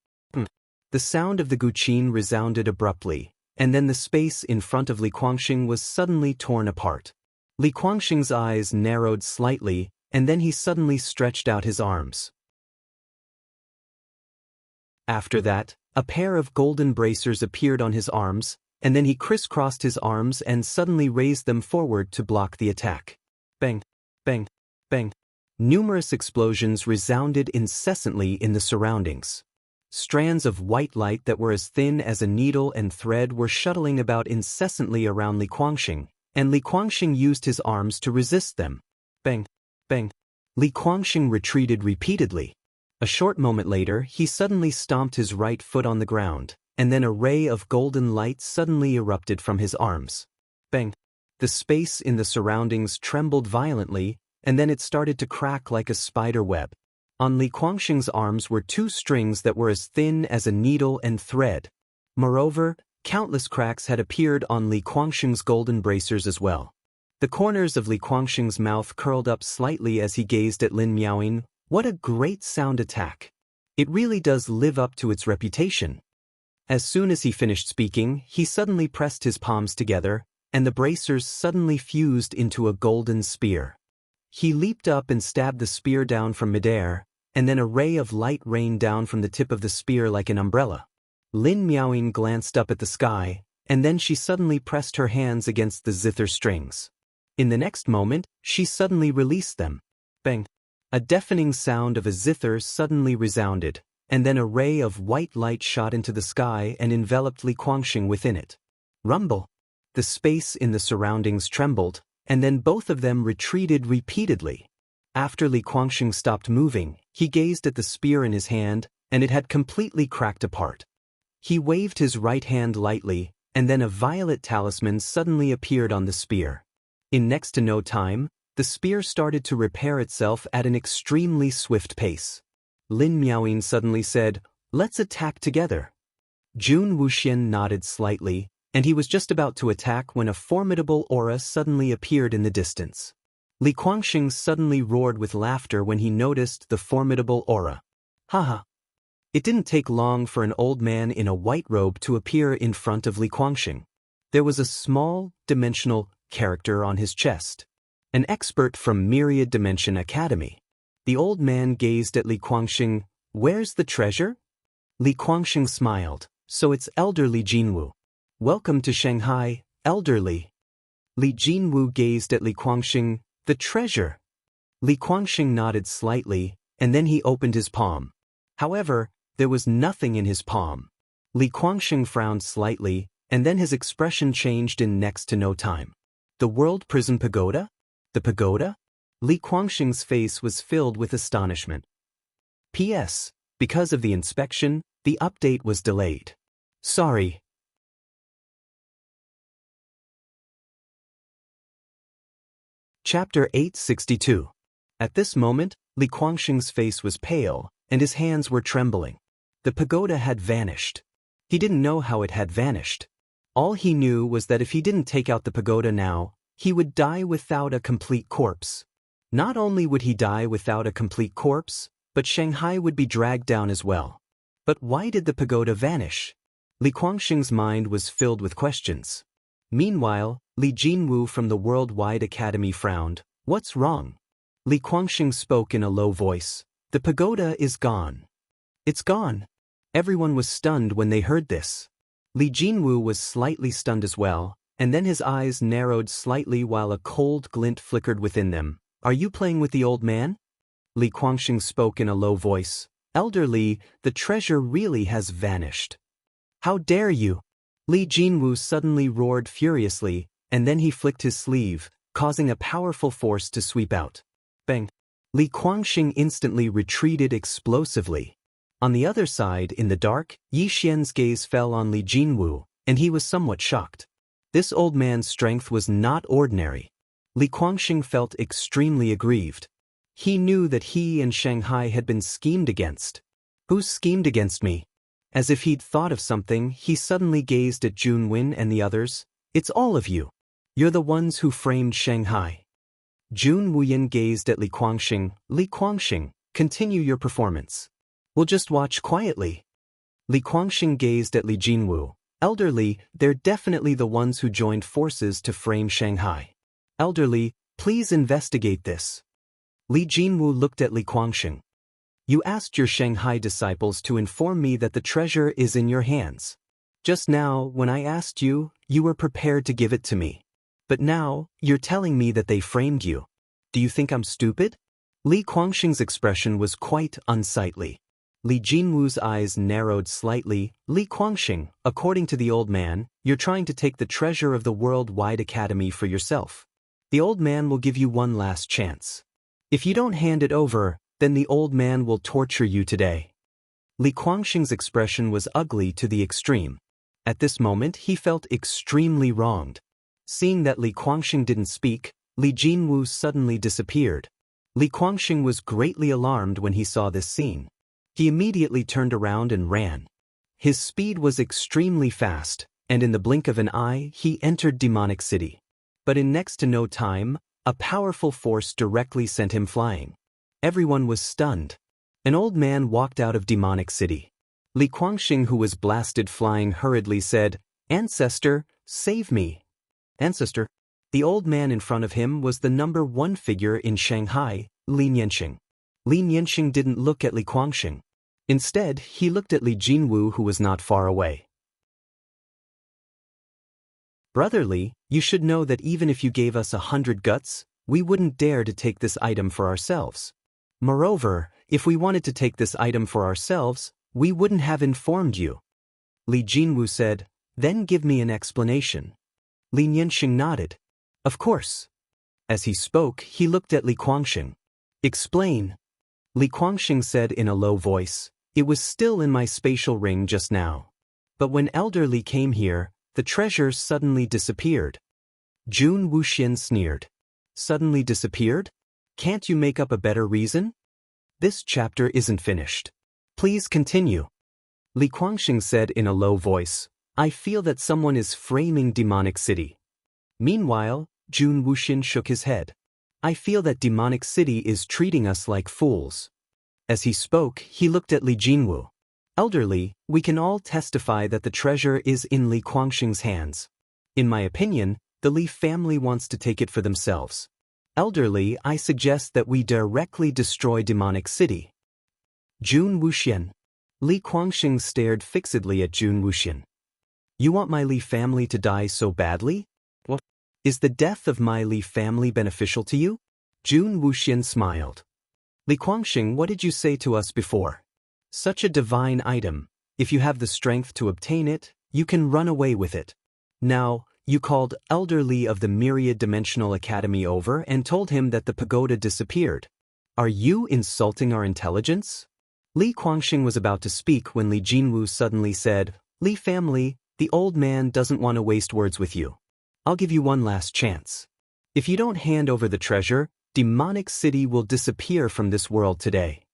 The sound of the guqin resounded abruptly, and then the space in front of Li Guangxing was suddenly torn apart. Li Guangxing's eyes narrowed slightly, and then he suddenly stretched out his arms. After that, a pair of golden bracers appeared on his arms, and then he crisscrossed his arms and suddenly raised them forward to block the attack. Bang, bang, bang. Numerous explosions resounded incessantly in the surroundings. Strands of white light that were as thin as a needle and thread were shuttling about incessantly around Li Guangxing, and Li Guangxing used his arms to resist them. Bang, bang. Li Guangxing retreated repeatedly. A short moment later, he suddenly stomped his right foot on the ground, and then a ray of golden light suddenly erupted from his arms. Bang. The space in the surroundings trembled violently, and then it started to crack like a spider web. On Li Guangxing's arms were two strings that were as thin as a needle and thread. Moreover, countless cracks had appeared on Li Guangxing's golden bracers as well. The corners of Li Guangxing's mouth curled up slightly as he gazed at Lin Miaoying. What a great sound attack! It really does live up to its reputation. As soon as he finished speaking, he suddenly pressed his palms together, and the bracers suddenly fused into a golden spear. He leaped up and stabbed the spear down from midair, and then a ray of light rained down from the tip of the spear like an umbrella. Lin Miaoying glanced up at the sky, and then she suddenly pressed her hands against the zither strings. In the next moment, she suddenly released them. Bang! A deafening sound of a zither suddenly resounded, and then a ray of white light shot into the sky and enveloped Li Guangxing within it. Rumble! The space in the surroundings trembled, and then both of them retreated repeatedly. After Li Guangxing stopped moving, he gazed at the spear in his hand, and it had completely cracked apart. He waved his right hand lightly, and then a violet talisman suddenly appeared on the spear. In next to no time, the spear started to repair itself at an extremely swift pace. Lin Miaoying suddenly said, "Let's attack together." Jun Wuxian nodded slightly, and he was just about to attack when a formidable aura suddenly appeared in the distance. Li Guangxing suddenly roared with laughter when he noticed the formidable aura. Haha! It didn't take long for an old man in a white robe to appear in front of Li Guangxing. There was a small, dimensional character on his chest. An expert from Myriad Dimension Academy. The old man gazed at Li Guangxing. "Where's the treasure?" Li Guangxing smiled. "So it's elderly Jinwu. Welcome to Shanghai, elderly." Li Jinwu gazed at Li Guangxing. "The treasure." Li Guangxing nodded slightly, and then he opened his palm. However, there was nothing in his palm. Li Guangxing frowned slightly, and then his expression changed in next to no time. The World Prison Pagoda? The pagoda? Li Guangxing's face was filled with astonishment. P.S. Because of the inspection, the update was delayed. Sorry. Chapter 862. At this moment, Li Guangxing's face was pale, and his hands were trembling. The pagoda had vanished. He didn't know how it had vanished. All he knew was that if he didn't take out the pagoda now, he would die without a complete corpse. Not only would he die without a complete corpse, but Shanghai would be dragged down as well. But why did the pagoda vanish? Li Guangxing's mind was filled with questions. Meanwhile, Li Jinwu from the Worldwide Academy frowned. "What's wrong?" Li Guangxing spoke in a low voice. "The pagoda is gone." "It's gone." Everyone was stunned when they heard this. Li Jinwu was slightly stunned as well, and then his eyes narrowed slightly while a cold glint flickered within them. "Are you playing with the old man?" Li Guangxing spoke in a low voice. "Elder Li, the treasure really has vanished." "How dare you!" Li Jinwu suddenly roared furiously, and then he flicked his sleeve, causing a powerful force to sweep out. Bang! Li Guangxing instantly retreated explosively. On the other side, in the dark, Yi Xian's gaze fell on Li Jinwu, and he was somewhat shocked. This old man's strength was not ordinary. Li Guangxing felt extremely aggrieved. He knew that he and Shanghai had been schemed against. "Who's schemed against me?" As if he'd thought of something, he suddenly gazed at Junwen and the others. "It's all of you. You're the ones who framed Shanghai." Jun Wuyan gazed at Li Guangxing. "Li Guangxing, continue your performance. We'll just watch quietly." Li Guangxing gazed at Li Jinwu. "Elder Li, they're definitely the ones who joined forces to frame Shanghai. Elder Li, please investigate this." Li Jinwu looked at Li Guangxing. "You asked your Shanghai disciples to inform me that the treasure is in your hands. Just now, when I asked you, you were prepared to give it to me. But now, you're telling me that they framed you. Do you think I'm stupid? Li Guangxing's expression was quite unsightly. Li Jinwu's eyes narrowed slightly. Li Guangxing, according to the old man, you're trying to take the treasure of the worldwide academy for yourself. The old man will give you one last chance. If you don't hand it over, then the old man will torture you today. Li Guangxing's expression was ugly to the extreme. At this moment he felt extremely wronged. Seeing that Li Guangxing didn't speak, Li Jinwu suddenly disappeared. Li Guangxing was greatly alarmed when he saw this scene. He immediately turned around and ran. His speed was extremely fast, and in the blink of an eye he entered Demonic City. But in next to no time, a powerful force directly sent him flying. Everyone was stunned. An old man walked out of Demonic City. Li Guangxing, who was blasted flying, hurriedly said, "Ancestor, save me." Ancestor? The old man in front of him was the number one figure in Shanghai, Li Nianxing. Li Nianxing didn't look at Li Guangxing. Instead, he looked at Li Jinwu, who was not far away. "Brother Li, you should know that even if you gave us 100 guts, we wouldn't dare to take this item for ourselves. Moreover, if we wanted to take this item for ourselves, we wouldn't have informed you." Li Jinwu said, "Then give me an explanation." Li Nianxing nodded. "Of course." As he spoke, he looked at Li Guangxing. "Explain." Li Guangxing said in a low voice, "It was still in my spatial ring just now. But when Elder Li came here, the treasure suddenly disappeared." Jun Wuxian sneered. "Suddenly disappeared? Can't you make up a better reason?" "This chapter isn't finished. Please continue." Li Guangxing said in a low voice, "I feel that someone is framing Demonic City." Meanwhile, Jun Wuxian shook his head. "I feel that Demonic City is treating us like fools." As he spoke, he looked at Li Jinwu. "Elder Li, we can all testify that the treasure is in Li Guangxing's hands. In my opinion, the Li family wants to take it for themselves. Elder Li, I suggest that we directly destroy Demonic City." Jun Wuxian. Li Guangxing stared fixedly at Jun Wuxian. "You want my Li family to die so badly? What? Is the death of my Li family beneficial to you?" Jun Wuxian smiled. "Li Guangxing, what did you say to us before? Such a divine item, if you have the strength to obtain it, you can run away with it. Now, you called Elder Li of the Myriad Dimensional Academy over and told him that the pagoda disappeared. Are you insulting our intelligence?" Li Guangxing was about to speak when Li Jinwu suddenly said, "Li family, the old man doesn't want to waste words with you. I'll give you one last chance. If you don't hand over the treasure, Demonic City will disappear from this world today."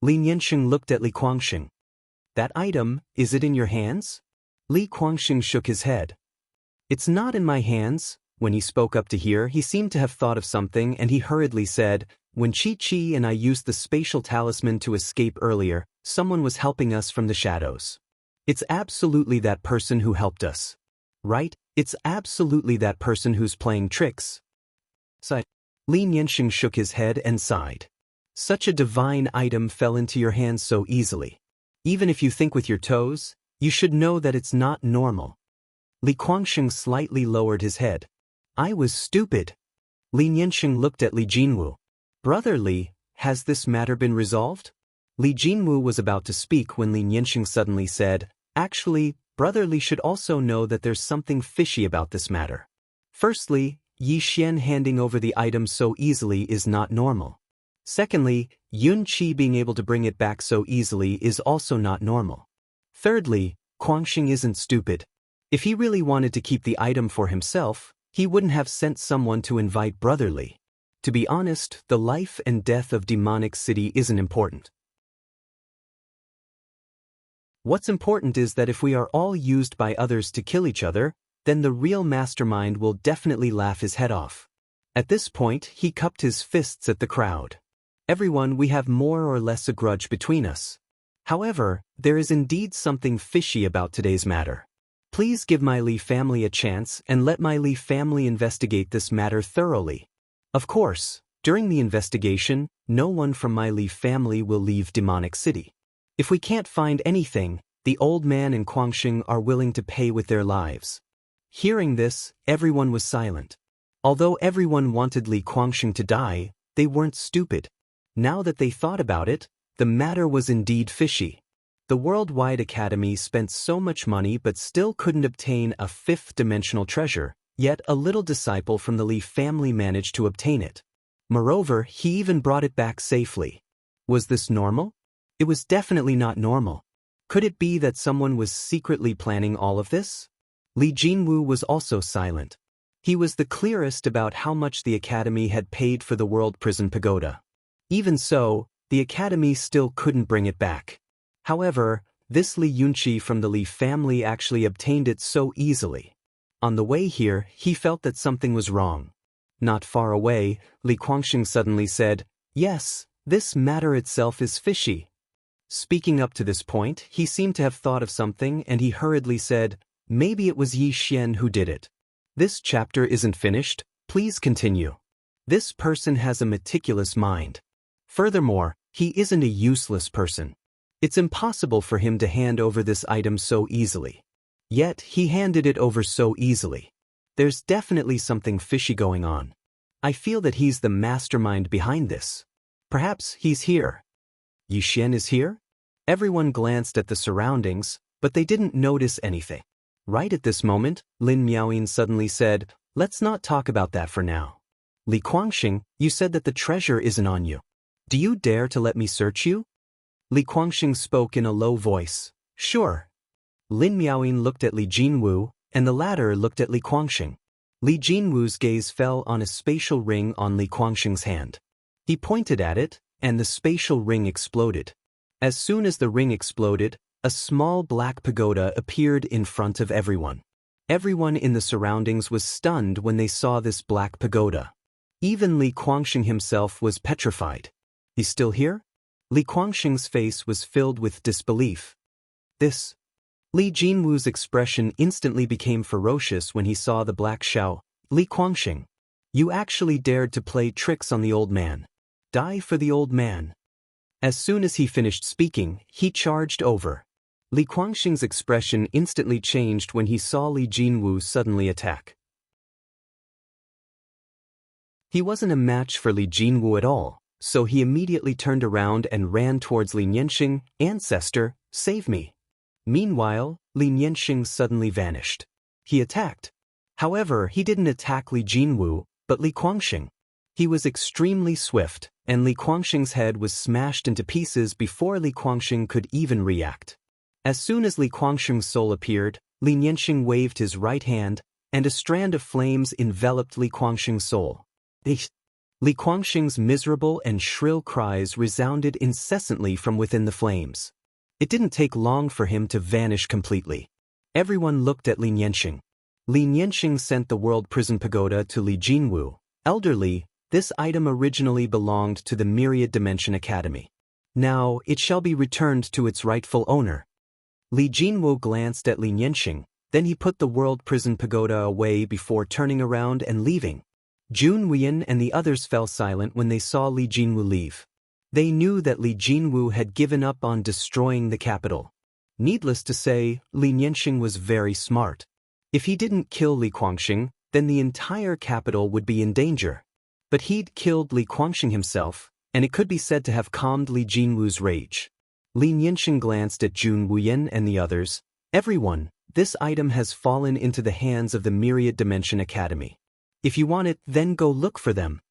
Li Nianxing looked at Li Guangxing. "That item, is it in your hands?" Li Guangxing shook his head. "It's not in my hands." When he spoke up to here, he seemed to have thought of something and he hurriedly said, "When Chi and I used the spatial talisman to escape earlier, someone was helping us from the shadows. It's absolutely that person who helped us. Right? It's absolutely that person who's playing tricks." Sighed. Li Nianxing shook his head and sighed. "Such a divine item fell into your hands so easily. Even if you think with your toes, you should know that it's not normal." Li Guangxing slightly lowered his head. "I was stupid." Li Nianxing looked at Li Jinwu. "Brother Li, has this matter been resolved?" Li Jinwu was about to speak when Li Nianxing suddenly said, "Actually, Brother Li should also know that there's something fishy about this matter. Firstly, Yi Xian handing over the item so easily is not normal. Secondly, Yun Qi being able to bring it back so easily is also not normal. Thirdly, Guangxing isn't stupid. If he really wanted to keep the item for himself, he wouldn't have sent someone to invite Brother Li. To be honest, the life and death of Demonic City isn't important. What's important is that if we are all used by others to kill each other, then the real mastermind will definitely laugh his head off." At this point, he cupped his fists at the crowd. "Everyone, we have more or less a grudge between us. However, there is indeed something fishy about today's matter. Please give my Li family a chance and let my Li family investigate this matter thoroughly. Of course, during the investigation, no one from my Li family will leave Demonic City. If we can't find anything, The old man and Guangxing are willing to pay with their lives. Hearing this, everyone was silent. Although everyone wanted Li Guangxing to die, they weren't stupid. Now that they thought about it, the matter was indeed fishy. The Worldwide Academy spent so much money but still couldn't obtain a fifth-dimensional treasure, yet a little disciple from the Li family managed to obtain it. Moreover, he even brought it back safely. Was this normal? It was definitely not normal. Could it be that someone was secretly planning all of this? Li Jinwu was also silent. He was the clearest about how much the Academy had paid for the World Prison Pagoda. Even so, the Academy still couldn't bring it back. However, this Li Yunqi from the Li family actually obtained it so easily. On the way here, he felt that something was wrong. Not far away, Li Guangxing suddenly said, "Yes, this matter itself is fishy." Speaking up to this point, he seemed to have thought of something and he hurriedly said, "Maybe it was Yi Xian who did it." This chapter isn't finished, please continue. This person has a meticulous mind. Furthermore, he isn't a useless person. It's impossible for him to hand over this item so easily. Yet, he handed it over so easily. There's definitely something fishy going on. I feel that he's the mastermind behind this. Perhaps he's here. Yi Xian is here? Everyone glanced at the surroundings, but they didn't notice anything. Right at this moment, Lin Miaoyin suddenly said, "Let's not talk about that for now. Li Guangxing, you said that the treasure isn't on you. Do you dare to let me search you?" Li Guangxing spoke in a low voice, "Sure." Lin Miaoyin looked at Li Jinwu, and the latter looked at Li Guangxing. Li Jinwu's gaze fell on a spatial ring on Li Guangxing's hand. He pointed at it, and the spatial ring exploded. As soon as the ring exploded, a small black pagoda appeared in front of everyone. Everyone in the surroundings was stunned when they saw this black pagoda. Even Li Guangxing himself was petrified. "He's still here?" Li Guangxing's face was filled with disbelief. "This..." Li Jinwu's expression instantly became ferocious when he saw the black shao. "Li Guangxing, you actually dared to play tricks on the old man. Die for the old man." As soon as he finished speaking, he charged over. Li Guangxing's expression instantly changed when he saw Li Jinwu suddenly attack. He wasn't a match for Li Jinwu at all, so he immediately turned around and ran towards Li Nianxing. "Ancestor, save me." Meanwhile, Li Nianxing suddenly vanished. He attacked. However, he didn't attack Li Jinwu, but Li Guangxing. He was extremely swift, and Li Guangxing's head was smashed into pieces before Li Guangxing could even react. As soon as Li Guangxing's soul appeared, Li Nianxing waved his right hand, and a strand of flames enveloped Li Guangxing's soul. Li Guangxing's miserable and shrill cries resounded incessantly from within the flames. It didn't take long for him to vanish completely. Everyone looked at Li Nianxing. Li Nianxing sent the World Prison Pagoda to Li Jinwu. "Elderly, this item originally belonged to the Myriad Dimension Academy. Now, it shall be returned to its rightful owner." Li Jinwu glanced at Li Nianxing, then he put the World Prison Pagoda away before turning around and leaving. Jun Wuyan and the others fell silent when they saw Li Jinwu leave. They knew that Li Jinwu had given up on destroying the capital. Needless to say, Li Nianxing was very smart. If he didn't kill Li Guangxing, then the entire capital would be in danger. But he'd killed Li Guangxing himself, and it could be said to have calmed Li Jinwu's rage. Li Nianxing glanced at Jun Wuyan and the others. "Everyone, this item has fallen into the hands of the Myriad Dimension Academy. If you want it, then go look for them."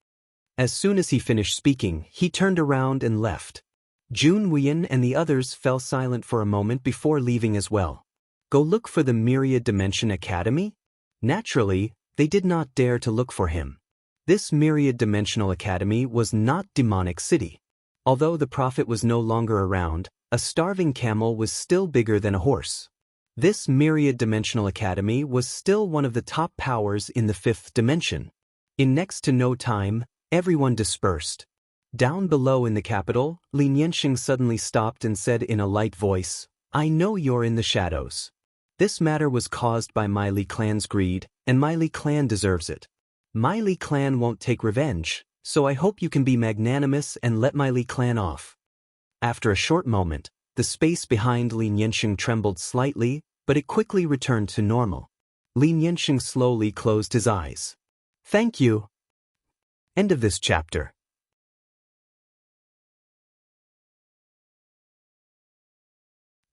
As soon as he finished speaking, he turned around and left. Jun Wuyan and the others fell silent for a moment before leaving as well. Go look for the Myriad Dimension Academy? Naturally, they did not dare to look for him. This Myriad Dimensional Academy was not Demonic City. Although the prophet was no longer around, a starving camel was still bigger than a horse. This Myriad Dimensional Academy was still one of the top powers in the fifth dimension. In next to no time, everyone dispersed. Down below in the capital, Li Nianxing suddenly stopped and said in a light voice, "I know you're in the shadows. This matter was caused by my Li clan's greed, and my Li clan deserves it. My Li clan won't take revenge, so I hope you can be magnanimous and let my Li clan off." After a short moment, the space behind Lin Yanxing trembled slightly, but it quickly returned to normal. Lin Yanxing slowly closed his eyes. Thank you. End of this chapter.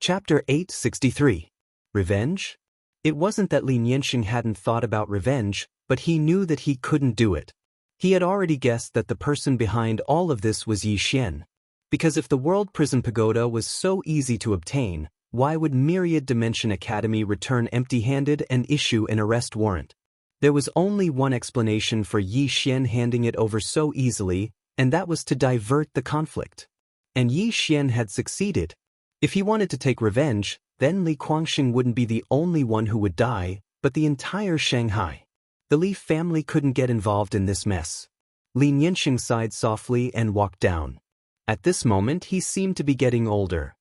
Chapter 863. Revenge? It wasn't that Lin Yanxing hadn't thought about revenge, but he knew that he couldn't do it. He had already guessed that the person behind all of this was Yi Xian. Because if the World Prison Pagoda was so easy to obtain, why would Myriad Dimension Academy return empty-handed and issue an arrest warrant? There was only one explanation for Yi Xian handing it over so easily, and that was to divert the conflict. And Yi Xian had succeeded. If he wanted to take revenge, then Li Guangxing wouldn't be the only one who would die, but the entire Shanghai. The Li family couldn't get involved in this mess. Lin Yanxing sighed softly and walked down. At this moment he seemed to be getting older.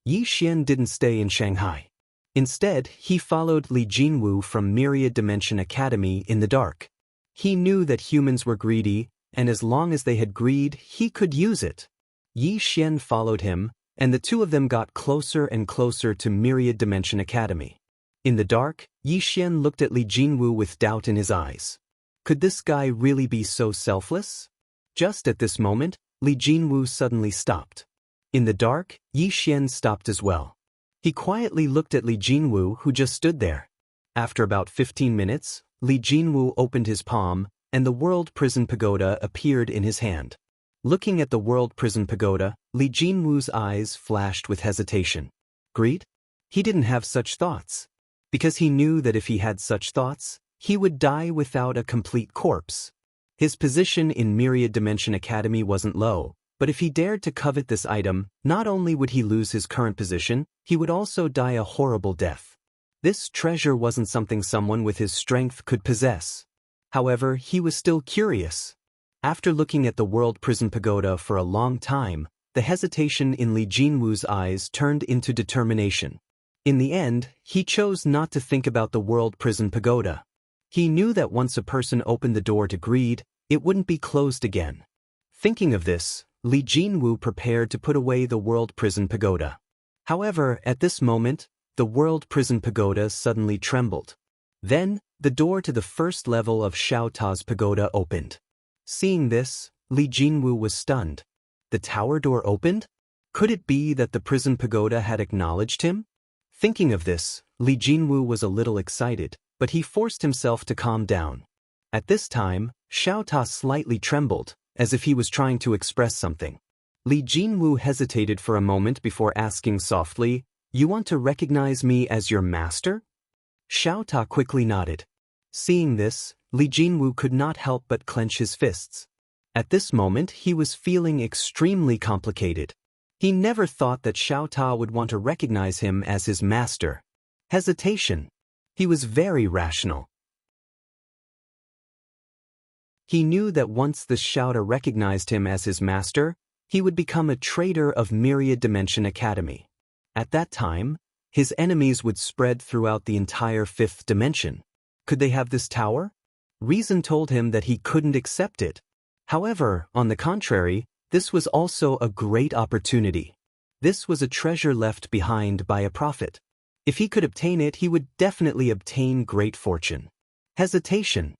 Yi Xian didn't stay in Shanghai. Instead, he followed Li Jinwu from Myriad Dimension Academy in the dark. He knew that humans were greedy, and as long as they had greed, he could use it. Yi Xian followed him, and the two of them got closer and closer to Myriad Dimension Academy. In the dark, Yi Xian looked at Li Jinwu with doubt in his eyes. Could this guy really be so selfless? Just at this moment, Li Jinwu suddenly stopped. In the dark, Yi Xian stopped as well. He quietly looked at Li Jinwu, who just stood there. After about 15 minutes, Li Jinwu opened his palm, and the World Prison Pagoda appeared in his hand. Looking at the World Prison Pagoda, Li Jinwu's eyes flashed with hesitation. Greed? He didn't have such thoughts. Because he knew that if he had such thoughts, he would die without a complete corpse. His position in Myriad Dimension Academy wasn't low, but if he dared to covet this item, not only would he lose his current position, he would also die a horrible death. This treasure wasn't something someone with his strength could possess. However, he was still curious. After looking at the World Prison Pagoda for a long time, the hesitation in Li Jinwu's eyes turned into determination. In the end, he chose not to think about the World Prison Pagoda. He knew that once a person opened the door to greed, it wouldn't be closed again. Thinking of this, Li Jinwu prepared to put away the World Prison Pagoda. However, at this moment, the World Prison Pagoda suddenly trembled. Then, the door to the first level of Xiao Ta's pagoda opened. Seeing this, Li Jinwu was stunned. The tower door opened? Could it be that the prison pagoda had acknowledged him? Thinking of this, Li Jinwu was a little excited, but he forced himself to calm down. At this time, Xiao Ta slightly trembled, as if he was trying to express something. Li Jinwu hesitated for a moment before asking softly, "You want to recognize me as your master?" Xiao Ta quickly nodded. Seeing this, Li Jinwu could not help but clench his fists. At this moment he was feeling extremely complicated. He never thought that Xiao Ta would want to recognize him as his master. Hesitation. He was very rational. He knew that once the Xiao Ta recognized him as his master, he would become a traitor of Myriad Dimension Academy. At that time, his enemies would spread throughout the entire fifth dimension. Could they have this tower? Reason told him that he couldn't accept it. However, on the contrary, this was also a great opportunity. This was a treasure left behind by a prophet. If he could obtain it, he would definitely obtain great fortune. Hesitation.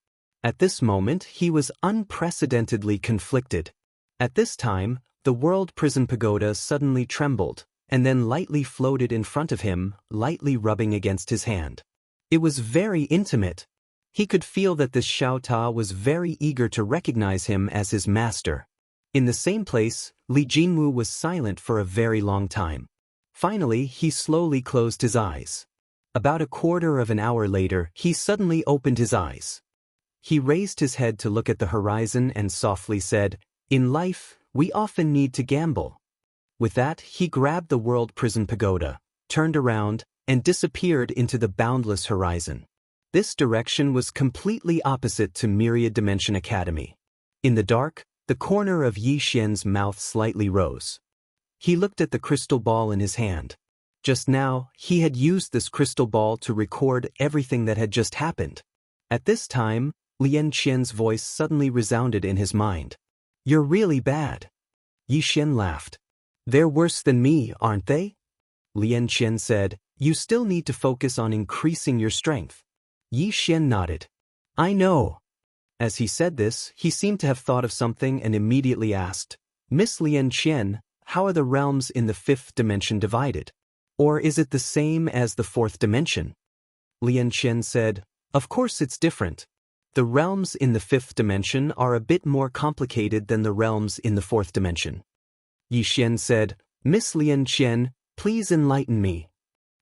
At this moment, he was unprecedentedly conflicted. At this time, the World Prison Pagoda suddenly trembled, and then lightly floated in front of him, lightly rubbing against his hand. It was very intimate. He could feel that this Xiao Ta was very eager to recognize him as his master. In the same place, Li Jinwu was silent for a very long time. Finally, he slowly closed his eyes. About a quarter of an hour later, he suddenly opened his eyes. He raised his head to look at the horizon and softly said, "In life, we often need to gamble." With that, he grabbed the World Prison Pagoda, turned around, and disappeared into the boundless horizon. This direction was completely opposite to Myriad Dimension Academy. In the dark, the corner of Yi Xian's mouth slightly rose. He looked at the crystal ball in his hand. Just now, he had used this crystal ball to record everything that had just happened. At this time, Lian Qian's voice suddenly resounded in his mind. "You're really bad." Yi Xian laughed. They're worse than me, aren't they? Lian Qian said, you still need to focus on increasing your strength. Yi Xian nodded. I know. As he said this, he seemed to have thought of something and immediately asked, Miss Lian Qian, how are the realms in the fifth dimension divided? Or is it the same as the fourth dimension? Lian Qian said, of course it's different. The realms in the fifth dimension are a bit more complicated than the realms in the fourth dimension. Yi Xian said, Miss Lian Qian, please enlighten me.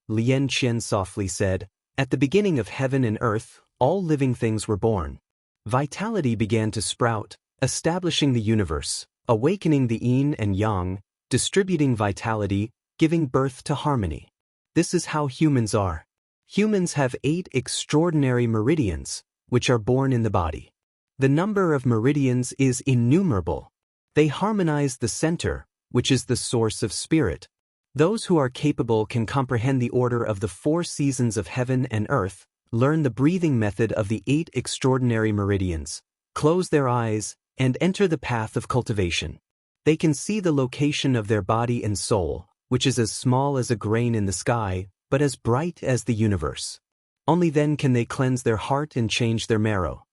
Lian Qian softly said, at the beginning of heaven and earth, all living things were born. Vitality began to sprout, establishing the universe, awakening the yin and yang, distributing vitality, giving birth to harmony. This is how humans are. Humans have 8 extraordinary meridians, which are born in the body. The number of meridians is innumerable. They harmonize the center, which is the source of spirit. Those who are capable can comprehend the order of the 4 seasons of heaven and earth, learn the breathing method of the 8 extraordinary meridians, close their eyes, and enter the path of cultivation. They can see the location of their body and soul, which is as small as a grain in the sky, but as bright as the universe. Only then can they cleanse their heart and change their marrow.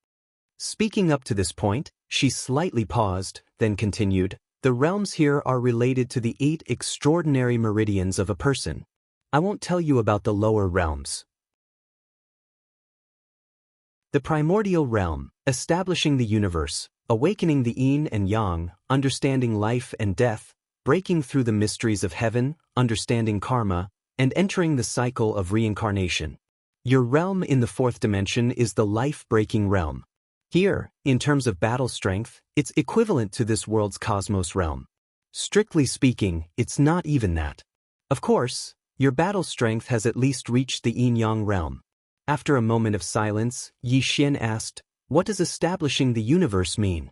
Speaking up to this point, she slightly paused, then continued, the realms here are related to the 8 extraordinary meridians of a person. I won't tell you about the lower realms. The primordial realm, establishing the universe, awakening the yin and yang, understanding life and death, breaking through the mysteries of heaven, understanding karma, and entering the cycle of reincarnation. Your realm in the 4th dimension is the life-breaking realm. Here, in terms of battle strength, it's equivalent to this world's cosmos realm. Strictly speaking, it's not even that. Of course, your battle strength has at least reached the yin-yang realm. After a moment of silence, Yi Xian asked, what does establishing the universe mean?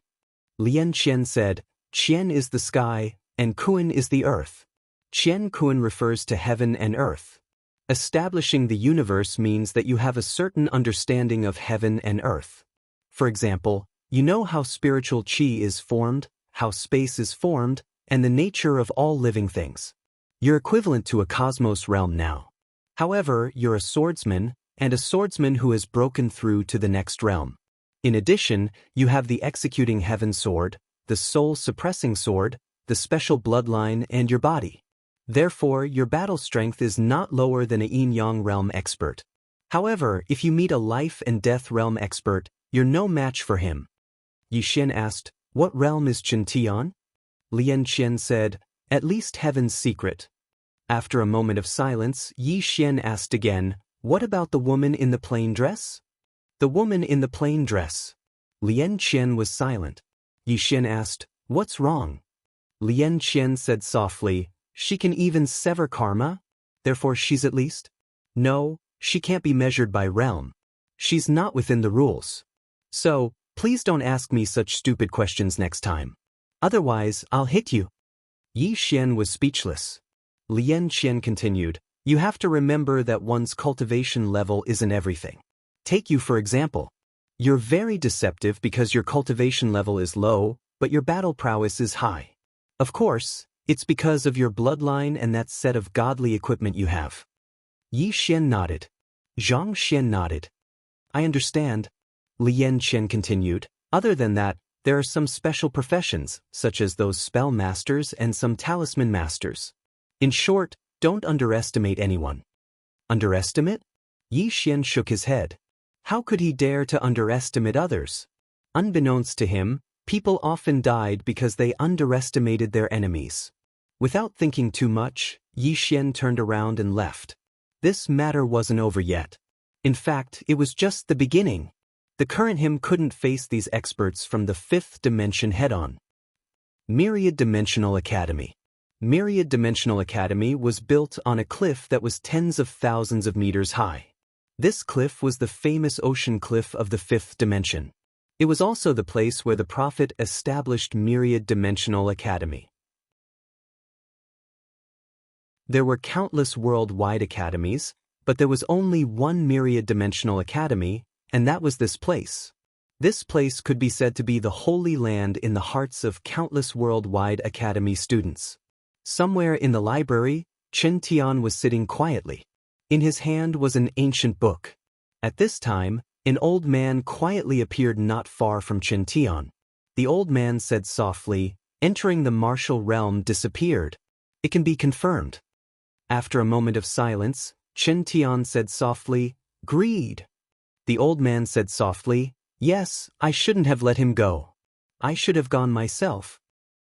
Lian Qian said, Qian is the sky, and Kuan is the earth. Qian Kuan refers to heaven and earth. Establishing the universe means that you have a certain understanding of heaven and earth. For example, you know how spiritual qi is formed, how space is formed, and the nature of all living things. You're equivalent to a cosmos realm now. However, you're a swordsman, and a swordsman who has broken through to the next realm. In addition, you have the executing heaven sword, the soul-suppressing sword, the special bloodline, and your body. Therefore, your battle strength is not lower than a yin-yang realm expert. However, if you meet a life and death realm expert, you're no match for him. Yi Xian asked, what realm is Chen Tian? Lian Qian said, at least heaven's secret. After a moment of silence, Yi Xian asked again, what about the woman in the plain dress? The woman in the plain dress. Lian Qian was silent. Yi Xian asked, what's wrong? Lian Qian said softly, she can even sever karma? Therefore she's at least? No, she can't be measured by realm. She's not within the rules. So, please don't ask me such stupid questions next time. Otherwise, I'll hit you. Yi Xian was speechless. Lian Qian continued, you have to remember that one's cultivation level isn't everything. Take you for example. You're very deceptive because your cultivation level is low, but your battle prowess is high. Of course, it's because of your bloodline and that set of godly equipment you have. Yi Xian nodded. Zhang Xian nodded. I understand. Lian Qian continued, other than that, there are some special professions, such as those spell masters and some talisman masters. In short, don't underestimate anyone. Underestimate? Yi Xian shook his head. How could he dare to underestimate others? Unbeknownst to him, people often died because they underestimated their enemies. Without thinking too much, Yi Xian turned around and left. This matter wasn't over yet. In fact, it was just the beginning. The current him couldn't face these experts from the 5th dimension head-on. Myriad Dimensional Academy. Myriad Dimensional Academy was built on a cliff that was tens of thousands of meters high. This cliff was the famous ocean cliff of the 5th dimension. It was also the place where the Prophet established Myriad Dimensional Academy. There were countless worldwide academies, but there was only one Myriad Dimensional Academy, and that was this place. This place could be said to be the holy land in the hearts of countless worldwide academy students. Somewhere in the library, Chen Tian was sitting quietly. In his hand was an ancient book. At this time, an old man quietly appeared not far from Chen Tian. The old man said softly, "Entering the martial realm disappeared. It can be confirmed." After a moment of silence, Chen Tian said softly, "Greed." The old man said softly, "Yes, I shouldn't have let him go. I should have gone myself."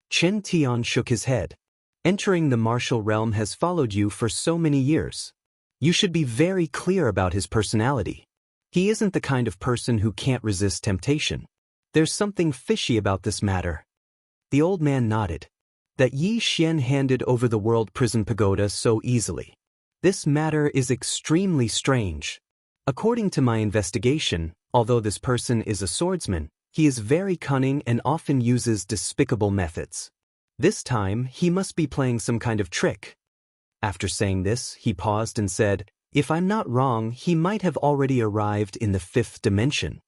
Chen Tian shook his head. "Entering the martial realm has followed you for so many years. You should be very clear about his personality. He isn't the kind of person who can't resist temptation. There's something fishy about this matter." The old man nodded. "That Yi Xian handed over the World Prison Pagoda so easily. This matter is extremely strange. According to my investigation, although this person is a swordsman, he is very cunning and often uses despicable methods. This time, he must be playing some kind of trick." After saying this, he paused and said, "If I'm not wrong, he might have already arrived in the 5th dimension."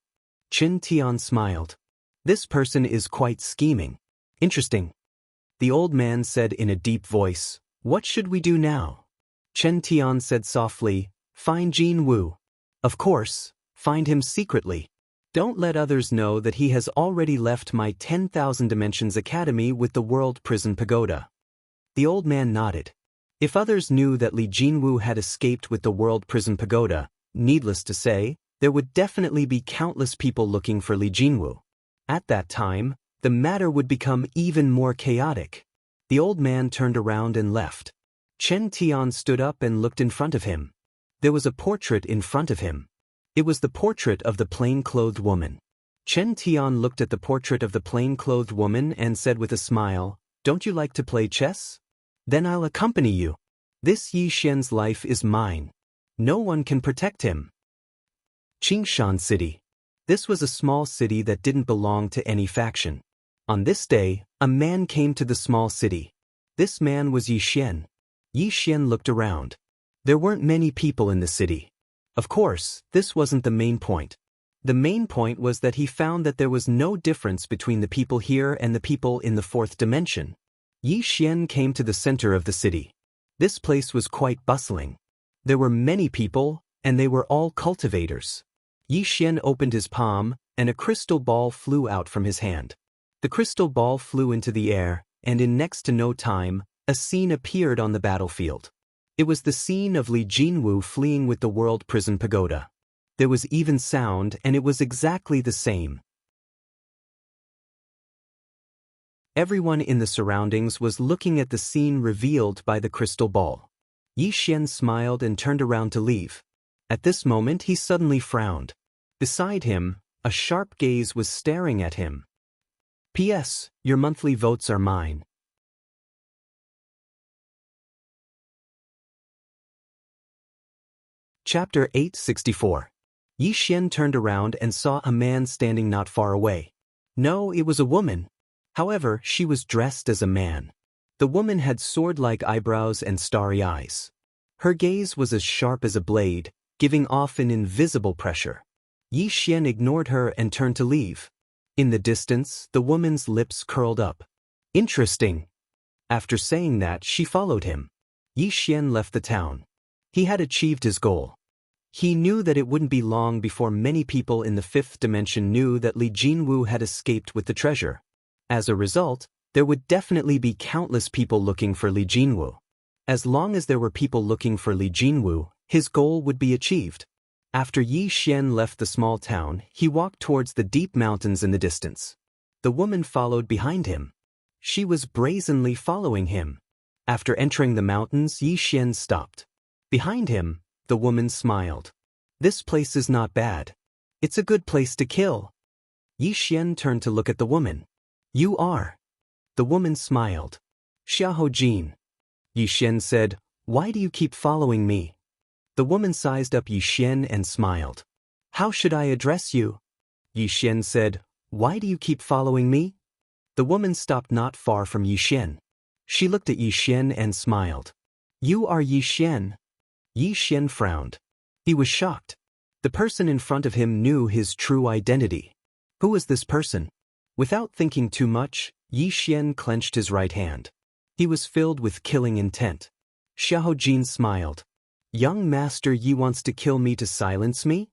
Chen Tian smiled. "This person is quite scheming. Interesting." The old man said in a deep voice, "What should we do now?" Chen Tian said softly, "Find Jin Wu. Of course, find him secretly. Don't let others know that he has already left my 10,000 Dimensions Academy with the World Prison Pagoda." The old man nodded. If others knew that Li Jinwu had escaped with the World Prison Pagoda, needless to say, there would definitely be countless people looking for Li Jinwu. At that time, the matter would become even more chaotic. The old man turned around and left. Chen Tian stood up and looked in front of him. There was a portrait in front of him. It was the portrait of the plain-clothed woman. Chen Tian looked at the portrait of the plain-clothed woman and said with a smile, "Don't you like to play chess? Then I'll accompany you. This Yi Xian's life is mine. No one can protect him." Qingshan City. This was a small city that didn't belong to any faction. On this day, a man came to the small city. This man was Yi Xian. Yi Xian looked around. There weren't many people in the city. Of course, this wasn't the main point. The main point was that he found that there was no difference between the people here and the people in the 4th dimension. Yi Xian came to the center of the city. This place was quite bustling. There were many people, and they were all cultivators. Yi Xian opened his palm, and a crystal ball flew out from his hand. The crystal ball flew into the air, and in next to no time, a scene appeared on the battlefield. It was the scene of Li Jinwu fleeing with the World Prison Pagoda. There was even sound, and it was exactly the same. Everyone in the surroundings was looking at the scene revealed by the crystal ball. Yi Xian smiled and turned around to leave. At this moment he suddenly frowned. Beside him, a sharp gaze was staring at him. "P.S. Your monthly votes are mine." Chapter 864. Yi Xian turned around and saw a man standing not far away. No, it was a woman. However, she was dressed as a man. The woman had sword-like eyebrows and starry eyes. Her gaze was as sharp as a blade, giving off an invisible pressure. Yi Xian ignored her and turned to leave. In the distance, the woman's lips curled up. "Interesting." After saying that, she followed him. Yi Xian left the town. He had achieved his goal. He knew that it wouldn't be long before many people in the 5th dimension knew that Li Jinwu had escaped with the treasure. As a result, there would definitely be countless people looking for Li Jinwu. As long as there were people looking for Li Jinwu, his goal would be achieved. After Yi Xian left the small town, he walked towards the deep mountains in the distance. The woman followed behind him. She was brazenly following him. After entering the mountains, Yi Xian stopped. Behind him, the woman smiled. "This place is not bad. It's a good place to kill." Yi Xian turned to look at the woman. "You are." The woman smiled. "Xiahou Jin." Yi Xian said, "Why do you keep following me?" The woman sized up Yi Xian and smiled. "How should I address you?" Yi Xian said, "Why do you keep following me?" The woman stopped not far from Yi Xian. She looked at Yi Xian and smiled. "You are Yi Xian." Yi Xian frowned. He was shocked. The person in front of him knew his true identity. Who was this person? Without thinking too much, Yi Xian clenched his right hand. He was filled with killing intent. Xiahou Jin smiled. Young Master Yi wants to kill me to silence me?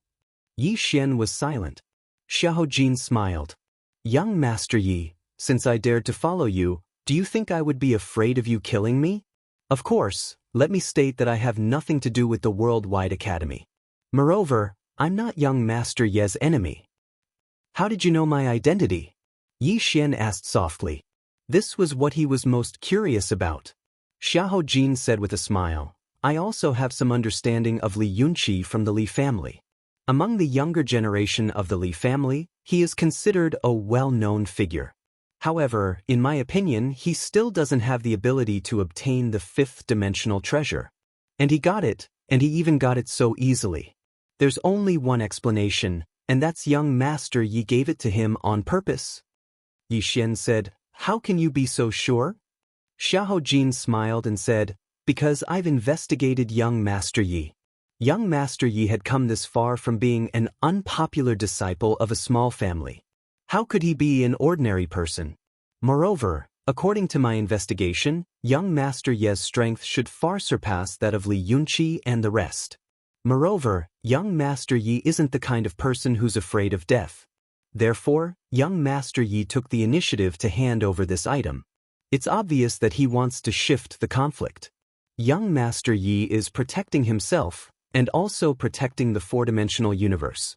Yi Xian was silent. Xiahou Jin smiled. Young Master Yi, since I dared to follow you, do you think I would be afraid of you killing me? Of course, let me state that I have nothing to do with the Worldwide Academy. Moreover, I'm not young Master Ye's enemy. How did you know my identity? Yi Xian asked softly. This was what he was most curious about. Xiahou Jin said with a smile, I also have some understanding of Li Yunqi from the Li family. Among the younger generation of the Li family, he is considered a well-known figure. However, in my opinion, he still doesn't have the ability to obtain the fifth-dimensional treasure. And he got it, and he even got it so easily. There's only one explanation, and that's young Master Yi gave it to him on purpose. Yi Xian said, How can you be so sure? Xiahou Jin smiled and said, Because I've investigated young Master Yi. Young Master Yi had come this far from being an unpopular disciple of a small family. How could he be an ordinary person? Moreover, according to my investigation, young Master Ye's strength should far surpass that of Li Yunqi and the rest. Moreover, young Master Yi isn't the kind of person who's afraid of death. Therefore, young Master Yi took the initiative to hand over this item. It's obvious that he wants to shift the conflict. Young Master Yi is protecting himself, and also protecting the four-dimensional universe.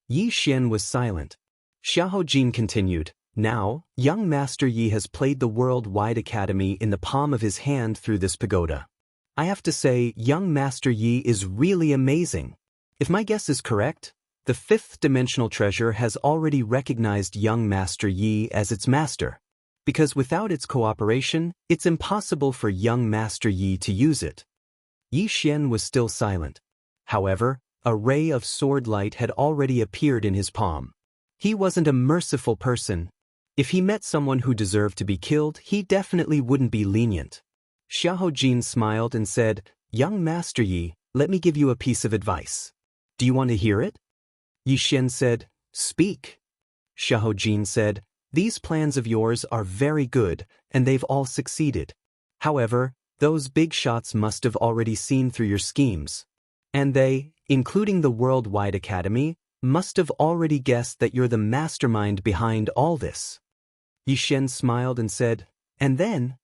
Yi Xian was silent. Xiahou Jin continued, Now, young Master Yi has played the Worldwide Academy in the palm of his hand through this pagoda. I have to say, young Master Yi is really amazing. If my guess is correct, the fifth-dimensional treasure has already recognized young Master Yi as its master. Because without its cooperation, it's impossible for young Master Yi to use it. Yi Xian was still silent. However, a ray of sword light had already appeared in his palm. He wasn't a merciful person. If he met someone who deserved to be killed, he definitely wouldn't be lenient. Xiahou Jin smiled and said, Young Master Yi, let me give you a piece of advice. Do you want to hear it? Yi Xian said, Speak. Xiahou Jin said, These plans of yours are very good, and they've all succeeded. However, those big shots must have already seen through your schemes. And they, including the Worldwide Academy, must have already guessed that you're the mastermind behind all this. Yi Xian smiled and said, And then?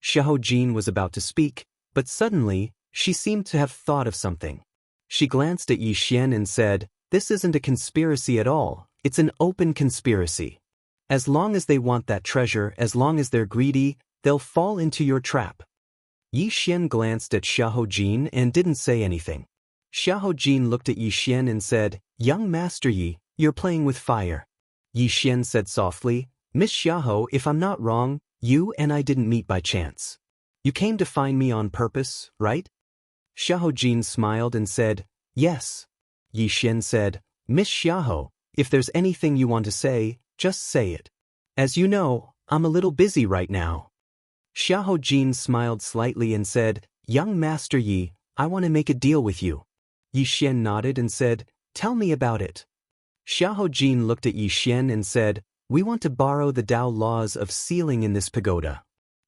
Xiahou Jin was about to speak, but suddenly, she seemed to have thought of something. She glanced at Yi Xian and said, This isn't a conspiracy at all, it's an open conspiracy. As long as they want that treasure, as long as they're greedy, they'll fall into your trap. Yi Xian glanced at Xiahou Jin and didn't say anything. Xiahou Jin looked at Yi Xian and said, Young Master Yi, you're playing with fire. Yi Xian said softly, Miss Xiahou, if I'm not wrong, you and I didn't meet by chance. You came to find me on purpose, right? Xiahou Jin smiled and said, Yes. Yi Xian said, Miss Xiahou, if there's anything you want to say, just say it. As you know, I'm a little busy right now. Xiahou Jin smiled slightly and said, Young Master Yi, I want to make a deal with you. Yi Xian nodded and said, Tell me about it. Xiahou Jin looked at Yi Xian and said, We want to borrow the Tao laws of sealing in this pagoda.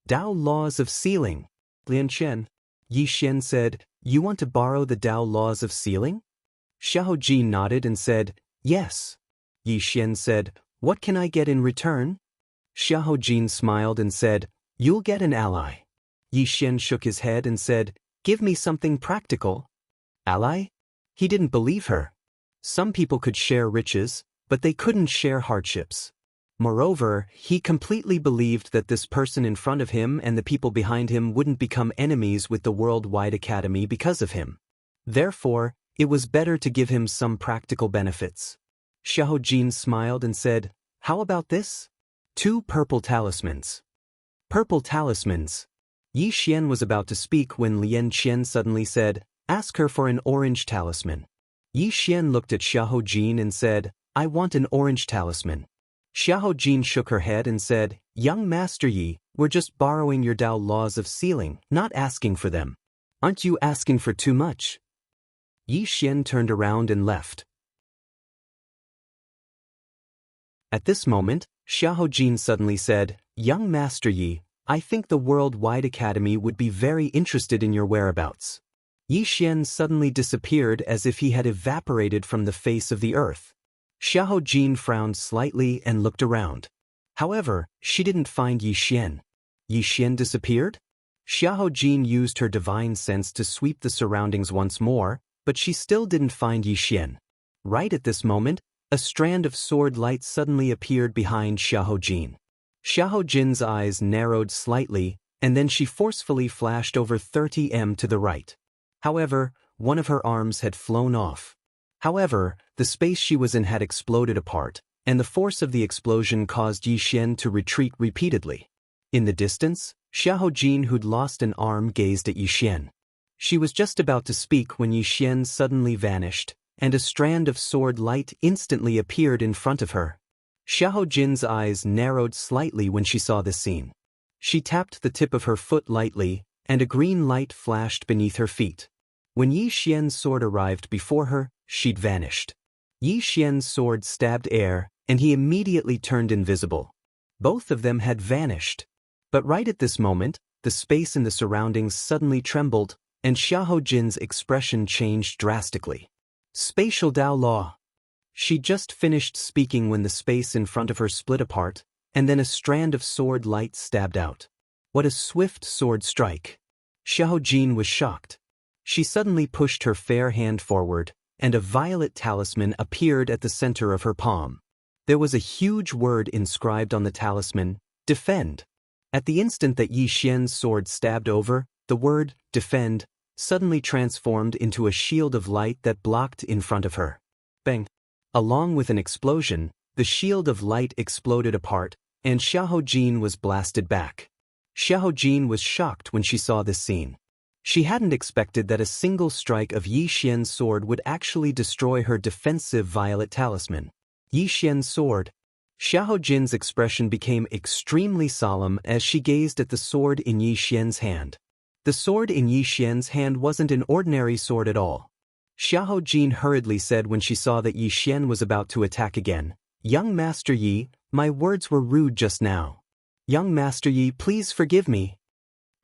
Tao laws of sealing. Lian Chen. Yi Xian said, You want to borrow the Tao laws of sealing? Xiahou Jin nodded and said, Yes. Yi Xian said, What can I get in return? Xiahou Jin smiled and said, You'll get an ally. Yi Xian shook his head and said, Give me something practical. Ally? He didn't believe her. Some people could share riches, but they couldn't share hardships. Moreover, he completely believed that this person in front of him and the people behind him wouldn't become enemies with the Worldwide Academy because of him. Therefore, it was better to give him some practical benefits. Xiahou Jin smiled and said, How about this? 2 purple talismans. Purple talismans. Yi Xian was about to speak when Lian Qian suddenly said, Ask her for an orange talisman. Yi Xian looked at Xiahou Jin and said, I want an orange talisman. Xiahou Jin shook her head and said, Young Master Yi, we're just borrowing your Tao laws of sealing, not asking for them. Aren't you asking for too much? Yi Xian turned around and left. At this moment, Xiahou Jin suddenly said, Young Master Yi, I think the Worldwide Academy would be very interested in your whereabouts. Yi Xian suddenly disappeared as if he had evaporated from the face of the earth. Xiahou Jin frowned slightly and looked around. However, she didn't find Yi Xian. Yi Xian disappeared? Xiahou Jin used her divine sense to sweep the surroundings once more, but she still didn't find Yi Xian. Right at this moment, a strand of sword light suddenly appeared behind Xiahou Jin. Xiahou Jin's eyes narrowed slightly, and then she forcefully flashed over 30 m to the right. However, one of her arms had flown off. However, the space she was in had exploded apart, and the force of the explosion caused Yi Xian to retreat repeatedly. In the distance, Xiahou Jin, who'd lost an arm, gazed at Yi Xian. She was just about to speak when Yi Xian suddenly vanished, and a strand of sword light instantly appeared in front of her. Xiahou Jin's eyes narrowed slightly when she saw this scene. She tapped the tip of her foot lightly, and a green light flashed beneath her feet. When Yi Xian's sword arrived before her, she'd vanished. Yi Xian's sword stabbed air, and he immediately turned invisible. Both of them had vanished. But right at this moment, the space in the surroundings suddenly trembled, and Xiahou Jin's expression changed drastically. Spatial Dao Law. She just finished speaking when the space in front of her split apart, and then a strand of sword light stabbed out. What a swift sword strike! Xiahou Jin was shocked. She suddenly pushed her fair hand forward, and a violet talisman appeared at the center of her palm. There was a huge word inscribed on the talisman, Defend. At the instant that Yi Xian's sword stabbed over, the word, Defend, suddenly transformed into a shield of light that blocked in front of her. Bang! Along with an explosion, the shield of light exploded apart, and Xiahou Jin was blasted back. Xiahou Jin was shocked when she saw this scene. She hadn't expected that a single strike of Yi Xian's sword would actually destroy her defensive violet talisman. Yi Xian's sword. Xiahou Jin's expression became extremely solemn as she gazed at the sword in Yi Xian's hand. The sword in Yi Xian's hand wasn't an ordinary sword at all. Xiahou Jin hurriedly said when she saw that Yi Xian was about to attack again, "Young Master Yi, my words were rude just now. Young Master Yi, please forgive me."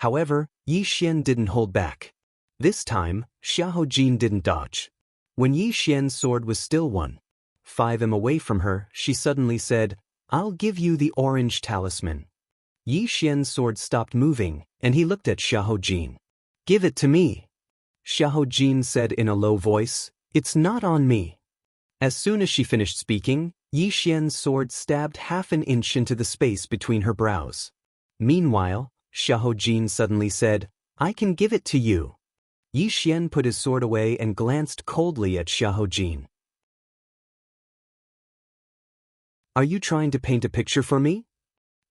However, Yi Xian didn't hold back. This time, Xiahou Jin didn't dodge. When Yi Xian's sword was still 1.5 m away from her, she suddenly said, "I'll give you the orange talisman." Yi Xian's sword stopped moving, and he looked at Xiahou Jin. "Give it to me." Xiahou Jin said in a low voice, "It's not on me." As soon as she finished speaking, Yi Xian's sword stabbed half an inch into the space between her brows. Meanwhile, Xiahou Jin suddenly said, "I can give it to you." Yi Xian put his sword away and glanced coldly at Xiahou Jin. "Are you trying to paint a picture for me?"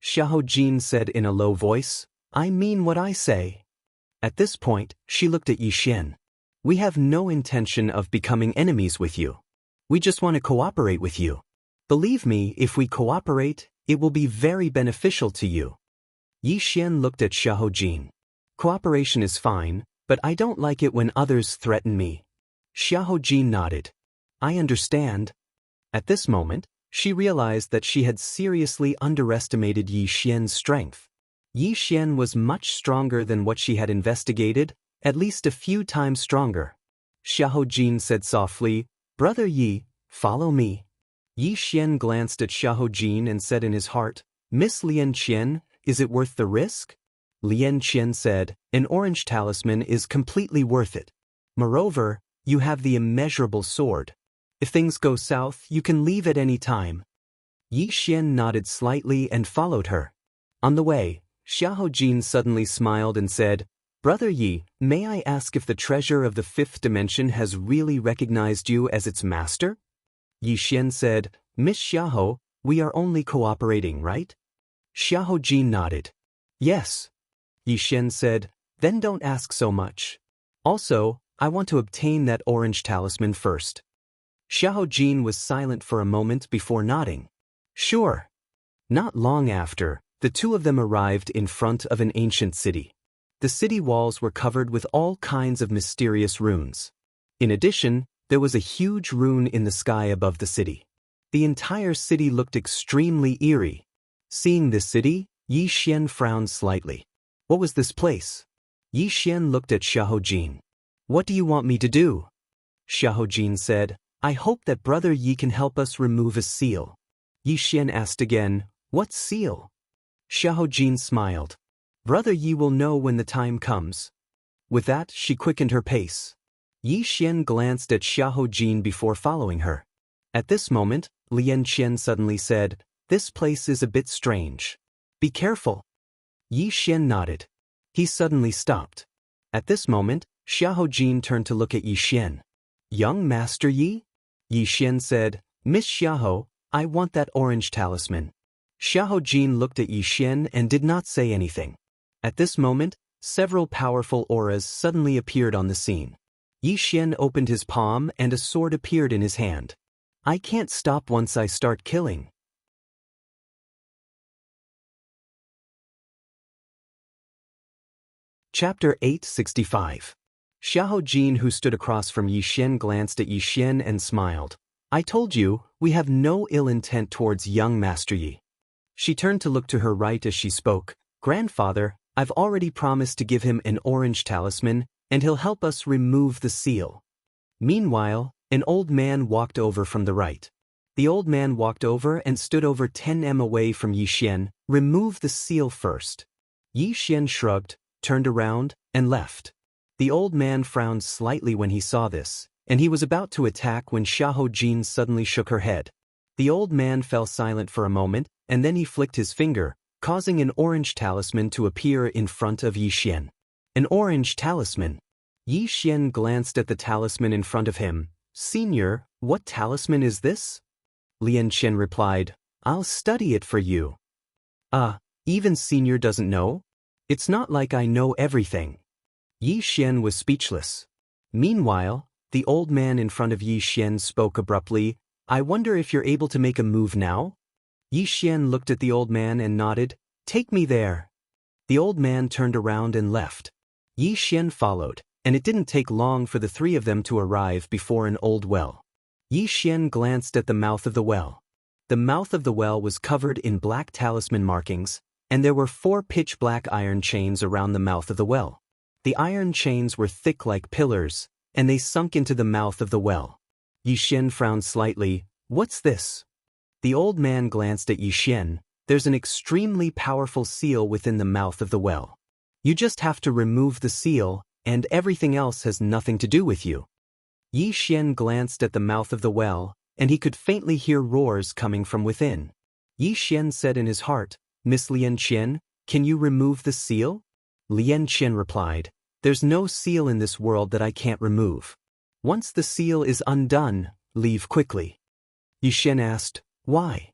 Xiahou Jin said in a low voice, "I mean what I say." At this point, she looked at Yi Xian. "We have no intention of becoming enemies with you. We just want to cooperate with you. Believe me, if we cooperate, it will be very beneficial to you." Yi Xian looked at Xiahou Jin. "Cooperation is fine, but I don't like it when others threaten me." Xiahou Jin nodded. "I understand." At this moment, she realized that she had seriously underestimated Yi Xian's strength. Yi Xian was much stronger than what she had investigated, at least a few times stronger. Xiahou Jin said softly, "Brother Yi, follow me." Yi Xian glanced at Xiahou Jin and said in his heart, "Miss Lian Qian, is it worth the risk?" Lian Qian said, "An orange talisman is completely worth it. Moreover, you have the immeasurable sword. If things go south, you can leave at any time." Yi Xian nodded slightly and followed her. On the way, Xiahou Jin suddenly smiled and said, "Brother Yi, may I ask if the treasure of the fifth dimension has really recognized you as its master?" Yi Xian said, "Miss Xiahou, we are only cooperating, right?" Xiahou Jin nodded. "Yes." Yi Xian said, "Then don't ask so much. Also, I want to obtain that orange talisman first." Xiahou Jin was silent for a moment before nodding. "Sure." Not long after, the two of them arrived in front of an ancient city. The city walls were covered with all kinds of mysterious runes. In addition, there was a huge rune in the sky above the city. The entire city looked extremely eerie. Seeing this city, Yi Xian frowned slightly. What was this place? Yi Xian looked at Xiahou Jin. What do you want me to do? Xiahou Jin said, I hope that Brother Yi can help us remove a seal. Yi Xian asked again, what seal? Xiahou Jin smiled. Brother Yi will know when the time comes. With that, she quickened her pace. Yi Xian glanced at Xiahou Jin before following her. At this moment, Lian Qian suddenly said, this place is a bit strange. Be careful. Yi Xian nodded. He suddenly stopped. At this moment, Xiahou Jin turned to look at Yi Xian. Young Master Yi? Yi Xian said, Miss Xiahou, I want that orange talisman. Xiahou Jin looked at Yi Xian and did not say anything. At this moment, several powerful auras suddenly appeared on the scene. Yi Xian opened his palm and a sword appeared in his hand. I can't stop once I start killing. Chapter 865. Xiahou Jin, who stood across from Yi Xian, glanced at Yi Xian and smiled. I told you, we have no ill intent towards young Master Yi. She turned to look to her right as she spoke. Grandfather, I've already promised to give him an orange talisman, and he'll help us remove the seal. Meanwhile, an old man walked over from the right. The old man walked over and stood over 10 m away from Yi Xian. Remove the seal first. Yi Xian shrugged, turned around, and left. The old man frowned slightly when he saw this, and he was about to attack when Xiahou Jin suddenly shook her head. The old man fell silent for a moment, and then he flicked his finger, causing an orange talisman to appear in front of Yi Xian. An orange talisman. Yi Xian glanced at the talisman in front of him. Senior, what talisman is this? Lian Qian replied, I'll study it for you. Even Senior doesn't know? It's not like I know everything. Yi Xian was speechless. Meanwhile, the old man in front of Yi Xian spoke abruptly, I wonder if you're able to make a move now? Yi Xian looked at the old man and nodded, Take me there. The old man turned around and left. Yi Xian followed, and it didn't take long for the three of them to arrive before an old well. Yi Xian glanced at the mouth of the well. The mouth of the well was covered in black talisman markings, and there were 4 pitch-black iron chains around the mouth of the well. The iron chains were thick like pillars, and they sunk into the mouth of the well. Yi Xian frowned slightly. What's this? The old man glanced at Yi Xian. There's an extremely powerful seal within the mouth of the well. You just have to remove the seal, and everything else has nothing to do with you. Yi Xian glanced at the mouth of the well, and he could faintly hear roars coming from within. Yi Xian said in his heart, Miss Lian Qian, can you remove the seal? Lian Qian replied, There's no seal in this world that I can't remove. Once the seal is undone, leave quickly. Yi Xian asked, Why?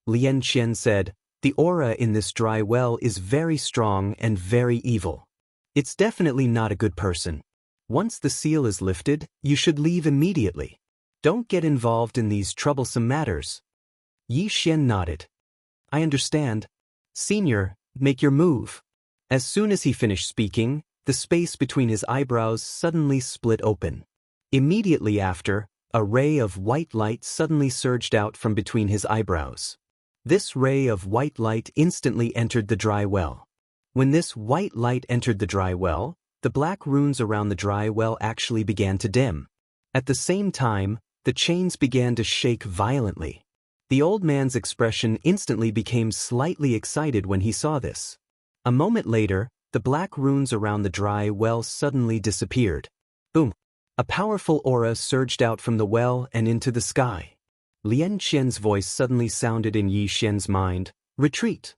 Lian Qian said, The aura in this dry well is very strong and very evil. It's definitely not a good person. Once the seal is lifted, you should leave immediately. Don't get involved in these troublesome matters. Yi Xian nodded. I understand. Senior, make your move. As soon as he finished speaking, the space between his eyebrows suddenly split open. Immediately after, a ray of white light suddenly surged out from between his eyebrows. This ray of white light instantly entered the dry well. When this white light entered the dry well, the black runes around the dry well actually began to dim. At the same time, the chains began to shake violently. The old man's expression instantly became slightly excited when he saw this. A moment later, the black runes around the dry well suddenly disappeared. Boom! A powerful aura surged out from the well and into the sky. Lian Qian's voice suddenly sounded in Yi Xian's mind, Retreat!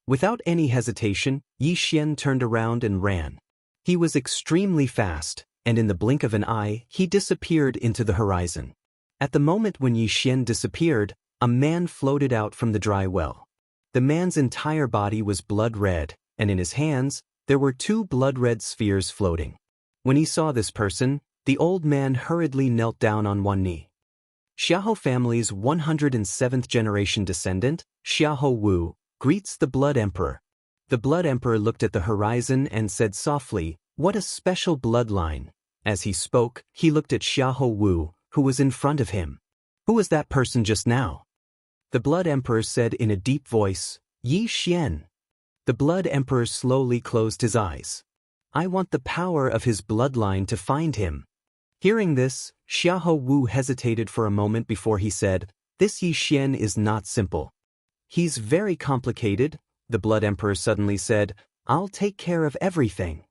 Without any hesitation, Yi Xian turned around and ran. He was extremely fast, and in the blink of an eye, he disappeared into the horizon. At the moment when Yi Xian disappeared, a man floated out from the dry well. The man's entire body was blood red, and in his hands, there were 2 blood-red spheres floating. When he saw this person, the old man hurriedly knelt down on one knee. Xiahou family's 107th generation descendant, Xiahou Wu, greets the Blood Emperor. The Blood Emperor looked at the horizon and said softly, What a special bloodline. As he spoke, he looked at Xiahou Wu, who was in front of him. Who was that person just now? The Blood Emperor said in a deep voice, Yi Xian. The Blood Emperor slowly closed his eyes. I want the power of his bloodline to find him. Hearing this, Xiahou Wu hesitated for a moment before he said, This Yi Xian is not simple. He's very complicated. The Blood Emperor suddenly said, I'll take care of everything.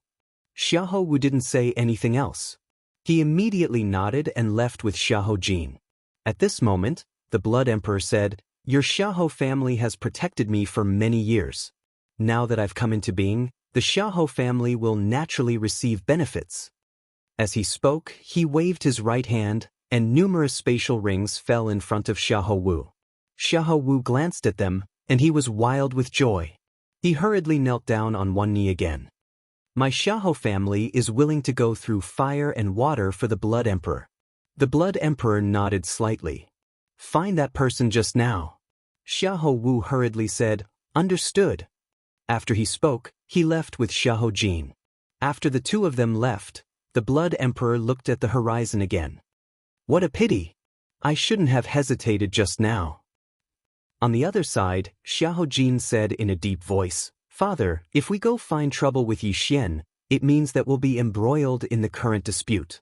Xiahou Wu didn't say anything else. He immediately nodded and left with Xiahou Jin. At this moment, the Blood Emperor said, Your Xiahou family has protected me for many years. Now that I've come into being, the Xiahou family will naturally receive benefits. As he spoke, he waved his right hand, and numerous spatial rings fell in front of Xiahou Wu. Xiahou Wu glanced at them, and he was wild with joy. He hurriedly knelt down on one knee again. My Xiahou family is willing to go through fire and water for the Blood Emperor. The Blood Emperor nodded slightly. Find that person just now. Xiahou Wu hurriedly said, Understood. After he spoke, he left with Xiahou Jin. After the two of them left, the Blood Emperor looked at the horizon again. What a pity. I shouldn't have hesitated just now. On the other side, Xiahou Jin said in a deep voice, Father, if we go find trouble with Yi Xian, it means that we'll be embroiled in the current dispute.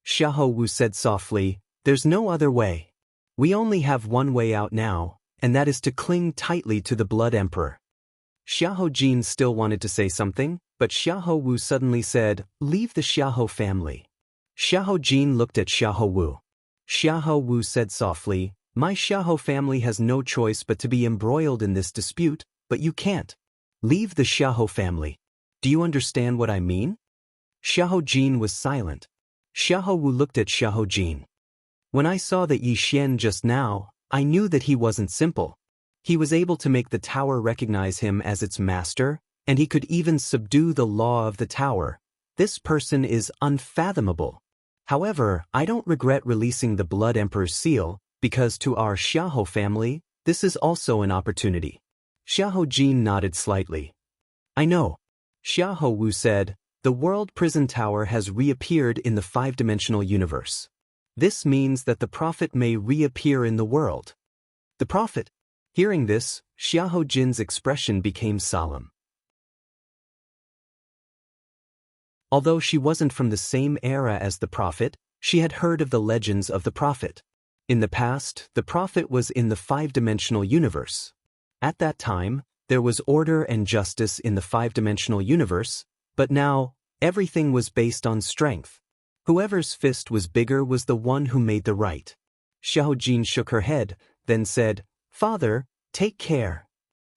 Xiahou Wu said softly, There's no other way. We only have one way out now, and that is to cling tightly to the Blood Emperor. Xiahou Jin still wanted to say something, but Xiahou Wu suddenly said, Leave the Xiahou family. Xiahou Jin looked at Xiahou Wu. Xiahou Wu said softly, My Xiahou family has no choice but to be embroiled in this dispute, but you can't. Leave the Xiahou family. Do you understand what I mean? Xiahou Jin was silent. Xiahou Wu looked at Xiahou Jin. When I saw that Yi Xian just now, I knew that he wasn't simple. He was able to make the tower recognize him as its master, and he could even subdue the law of the tower. This person is unfathomable. However, I don't regret releasing the Blood Emperor's seal, because to our Xiahou family, this is also an opportunity. Xiahou Jin nodded slightly. I know. Xiahou Wu said, The World Prison Tower has reappeared in the five-dimensional universe. This means that the Prophet may reappear in the world. The Prophet? Hearing this, Xiahou Jin's expression became solemn. Although she wasn't from the same era as the Prophet, she had heard of the legends of the Prophet. In the past, the Prophet was in the five-dimensional universe. At that time, there was order and justice in the five-dimensional universe, but now, everything was based on strength. Whoever's fist was bigger was the one who made the right. Xiahou Jin shook her head, then said, Father, take care.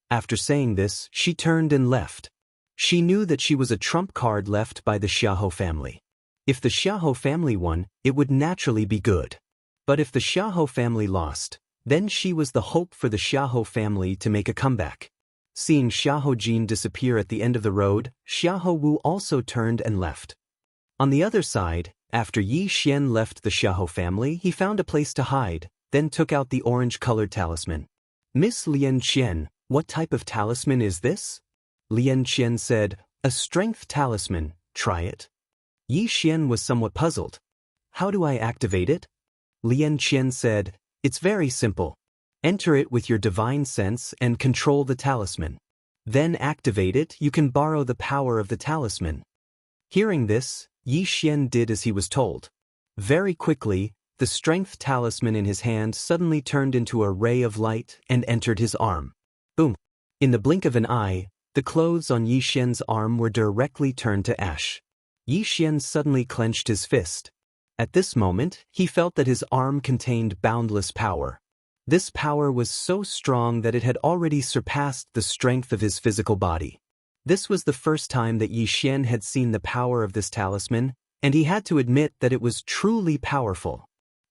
After saying this, she turned and left. She knew that she was a trump card left by the Xiahou family. If the Xiahou family won, it would naturally be good. But if the Xiahou family lost, then she was the hope for the Xiahou family to make a comeback. Seeing Xiahou Jin disappear at the end of the road, Xiahou Wu also turned and left. On the other side, after Yi Xian left the Xiahou family, he found a place to hide, then took out the orange-colored talisman. Miss Lian Qian, what type of talisman is this? Lian Qian said, A strength talisman, try it. Yi Xian was somewhat puzzled. How do I activate it? Lian Qian said, It's very simple. Enter it with your divine sense and control the talisman. Then activate it, you can borrow the power of the talisman. Hearing this, Yi Xian did as he was told. Very quickly, the strength talisman in his hand suddenly turned into a ray of light and entered his arm. Boom! In the blink of an eye, the clothes on Yi Xian's arm were directly turned to ash. Yi Xian suddenly clenched his fist. At this moment, he felt that his arm contained boundless power. This power was so strong that it had already surpassed the strength of his physical body. This was the first time that Yi Xian had seen the power of this talisman, and he had to admit that it was truly powerful.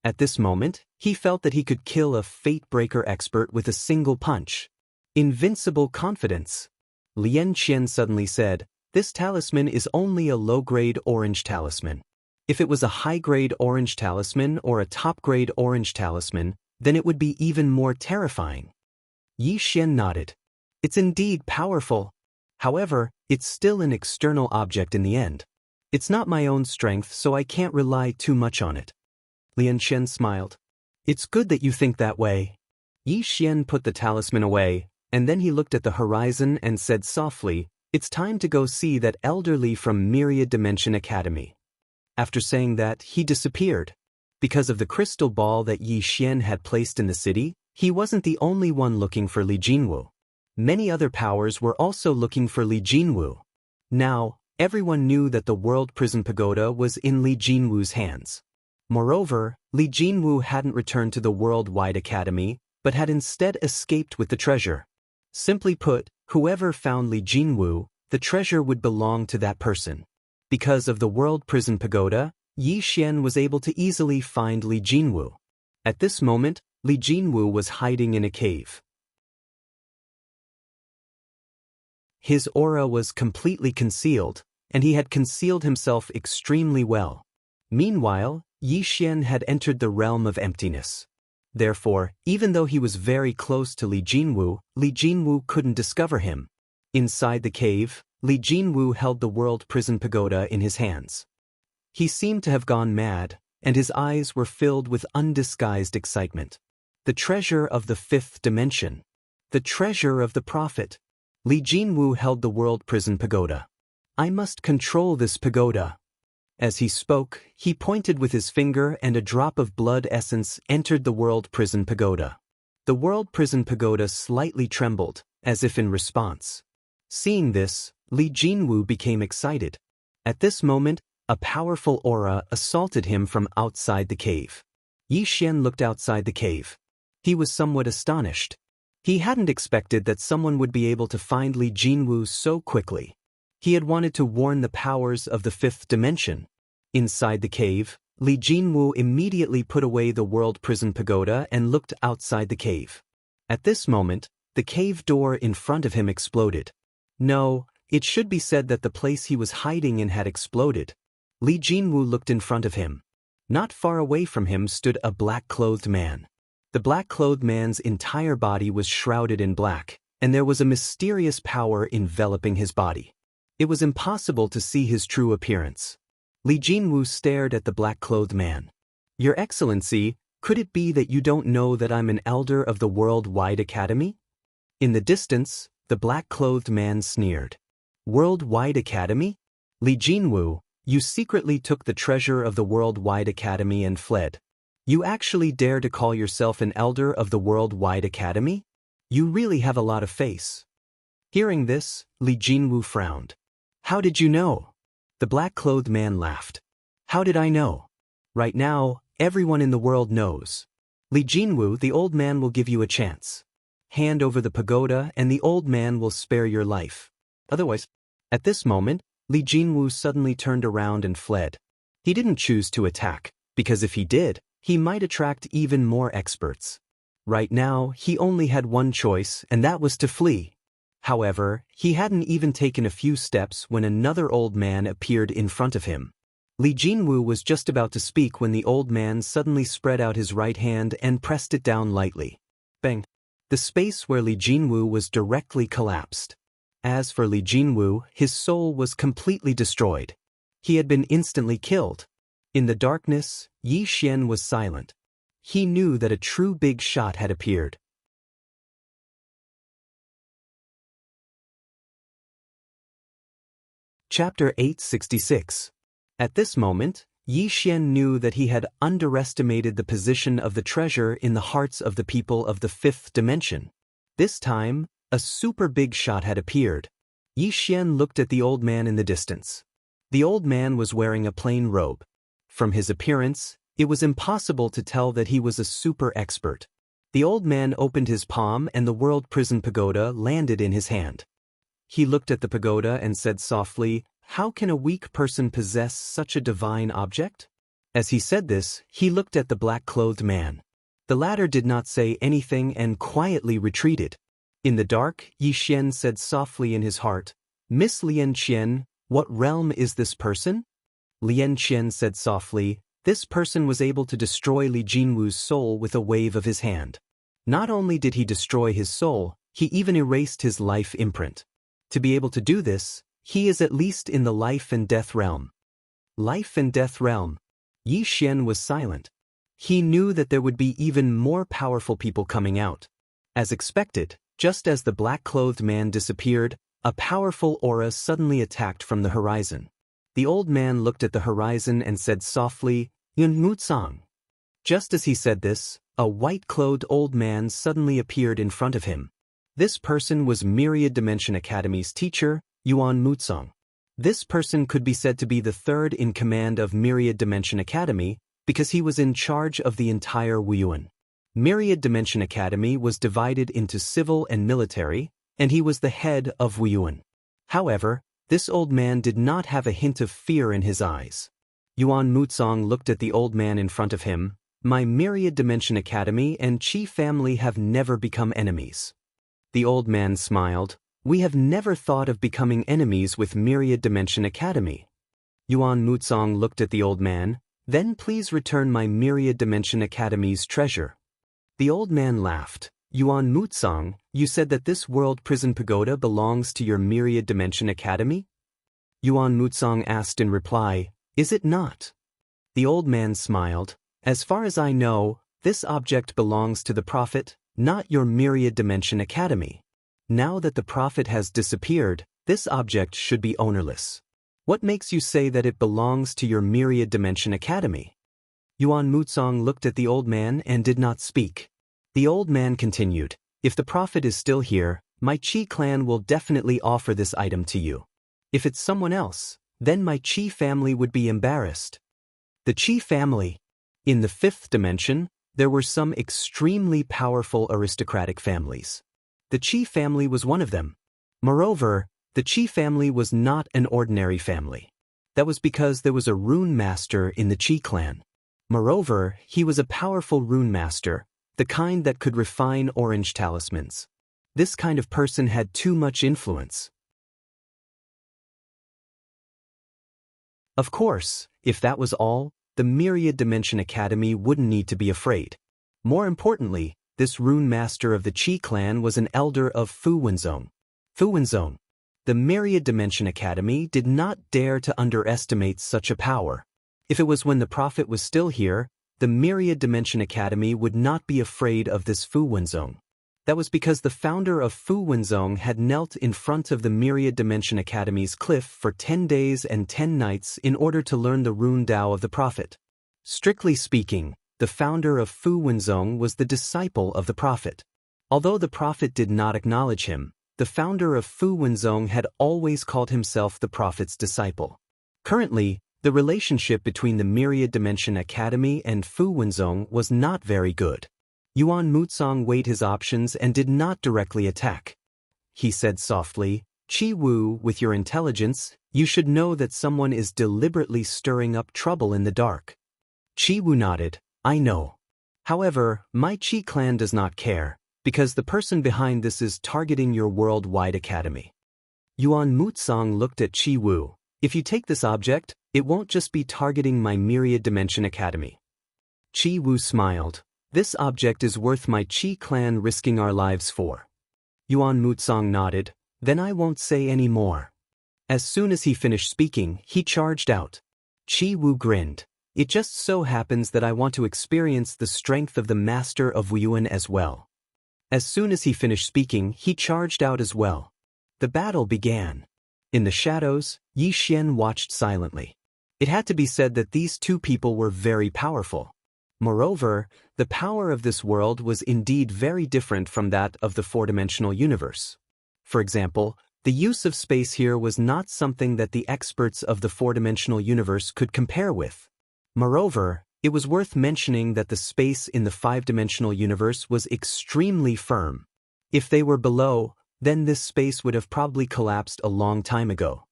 At this moment, he felt that he could kill a fate-breaker expert with a single punch. Invincible confidence. Lian Qian suddenly said, This talisman is only a low-grade orange talisman. If it was a high-grade orange talisman or a top-grade orange talisman, then it would be even more terrifying. Yi Xian nodded. It's indeed powerful. However, it's still an external object in the end. It's not my own strength, so I can't rely too much on it. Lian Qian smiled. It's good that you think that way. Yi Xian put the talisman away, and then he looked at the horizon and said softly, "It's time to go see that elderly from Myriad Dimension Academy." After saying that, he disappeared. Because of the crystal ball that Yi Xian had placed in the city, he wasn't the only one looking for Li Jinwu. Many other powers were also looking for Li Jinwu. Now, everyone knew that the World Prison Pagoda was in Li Jinwu's hands. Moreover, Li Jinwu hadn't returned to the Worldwide Academy, but had instead escaped with the treasure. Simply put, whoever found Li Jinwu, the treasure would belong to that person. Because of the World Prison Pagoda, Yi Xian was able to easily find Li Jinwu. At this moment, Li Jinwu was hiding in a cave. His aura was completely concealed, and he had concealed himself extremely well. Meanwhile, Yi Xian had entered the realm of emptiness. Therefore, even though he was very close to Li Jinwu couldn't discover him. Inside the cave, Li Jinwu held the World Prison Pagoda in his hands. He seemed to have gone mad, and his eyes were filled with undisguised excitement. The treasure of the fifth dimension. The treasure of the prophet. Li Jinwu held the World Prison Pagoda. "I must control this pagoda." As he spoke, he pointed with his finger and a drop of blood essence entered the World Prison Pagoda. The World Prison Pagoda slightly trembled, as if in response. Seeing this, Li Jinwu became excited. At this moment, a powerful aura assaulted him from outside the cave. Yi Xian looked outside the cave. He was somewhat astonished. He hadn't expected that someone would be able to find Li Jinwu so quickly. He had wanted to warn the powers of the fifth dimension. Inside the cave, Li Jinwu immediately put away the World Prison Pagoda and looked outside the cave. At this moment, the cave door in front of him exploded. No, it should be said that the place he was hiding in had exploded. Li Jinwu looked in front of him. Not far away from him stood a black-clothed man. The black-clothed man's entire body was shrouded in black, and there was a mysterious power enveloping his body. It was impossible to see his true appearance. Li Jinwu stared at the black-clothed man. "Your Excellency, could it be that you don't know that I'm an elder of the Worldwide Academy?" In the distance, the black-clothed man sneered. "Worldwide Academy? Li Jinwu, you secretly took the treasure of the Worldwide Academy and fled. You actually dare to call yourself an elder of the Worldwide Academy? You really have a lot of face." Hearing this, Li Jinwu frowned. "How did you know?" The black-clothed man laughed. "How did I know? Right now, everyone in the world knows. Li Jinwu, the old man will give you a chance. Hand over the pagoda and the old man will spare your life. Otherwise..." At this moment, Li Jinwu suddenly turned around and fled. He didn't choose to attack, because if he did, he might attract even more experts. Right now, he only had one choice, and that was to flee. However, he hadn't even taken a few steps when another old man appeared in front of him. Li Jinwu was just about to speak when the old man suddenly spread out his right hand and pressed it down lightly. Bang! The space where Li Jinwu was directly collapsed. As for Li Jinwu, his soul was completely destroyed. He had been instantly killed. In the darkness, Yi Xian was silent. He knew that a true big shot had appeared. Chapter 866. At this moment, Yi Xian knew that he had underestimated the position of the treasure in the hearts of the people of the fifth dimension. This time, a super big shot had appeared. Yi Xian looked at the old man in the distance. The old man was wearing a plain robe. From his appearance, it was impossible to tell that he was a super expert. The old man opened his palm and the World Prison Pagoda landed in his hand. He looked at the pagoda and said softly, "How can a weak person possess such a divine object?" As he said this, he looked at the black-clothed man. The latter did not say anything and quietly retreated. In the dark, Yi Xian said softly in his heart, "Miss Lian Qian, what realm is this person?" Lian Qian said softly, "This person was able to destroy Li Jinwu's soul with a wave of his hand. Not only did he destroy his soul, he even erased his life imprint. To be able to do this, he is at least in the life and death realm." Life and death realm. Yi Xian was silent. He knew that there would be even more powerful people coming out. As expected, just as the black-clothed man disappeared, a powerful aura suddenly attacked from the horizon. The old man looked at the horizon and said softly, "Yun Mutsang." Just as he said this, a white-clothed old man suddenly appeared in front of him. This person was Myriad Dimension Academy's teacher, Yuan Mutsang. This person could be said to be the third in command of Myriad Dimension Academy because he was in charge of the entire Wuyuan. Myriad Dimension Academy was divided into civil and military, and he was the head of Wuyuan. However, this old man did not have a hint of fear in his eyes. Yuan Mutsang looked at the old man in front of him. "My Myriad Dimension Academy and Qi family have never become enemies." The old man smiled. "We have never thought of becoming enemies with Myriad Dimension Academy." Yuan Mutsang looked at the old man. "Then please return my Myriad Dimension Academy's treasure." The old man laughed. "Yuan Mutsang, you said that this world prison pagoda belongs to your Myriad Dimension Academy?" Yuan Mutsang asked in reply, "Is it not?" The old man smiled. "As far as I know, this object belongs to the Prophet, not your Myriad Dimension Academy. Now that the Prophet has disappeared, this object should be ownerless. What makes you say that it belongs to your Myriad Dimension Academy?" Yuan Mutsang looked at the old man and did not speak. The old man continued, "If the Prophet is still here, my Qi clan will definitely offer this item to you. If it's someone else, then my Qi family would be embarrassed." The Qi family. In the fifth dimension, there were some extremely powerful aristocratic families. The Qi family was one of them. Moreover, the Qi family was not an ordinary family. That was because there was a rune master in the Qi clan. Moreover, he was a powerful rune master, the kind that could refine orange talismans. This kind of person had too much influence. Of course, if that was all, the Myriad Dimension Academy wouldn't need to be afraid. More importantly, this rune master of the Qi clan was an elder of Fu Wenzong. Fu Wenzong. The Myriad Dimension Academy did not dare to underestimate such a power. If it was when the Prophet was still here, the Myriad Dimension Academy would not be afraid of this Fu Wenzong. That was because the founder of Fu Wenzong had knelt in front of the Myriad Dimension Academy's cliff for 10 days and 10 nights in order to learn the rune Dao of the Prophet. Strictly speaking, the founder of Fu Wenzong was the disciple of the Prophet. Although the Prophet did not acknowledge him, the founder of Fu Wenzong had always called himself the Prophet's disciple. Currently, the relationship between the Myriad Dimension Academy and Fu Wenzong was not very good. Yuan Mutsang weighed his options and did not directly attack. He said softly, "Qi Wu, with your intelligence, you should know that someone is deliberately stirring up trouble in the dark." Qi Wu nodded, "I know. However, my Qi clan does not care, because the person behind this is targeting your worldwide academy." Yuan Mutsang looked at Qi Wu. "If you take this object, it won't just be targeting my Myriad Dimension Academy." Qi Wu smiled. "This object is worth my Qi clan risking our lives for." Yuan Mutsang nodded. "Then I won't say any more." As soon as he finished speaking, he charged out. Qi Wu grinned. "It just so happens that I want to experience the strength of the Master of Wuyuan as well." As soon as he finished speaking, he charged out as well. The battle began. In the shadows, Yi Xian watched silently. It had to be said that these two people were very powerful. Moreover, the power of this world was indeed very different from that of the four-dimensional universe. For example, the use of space here was not something that the experts of the four-dimensional universe could compare with. Moreover, it was worth mentioning that the space in the five-dimensional universe was extremely firm. If they were below, then this space would have probably collapsed a long time ago.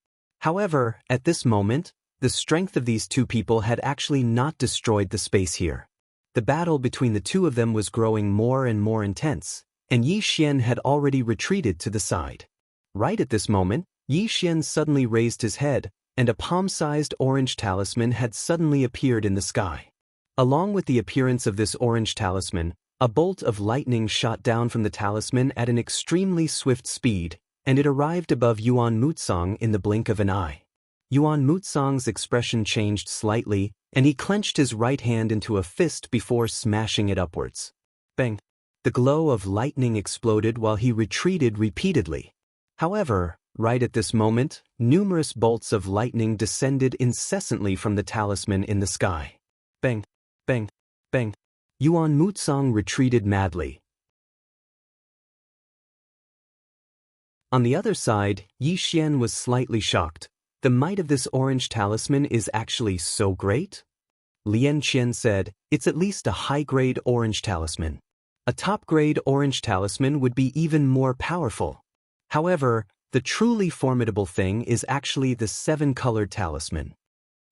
However, at this moment, the strength of these two people had actually not destroyed the space here. The battle between the two of them was growing more and more intense, and Yi Xian had already retreated to the side. Right at this moment, Yi Xian suddenly raised his head, and a palm-sized orange talisman had suddenly appeared in the sky. Along with the appearance of this orange talisman, a bolt of lightning shot down from the talisman at an extremely swift speed, and it arrived above Yuan Mutsang in the blink of an eye. Yuan Mutsang's expression changed slightly, and he clenched his right hand into a fist before smashing it upwards. Bang! The glow of lightning exploded while he retreated repeatedly. However, right at this moment, numerous bolts of lightning descended incessantly from the talisman in the sky. Bang! Bang! Bang! Yuan Muzong retreated madly. On the other side, Yi Xian was slightly shocked. The might of this orange talisman is actually so great? Lian Qian said, it's at least a high-grade orange talisman. A top-grade orange talisman would be even more powerful. However, the truly formidable thing is actually the seven-colored talisman.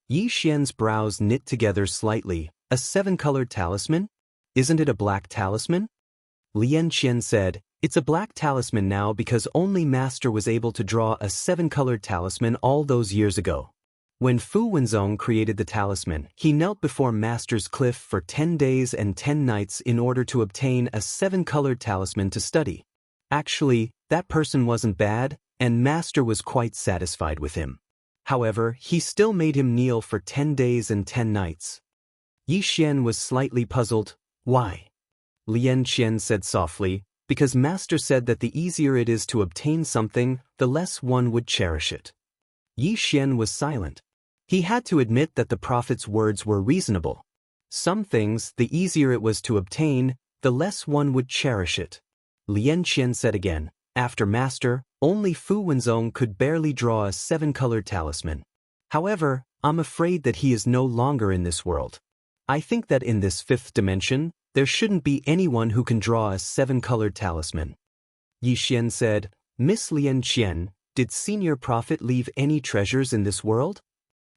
Yi Xian's brows knit together slightly. A seven-colored talisman? Isn't it a black talisman? Lian Qian said, it's a black talisman now because only Master was able to draw a seven-colored talisman all those years ago. When Fu Wenzong created the talisman, he knelt before Master's cliff for 10 days and 10 nights in order to obtain a seven-colored talisman to study. Actually, that person wasn't bad, and Master was quite satisfied with him. However, he still made him kneel for 10 days and 10 nights. Yi Xian was slightly puzzled. Why? Lian Qian said softly, because Master said that the easier it is to obtain something, the less one would cherish it. Yi Xian was silent. He had to admit that the prophet's words were reasonable. Some things, the easier it was to obtain, the less one would cherish it. Lian Qian said again, after Master, only Fu Wenzong could barely draw a seven-colored talisman. However, I'm afraid that he is no longer in this world. I think that in this fifth dimension, there shouldn't be anyone who can draw a seven-colored talisman. Yi Xian said, Miss Lian Qian, did Senior Prophet leave any treasures in this world?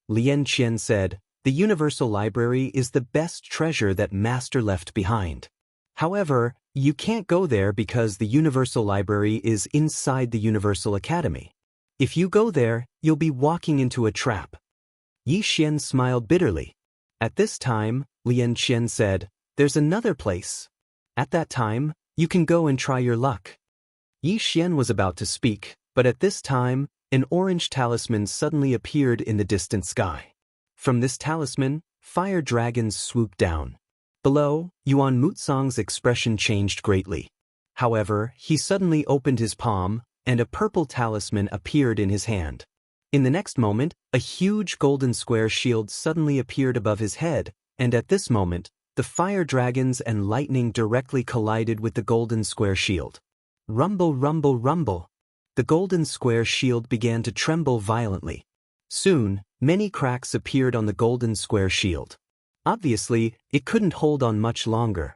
Lian Qian said, the Universal Library is the best treasure that Master left behind. However, you can't go there because the Universal Library is inside the Universal Academy. If you go there, you'll be walking into a trap. Yi Xian smiled bitterly. At this time, Lian Qian said, there's another place. At that time, you can go and try your luck. Yi Xian was about to speak, but at this time, an orange talisman suddenly appeared in the distant sky. From this talisman, fire dragons swooped down. Below, Yuan Muzong's expression changed greatly. However, he suddenly opened his palm, and a purple talisman appeared in his hand. In the next moment, a huge golden square shield suddenly appeared above his head, and at this moment, the fire dragons and lightning directly collided with the golden square shield. Rumble, rumble, rumble. The golden square shield began to tremble violently. Soon, many cracks appeared on the golden square shield. Obviously, it couldn't hold on much longer.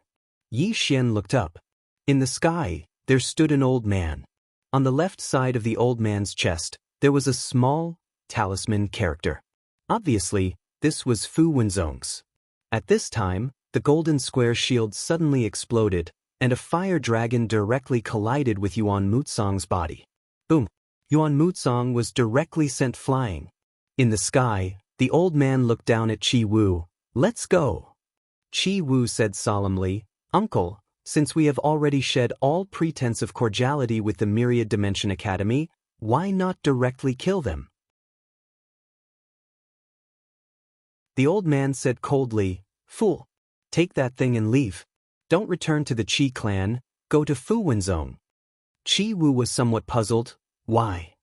Yi Xian looked up. In the sky, there stood an old man. On the left side of the old man's chest, there was a small, talisman character. Obviously, this was Fu Wenzong's. At this time, the golden square shield suddenly exploded, and a fire dragon directly collided with Yuan Muzong's body. Boom! Yuan Muzong was directly sent flying. In the sky, the old man looked down at Qi Wu. Let's go. Qi Wu said solemnly, Uncle, since we have already shed all pretense of cordiality with the Myriad Dimension Academy, why not directly kill them? The old man said coldly, Fool. Take that thing and leave. Don't return to the Qi clan, go to Fu Wenzong. Qi Wu was somewhat puzzled. Why?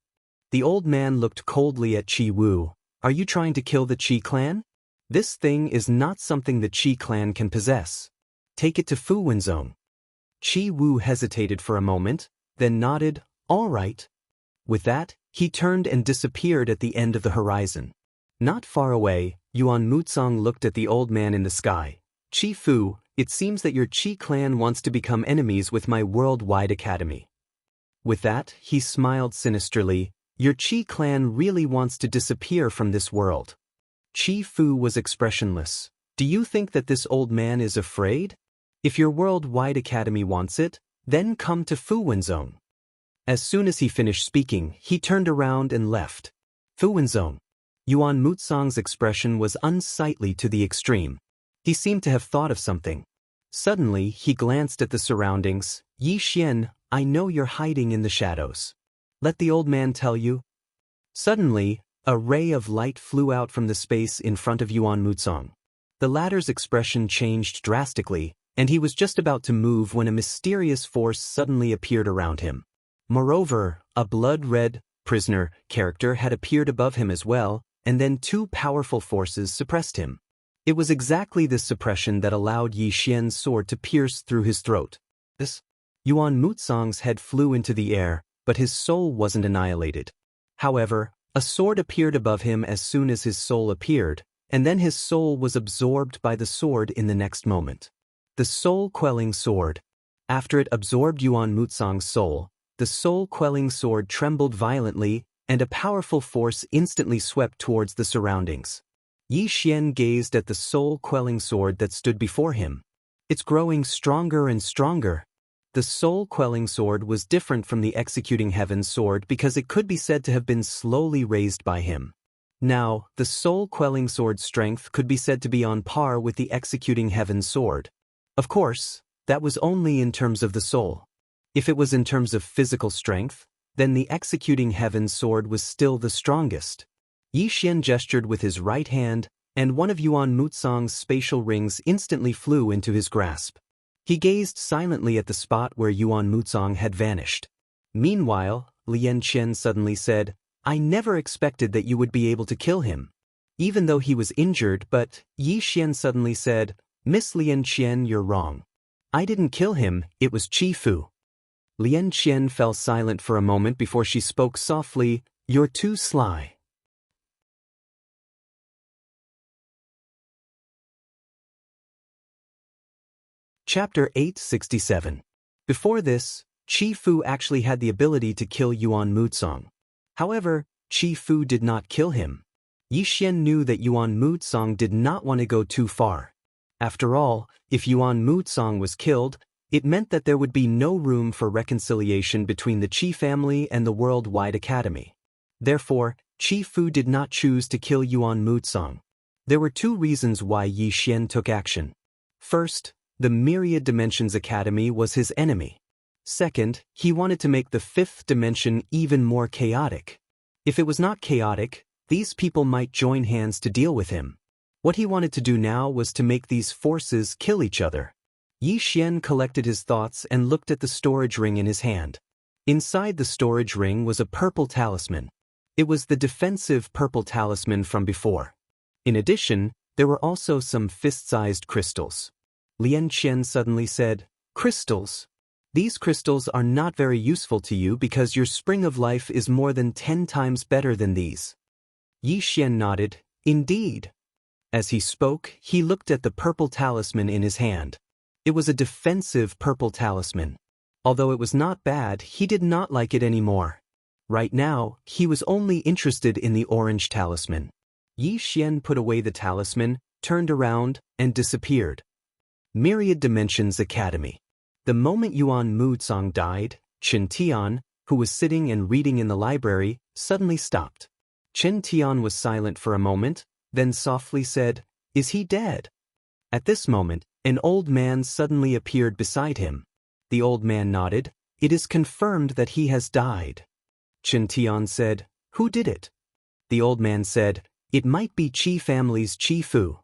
The old man looked coldly at Qi Wu. Are you trying to kill the Qi clan? This thing is not something the Qi clan can possess. Take it to Fu Wenzong. Qi Wu hesitated for a moment, then nodded, all right. With that, he turned and disappeared at the end of the horizon. Not far away, Yuan Muzong looked at the old man in the sky. Qi Fu, it seems that your Qi clan wants to become enemies with my worldwide academy. With that, he smiled sinisterly. Your Qi clan really wants to disappear from this world. Qi Fu was expressionless. Do you think that this old man is afraid? If your worldwide academy wants it, then come to Fu Wenzong. As soon as he finished speaking, he turned around and left. Fu Wenzong. Yuan Muzong's expression was unsightly to the extreme. He seemed to have thought of something. Suddenly, he glanced at the surroundings. Yi Xian, I know you're hiding in the shadows. Let the old man tell you. Suddenly, a ray of light flew out from the space in front of Yuan Muzong. The latter's expression changed drastically, and he was just about to move when a mysterious force suddenly appeared around him. Moreover, a blood-red prisoner character had appeared above him as well, and then two powerful forces suppressed him. It was exactly this suppression that allowed Yi Xian's sword to pierce through his throat. Yuan Mutsong's head flew into the air, but his soul wasn't annihilated. However, a sword appeared above him as soon as his soul appeared, and then his soul was absorbed by the sword in the next moment. The soul-quelling sword. After it absorbed Yuan Mutsong's soul, the soul-quelling sword trembled violently, and a powerful force instantly swept towards the surroundings. Yi Xian gazed at the soul-quelling sword that stood before him. It's growing stronger and stronger. The soul-quelling sword was different from the executing heaven's sword because it could be said to have been slowly raised by him. Now, the soul-quelling sword's strength could be said to be on par with the executing heaven's sword. Of course, that was only in terms of the soul. If it was in terms of physical strength, then the executing heaven's sword was still the strongest. Yi Xian gestured with his right hand, and one of Yuan Mutsong's spatial rings instantly flew into his grasp. He gazed silently at the spot where Yuan Mutsong had vanished. Meanwhile, Lian Qian suddenly said, "I never expected that you would be able to kill him." Even though he was injured, but Yi Xian suddenly said, "Miss Lian Qian, you're wrong. I didn't kill him, it was Qi Fu." Lian Qian fell silent for a moment before she spoke softly, "You're too sly." Chapter 867. Before this, Qi Fu actually had the ability to kill Yuan Mutsong. However, Qi Fu did not kill him. Yi Xian knew that Yuan Mutsong did not want to go too far. After all, if Yuan Mutsong was killed, it meant that there would be no room for reconciliation between the Qi family and the worldwide academy. Therefore, Qi Fu did not choose to kill Yuan Mutsong. There were two reasons why Yi Xian took action. First, the Myriad Dimensions Academy was his enemy. Second, he wanted to make the fifth dimension even more chaotic. If it was not chaotic, these people might join hands to deal with him. What he wanted to do now was to make these forces kill each other. Yi Xian collected his thoughts and looked at the storage ring in his hand. Inside the storage ring was a purple talisman. It was the defensive purple talisman from before. In addition, there were also some fist-sized crystals. Lian Qian suddenly said, "Crystals? These crystals are not very useful to you because your spring of life is more than 10 times better than these." Yi Xian nodded, "Indeed." As he spoke, he looked at the purple talisman in his hand. It was a defensive purple talisman. Although it was not bad, he did not like it anymore. Right now, he was only interested in the orange talisman. Yi Xian put away the talisman, turned around, and disappeared. Myriad Dimensions Academy. The moment Yuan Mutsong died, Chen Tian, who was sitting and reading in the library, suddenly stopped. Chen Tian was silent for a moment, then softly said, "Is he dead?" At this moment, an old man suddenly appeared beside him. The old man nodded. "It is confirmed that he has died." Chen Tian said, "Who did it?" The old man said, "It might be Qi family's Qi Fu."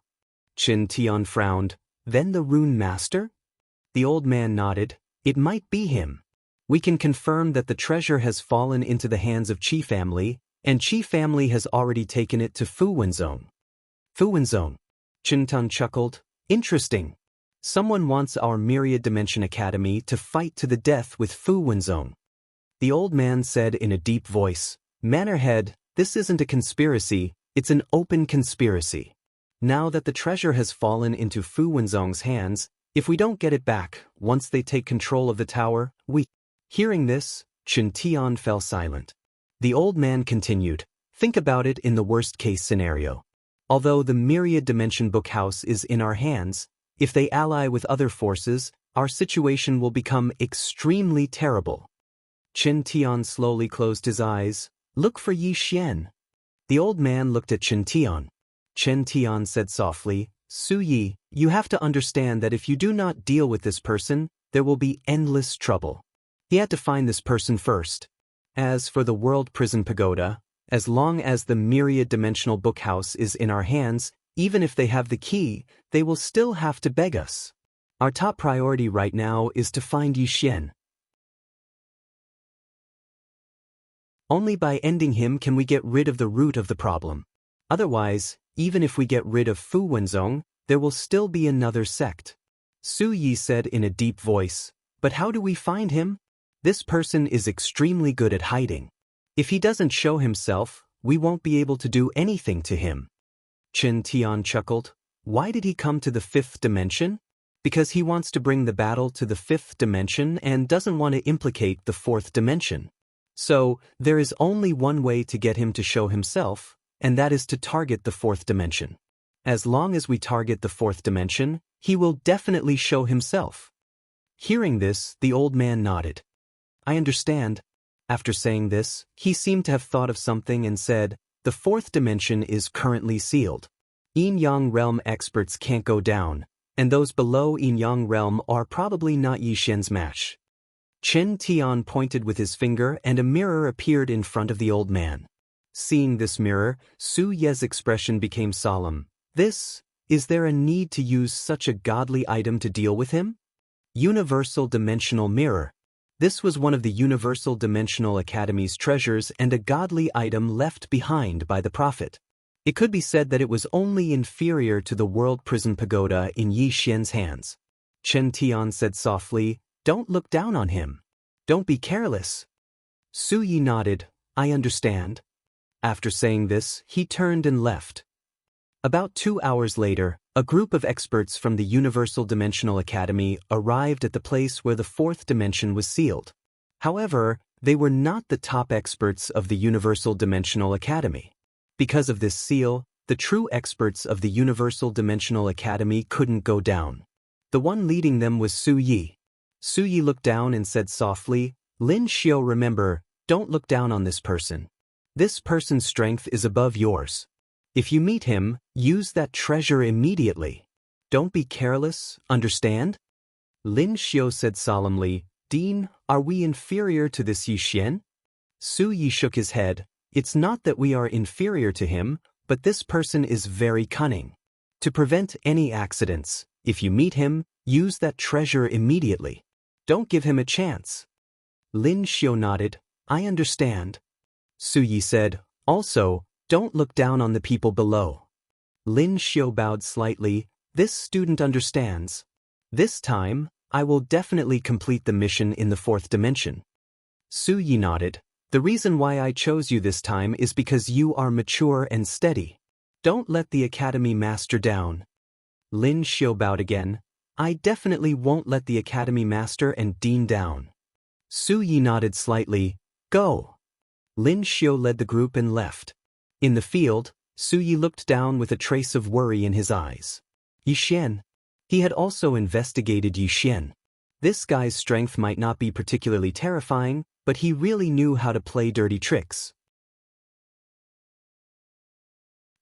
Chen Tian frowned. "Then the Rune Master?" The old man nodded. "It might be him. We can confirm that the treasure has fallen into the hands of Qi family, and Qi family has already taken it to Fu Wenzong." Fu Wenzong. Chen Tian chuckled. "Interesting. Someone wants our Myriad Dimension Academy to fight to the death with Fu Wenzong." The old man said in a deep voice, "Mannerhead, this isn't a conspiracy, it's an open conspiracy. Now that the treasure has fallen into Fu Wenzong's hands, if we don't get it back, once they take control of the tower, we—" Hearing this, Chen Tian fell silent. The old man continued, "Think about it in the worst-case scenario. Although the Myriad Dimension Bookhouse is in our hands, if they ally with other forces, our situation will become extremely terrible." Chen Tian slowly closed his eyes. "Look for Yi Xian." The old man looked at Chen Tian. Chen Tian said softly, "Su Yi, you have to understand that if you do not deal with this person, there will be endless trouble." He had to find this person first. As for the World Prison Pagoda, as long as the Myriad Dimensional Bookhouse is in our hands, Even if they have the key, they will still have to beg us. Our top priority right now is to find Yixian. Only by ending him can we get rid of the root of the problem. Otherwise, even if we get rid of Fu Wenzong, there will still be another sect. Su Yi said in a deep voice, "But how do we find him? This person is extremely good at hiding. If he doesn't show himself, we won't be able to do anything to him." Chen Tian chuckled. "Why did he come to the fifth dimension? Because he wants to bring the battle to the fifth dimension and doesn't want to implicate the fourth dimension. So, there is only one way to get him to show himself, and that is to target the fourth dimension. As long as we target the fourth dimension, he will definitely show himself." Hearing this, the old man nodded. "I understand." After saying this, he seemed to have thought of something and said, "The fourth dimension is currently sealed. Yin-Yang realm experts can't go down, and those below Yin-Yang realm are probably not Yixian's match." Chen Tian pointed with his finger and a mirror appeared in front of the old man. Seeing this mirror, Su Ye's expression became solemn. Is there a need to use such a godly item to deal with him? Universal Dimensional Mirror. This was one of the Universal Dimensional Academy's treasures and a godly item left behind by the Prophet. It could be said that it was only inferior to the World Prison Pagoda in Yi Xian's hands. Chen Tian said softly, "Don't look down on him. Don't be careless." Su Yi nodded, "I understand." After saying this, he turned and left. About 2 hours later, a group of experts from the Universal Dimensional Academy arrived at the place where the fourth dimension was sealed. However, they were not the top experts of the Universal Dimensional Academy. Because of this seal, the true experts of the Universal Dimensional Academy couldn't go down. The one leading them was Su Yi. Su Yi looked down and said softly, "Lin Xiu, remember, don't look down on this person. This person's strength is above yours. If you meet him, use that treasure immediately. Don't be careless, understand?" Lin Xiu said solemnly, "Dean, are we inferior to this Yixian?" Su Yi shook his head. "It's not that we are inferior to him, but this person is very cunning. To prevent any accidents, if you meet him, use that treasure immediately. Don't give him a chance." Lin Xiu nodded, "I understand." Su Yi said, "Also, don't look down on the people below." Lin Xiu bowed slightly. "This student understands. This time, I will definitely complete the mission in the fourth dimension." Su Yi nodded. "The reason why I chose you this time is because you are mature and steady. Don't let the Academy Master down." Lin Xiu bowed again. "I definitely won't let the Academy Master and Dean down." Su Yi nodded slightly. "Go." Lin Xiu led the group and left. In the field, Su Yi looked down with a trace of worry in his eyes. Yixian. He had also investigated Yixian. This guy's strength might not be particularly terrifying, but he really knew how to play dirty tricks.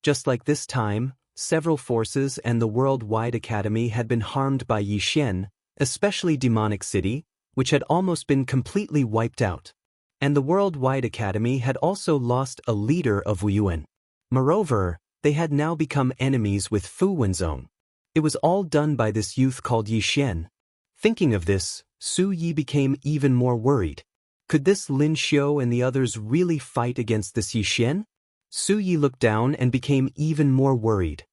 Just like this time, several forces and the worldwide academy had been harmed by Yixian, especially Demonic City, which had almost been completely wiped out. And the worldwide academy had also lost a leader of Wuyuan. Moreover, they had now become enemies with Fu Wenzong. It was all done by this youth called Yixian. Thinking of this, Su Yi became even more worried. Could this Lin Xiu and the others really fight against this Yixian? Su Yi looked down and became even more worried.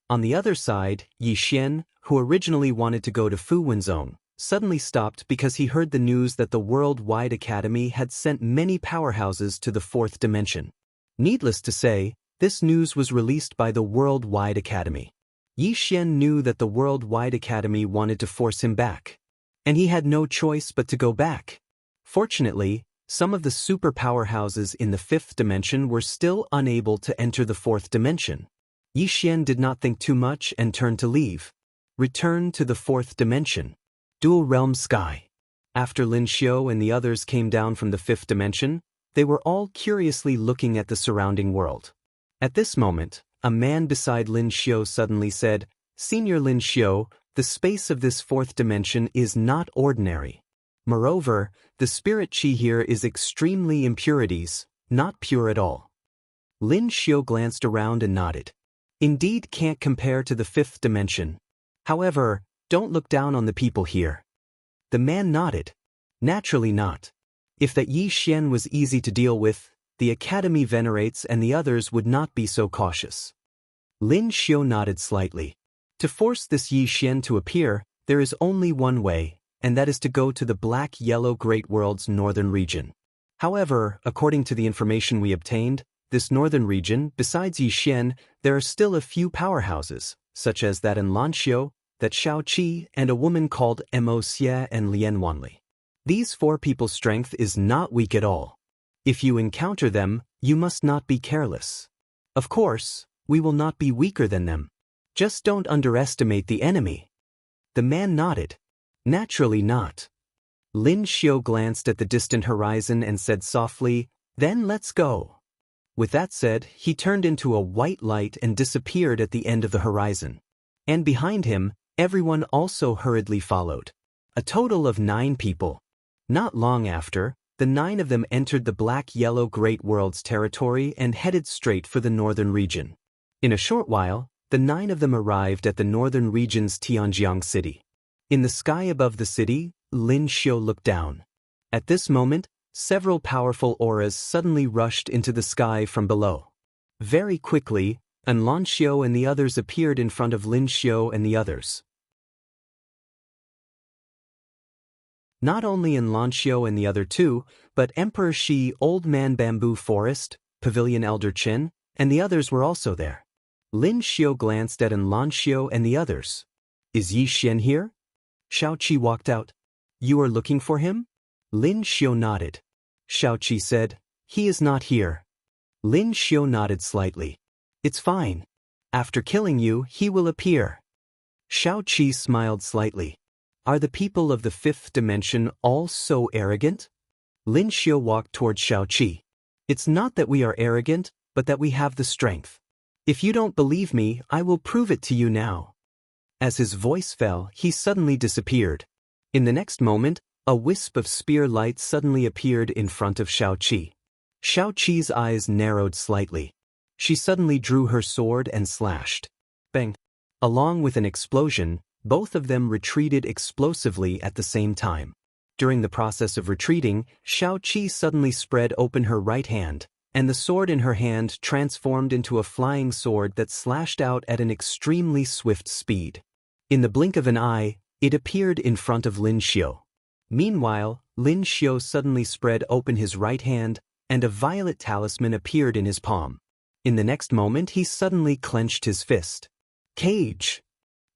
On the other side, Yixian, who originally wanted to go to Fu Wenzong, suddenly stopped because he heard the news that the Worldwide Academy had sent many powerhouses to the fourth dimension. Needless to say, this news was released by the Worldwide Academy. Yixian knew that the Worldwide Academy wanted to force him back. And he had no choice but to go back. Fortunately, some of the super powerhouses in the fifth dimension were still unable to enter the fourth dimension. Yixian did not think too much and turned to leave. Return to the fourth dimension. Dual Realm Sky. After Lin Xiu and the others came down from the fifth dimension, they were all curiously looking at the surrounding world. At this moment, a man beside Lin Xiu suddenly said, "Senior Lin Xiu, the space of this fourth dimension is not ordinary. Moreover, the spirit chi here is extremely impurities, not pure at all." Lin Xiu glanced around and nodded. Indeed can't compare to the fifth dimension. However, don't look down on the people here. The man nodded. Naturally not. If that Yi Xian was easy to deal with, the Academy venerates and the others would not be so cautious. Lin Xiu nodded slightly. To force this Yi Xian to appear, there is only one way, and that is to go to the Black-Yellow Great World's northern region. However, according to the information we obtained, this northern region, besides Yi Xian, there are still a few powerhouses, such as that in Lanxiu, that Shao Qi, and a woman called Mo Xie and Lian Wanli. These four people's strength is not weak at all. If you encounter them, you must not be careless. Of course, we will not be weaker than them. Just don't underestimate the enemy. The man nodded. Naturally not. Lin Xiu glanced at the distant horizon and said softly, "Then let's go." With that said, he turned into a white light and disappeared at the end of the horizon. And behind him, everyone also hurriedly followed. A total of 9 people. Not long after, the 9 of them entered the Black-Yellow Great World's territory and headed straight for the northern region. In a short while, the 9 of them arrived at the northern region's Tianjiang city. In the sky above the city, Lin Xiu looked down. At this moment, several powerful auras suddenly rushed into the sky from below. Very quickly, Lan Xiu and the others appeared in front of Lin Xiu and the others. Not only Lan Xiu and the other 2, but Emperor Shi, Old Man Bamboo Forest, Pavilion Elder Qin, and the others were also there. Lin Xiu glanced at Lan Xiu and the others. "Is Yi Xian here?" Shao Qi walked out. "You are looking for him?" Lin Xiu nodded. Shao Qi said, "He is not here." Lin Xiu nodded slightly. "It's fine. After killing you, he will appear." Shao Qi smiled slightly. "Are the people of the fifth dimension all so arrogant?" Lin Xiu walked toward Shao Qi. "It's not that we are arrogant, but that we have the strength. If you don't believe me, I will prove it to you now." As his voice fell, he suddenly disappeared. In the next moment, a wisp of spear light suddenly appeared in front of Shao Qi. Shao Qi's eyes narrowed slightly. She suddenly drew her sword and slashed. Bang! Along with an explosion, both of them retreated explosively at the same time. During the process of retreating, Shao Qi suddenly spread open her right hand, and the sword in her hand transformed into a flying sword that slashed out at an extremely swift speed. In the blink of an eye, it appeared in front of Lin Xiu. Meanwhile, Lin Xiu suddenly spread open his right hand, and a violet talisman appeared in his palm. In the next moment, he suddenly clenched his fist. "Cage!"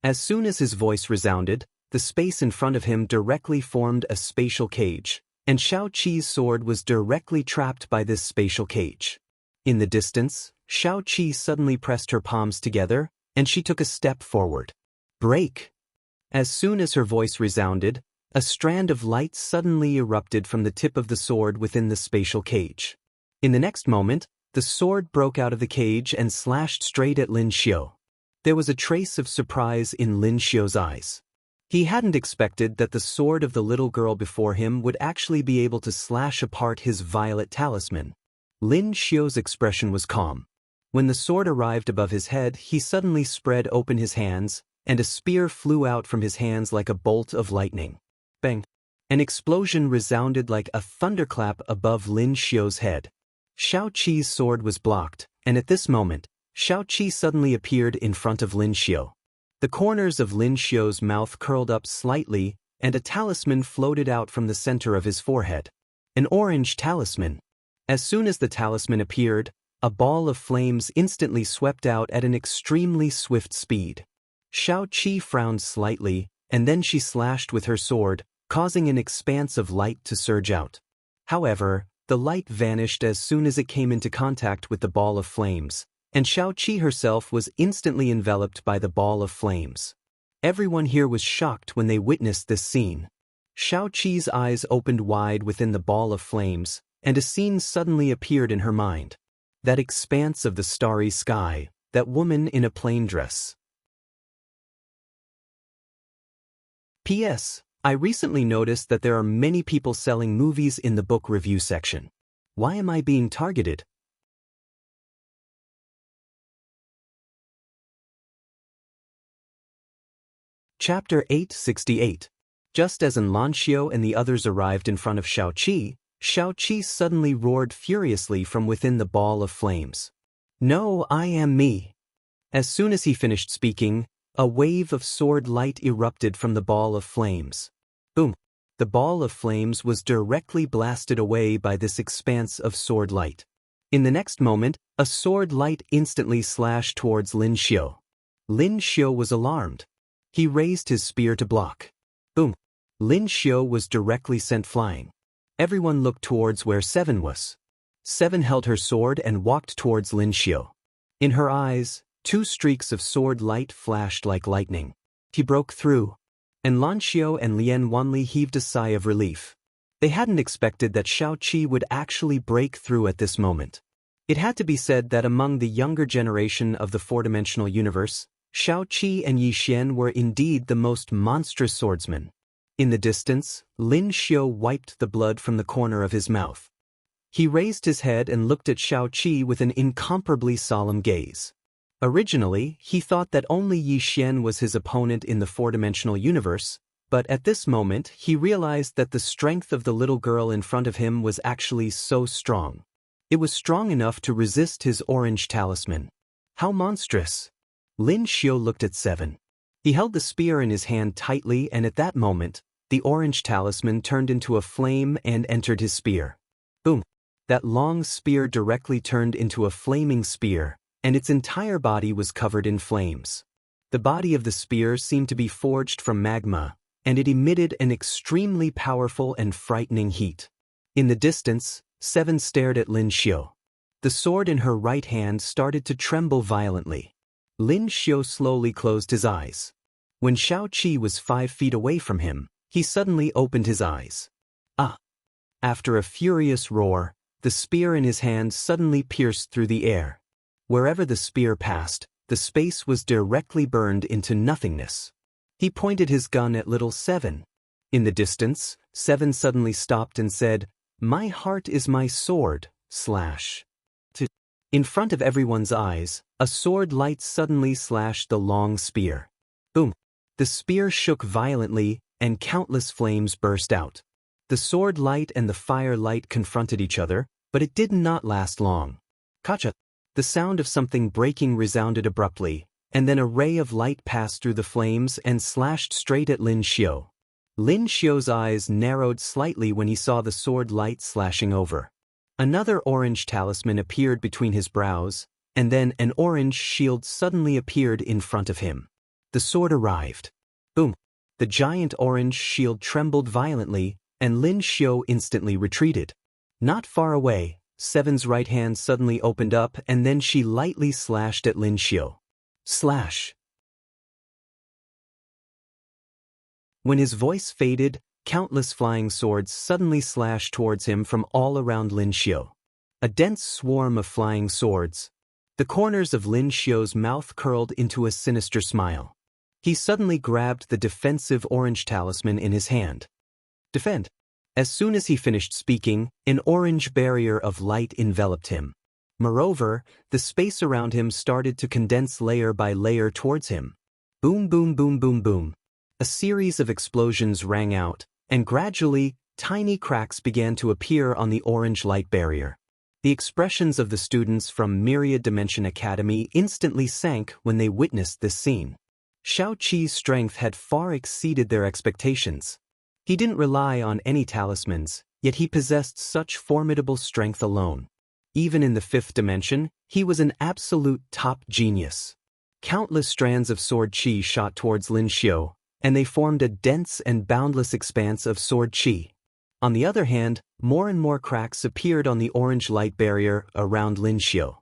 As soon as his voice resounded, the space in front of him directly formed a spatial cage, and Shao Qi's sword was directly trapped by this spatial cage. In the distance, Shao Qi suddenly pressed her palms together, and she took a step forward. "Break!" As soon as her voice resounded, a strand of light suddenly erupted from the tip of the sword within the spatial cage. In the next moment, the sword broke out of the cage and slashed straight at Lin Xiu. There was a trace of surprise in Lin Xiu's eyes. He hadn't expected that the sword of the little girl before him would actually be able to slash apart his violet talisman. Lin Xiu's expression was calm. When the sword arrived above his head, he suddenly spread open his hands, and a spear flew out from his hands like a bolt of lightning. Bang! An explosion resounded like a thunderclap above Lin Xiu's head. Shao Qi's sword was blocked, and at this moment, Shao Qi suddenly appeared in front of Lin Xiu. The corners of Lin Xiu's mouth curled up slightly, and a talisman floated out from the center of his forehead. An orange talisman. As soon as the talisman appeared, a ball of flames instantly swept out at an extremely swift speed. Shao Qi frowned slightly, and then she slashed with her sword, causing an expanse of light to surge out. However, the light vanished as soon as it came into contact with the ball of flames, and Shao Qi herself was instantly enveloped by the ball of flames. Everyone here was shocked when they witnessed this scene. Shao Qi's eyes opened wide within the ball of flames, and a scene suddenly appeared in her mind. That expanse of the starry sky, that woman in a plain dress. P.S. I recently noticed that there are many people selling movies in the book review section. Why am I being targeted? Chapter 868. Just as Xianxia and the others arrived in front of Xiao Qi suddenly roared furiously from within the ball of flames. "No, I am me." As soon as he finished speaking, a wave of sword light erupted from the ball of flames. Boom! The ball of flames was directly blasted away by this expanse of sword light. In the next moment, a sword light instantly slashed towards Lin Xiu. Lin Xiu was alarmed. He raised his spear to block. Boom! Lin Xiu was directly sent flying. Everyone looked towards where Seven was. Seven held her sword and walked towards Lin Xiu. In her eyes, 2 streaks of sword light flashed like lightning. He broke through. And Lan Xiu and Lian Wanli heaved a sigh of relief. They hadn't expected that Xiao Qi would actually break through at this moment. It had to be said that among the younger generation of the four-dimensional universe, Xiao Qi and Yi Xian were indeed the most monstrous swordsmen. In the distance, Lin Xiu wiped the blood from the corner of his mouth. He raised his head and looked at Xiao Qi with an incomparably solemn gaze. Originally, he thought that only Yi Xian was his opponent in the four-dimensional universe, but at this moment he realized that the strength of the little girl in front of him was actually so strong. It was strong enough to resist his orange talisman. How monstrous! Lin Xiu looked at Seven. He held the spear in his hand tightly, and at that moment, the orange talisman turned into a flame and entered his spear. Boom! That long spear directly turned into a flaming spear, and its entire body was covered in flames. The body of the spear seemed to be forged from magma, and it emitted an extremely powerful and frightening heat. In the distance, Seven stared at Lin Xiu. The sword in her right hand started to tremble violently. Lin Xiu slowly closed his eyes. When Xiao Qi was 5 feet away from him, he suddenly opened his eyes. Ah! After a furious roar, the spear in his hand suddenly pierced through the air. Wherever the spear passed, the space was directly burned into nothingness. He pointed his gun at little Seven. In the distance, Seven suddenly stopped and said, "My heart is my sword, slash." In front of everyone's eyes, a sword light suddenly slashed the long spear. Boom! The spear shook violently, and countless flames burst out. The sword light and the fire light confronted each other, but it did not last long. Kacha! The sound of something breaking resounded abruptly, and then a ray of light passed through the flames and slashed straight at Lin Xiu. Lin Xiu's eyes narrowed slightly when he saw the sword light slashing over. Another orange talisman appeared between his brows, and then an orange shield suddenly appeared in front of him. The sword arrived. Boom! The giant orange shield trembled violently, and Lin Xiu instantly retreated. Not far away, Seven's right hand suddenly opened up, and then she lightly slashed at Lin Xiu. Slash! When his voice faded, countless flying swords suddenly slashed towards him from all around Lin Xiu. A dense swarm of flying swords. The corners of Lin Xiu's mouth curled into a sinister smile. He suddenly grabbed the defensive orange talisman in his hand. Defend! As soon as he finished speaking, an orange barrier of light enveloped him. Moreover, the space around him started to condense layer by layer towards him. Boom, boom, boom, boom, boom. A series of explosions rang out, and gradually, tiny cracks began to appear on the orange light barrier. The expressions of the students from Myriad Dimension Academy instantly sank when they witnessed this scene. Xiao Qi's strength had far exceeded their expectations. He didn't rely on any talismans, yet he possessed such formidable strength alone. Even in the 5th dimension, he was an absolute top genius. Countless strands of sword qi shot towards Lin Xiu, and they formed a dense and boundless expanse of sword qi. On the other hand, more and more cracks appeared on the orange light barrier around Lin Xiu.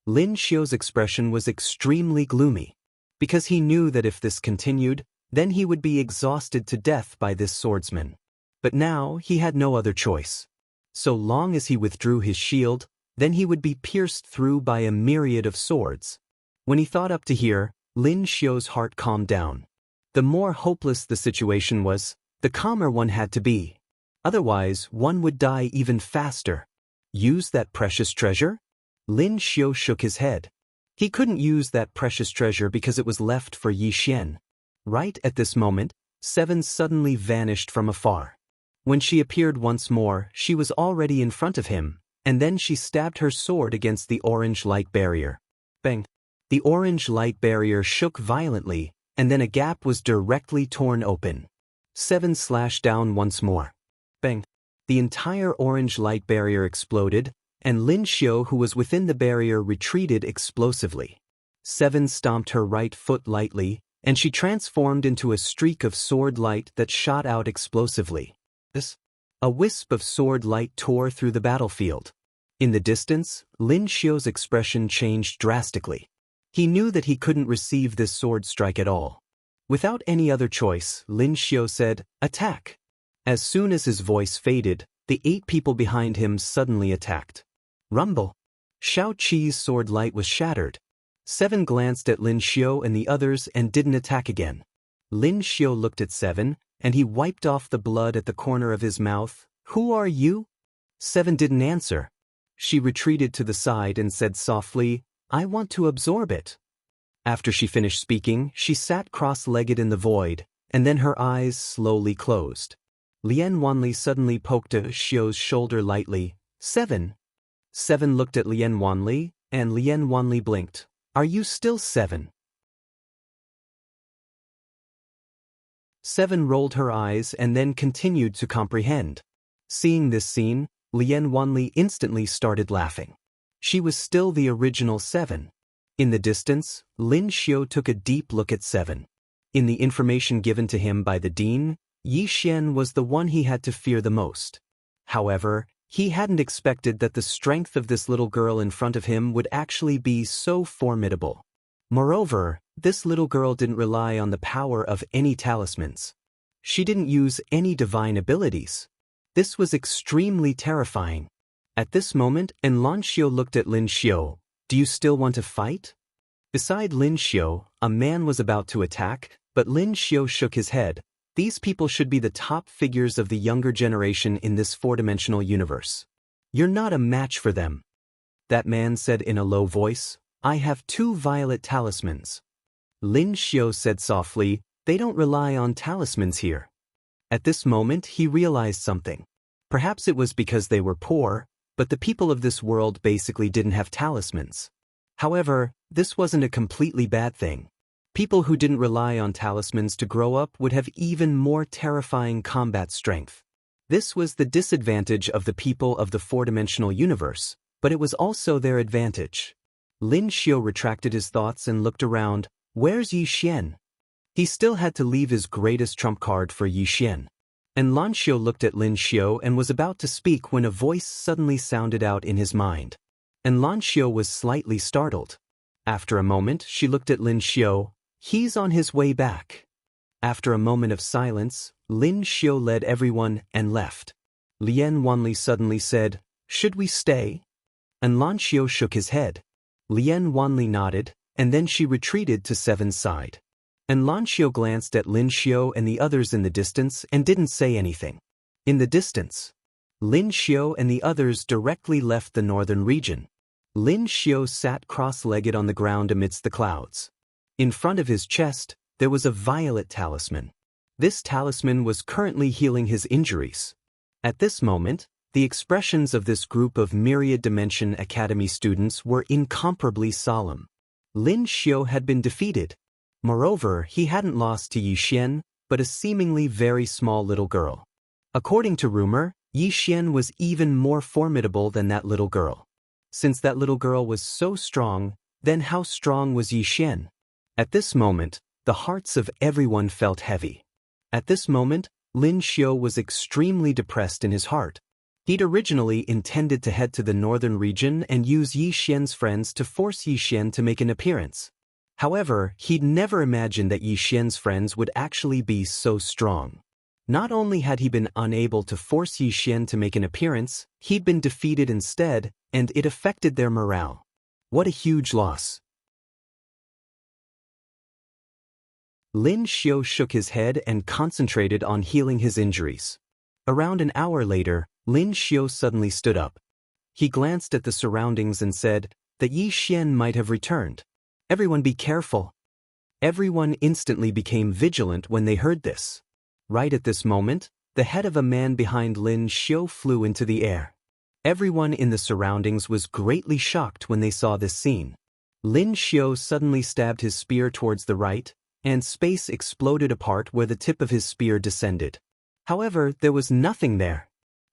Lin Xiu's expression was extremely gloomy, because he knew that if this continued, then he would be exhausted to death by this swordsman. But now he had no other choice. So long as he withdrew his shield, then he would be pierced through by a myriad of swords. When he thought up to here, Lin Xiu's heart calmed down. The more hopeless the situation was, the calmer one had to be. Otherwise, one would die even faster. Use that precious treasure? Lin Xiu shook his head. He couldn't use that precious treasure because it was left for Yi Xian. Right at this moment, Seven suddenly vanished from afar. When she appeared once more, she was already in front of him, and then she stabbed her sword against the orange light barrier. Bang! The orange light barrier shook violently, and then a gap was directly torn open. Seven slashed down once more. Bang! The entire orange light barrier exploded, and Lin Xiu, who was within the barrier, retreated explosively. Seven stomped her right foot lightly, and she transformed into a streak of sword light that shot out explosively. A wisp of sword light tore through the battlefield. In the distance, Lin Xiu's expression changed drastically. He knew that he couldn't receive this sword strike at all. Without any other choice, Lin Xiu said, "Attack!" As soon as his voice faded, the 8 people behind him suddenly attacked. Rumble! Shao Qi's sword light was shattered. Seven glanced at Lin Xiu and the others and didn't attack again. Lin Xiu looked at Seven, and he wiped off the blood at the corner of his mouth. "Who are you?" Seven didn't answer. She retreated to the side and said softly, "I want to absorb it." After she finished speaking, she sat cross-legged in the void, and then her eyes slowly closed. Lian Wanli suddenly poked Xiu's shoulder lightly. "Seven." Seven looked at Lian Wanli, and Lian Wanli blinked. "Are you still Seven?" Seven rolled her eyes and then continued to comprehend. Seeing this scene, Lian Wanli instantly started laughing. She was still the original Seven. In the distance, Lin Xiu took a deep look at Seven. In the information given to him by the dean, Yi Xian was the one he had to fear the most. However, he hadn't expected that the strength of this little girl in front of him would actually be so formidable. Moreover, this little girl didn't rely on the power of any talismans. She didn't use any divine abilities. This was extremely terrifying. At this moment, Lan Xiu looked at Lin Xiu. "Do you still want to fight?" Beside Lin Xiu, a man was about to attack, but Lin Xiu shook his head. These people should be the top figures of the younger generation in this four-dimensional universe. "You're not a match for them." That man said in a low voice, "I have 2 violet talismans." Lin Xiu said softly, "They don't rely on talismans here." At this moment, he realized something. Perhaps it was because they were poor, but the people of this world basically didn't have talismans. However, this wasn't a completely bad thing. People who didn't rely on talismans to grow up would have even more terrifying combat strength. This was the disadvantage of the people of the four-dimensional universe, but it was also their advantage. Lin Xiu retracted his thoughts and looked around. Where's Yi Xian? He still had to leave his greatest trump card for Yi Xian. And Lan Xiu looked at Lin Xiu and was about to speak when a voice suddenly sounded out in his mind. And Lan Xiu was slightly startled. After a moment, she looked at Lin Xiu. He's on his way back. After a moment of silence, Lin Xiu led everyone and left. Lian Wanli suddenly said, "Should we stay?" And Lan Xiu shook his head. Lian Wanli nodded, and then she retreated to Seven's side. And Lan Xiu glanced at Lin Xiu and the others in the distance and didn't say anything. In the distance, Lin Xiu and the others directly left the northern region. Lin Xiu sat cross-legged on the ground amidst the clouds. In front of his chest, there was a violet talisman. This talisman was currently healing his injuries. At this moment, the expressions of this group of Myriad Dimension Academy students were incomparably solemn. Lin Xiu had been defeated. Moreover, he hadn't lost to Yi Xian, but a seemingly very small little girl. According to rumor, Yi Xian was even more formidable than that little girl. Since that little girl was so strong, then how strong was Yi Xian? At this moment, the hearts of everyone felt heavy. At this moment, Lin Xiu was extremely depressed in his heart. He'd originally intended to head to the northern region and use Yi Xian's friends to force Yi Xian to make an appearance. However, he'd never imagined that Yi Xian's friends would actually be so strong. Not only had he been unable to force Yi Xian to make an appearance, he'd been defeated instead, and it affected their morale. What a huge loss. Lin Xiu shook his head and concentrated on healing his injuries. Around an hour later, Lin Xiu suddenly stood up. He glanced at the surroundings and said that Yi Xian might have returned. "Everyone be careful." Everyone instantly became vigilant when they heard this. Right at this moment, the head of a man behind Lin Xiu flew into the air. Everyone in the surroundings was greatly shocked when they saw this scene. Lin Xiu suddenly stabbed his spear towards the right, and space exploded apart where the tip of his spear descended. However, there was nothing there.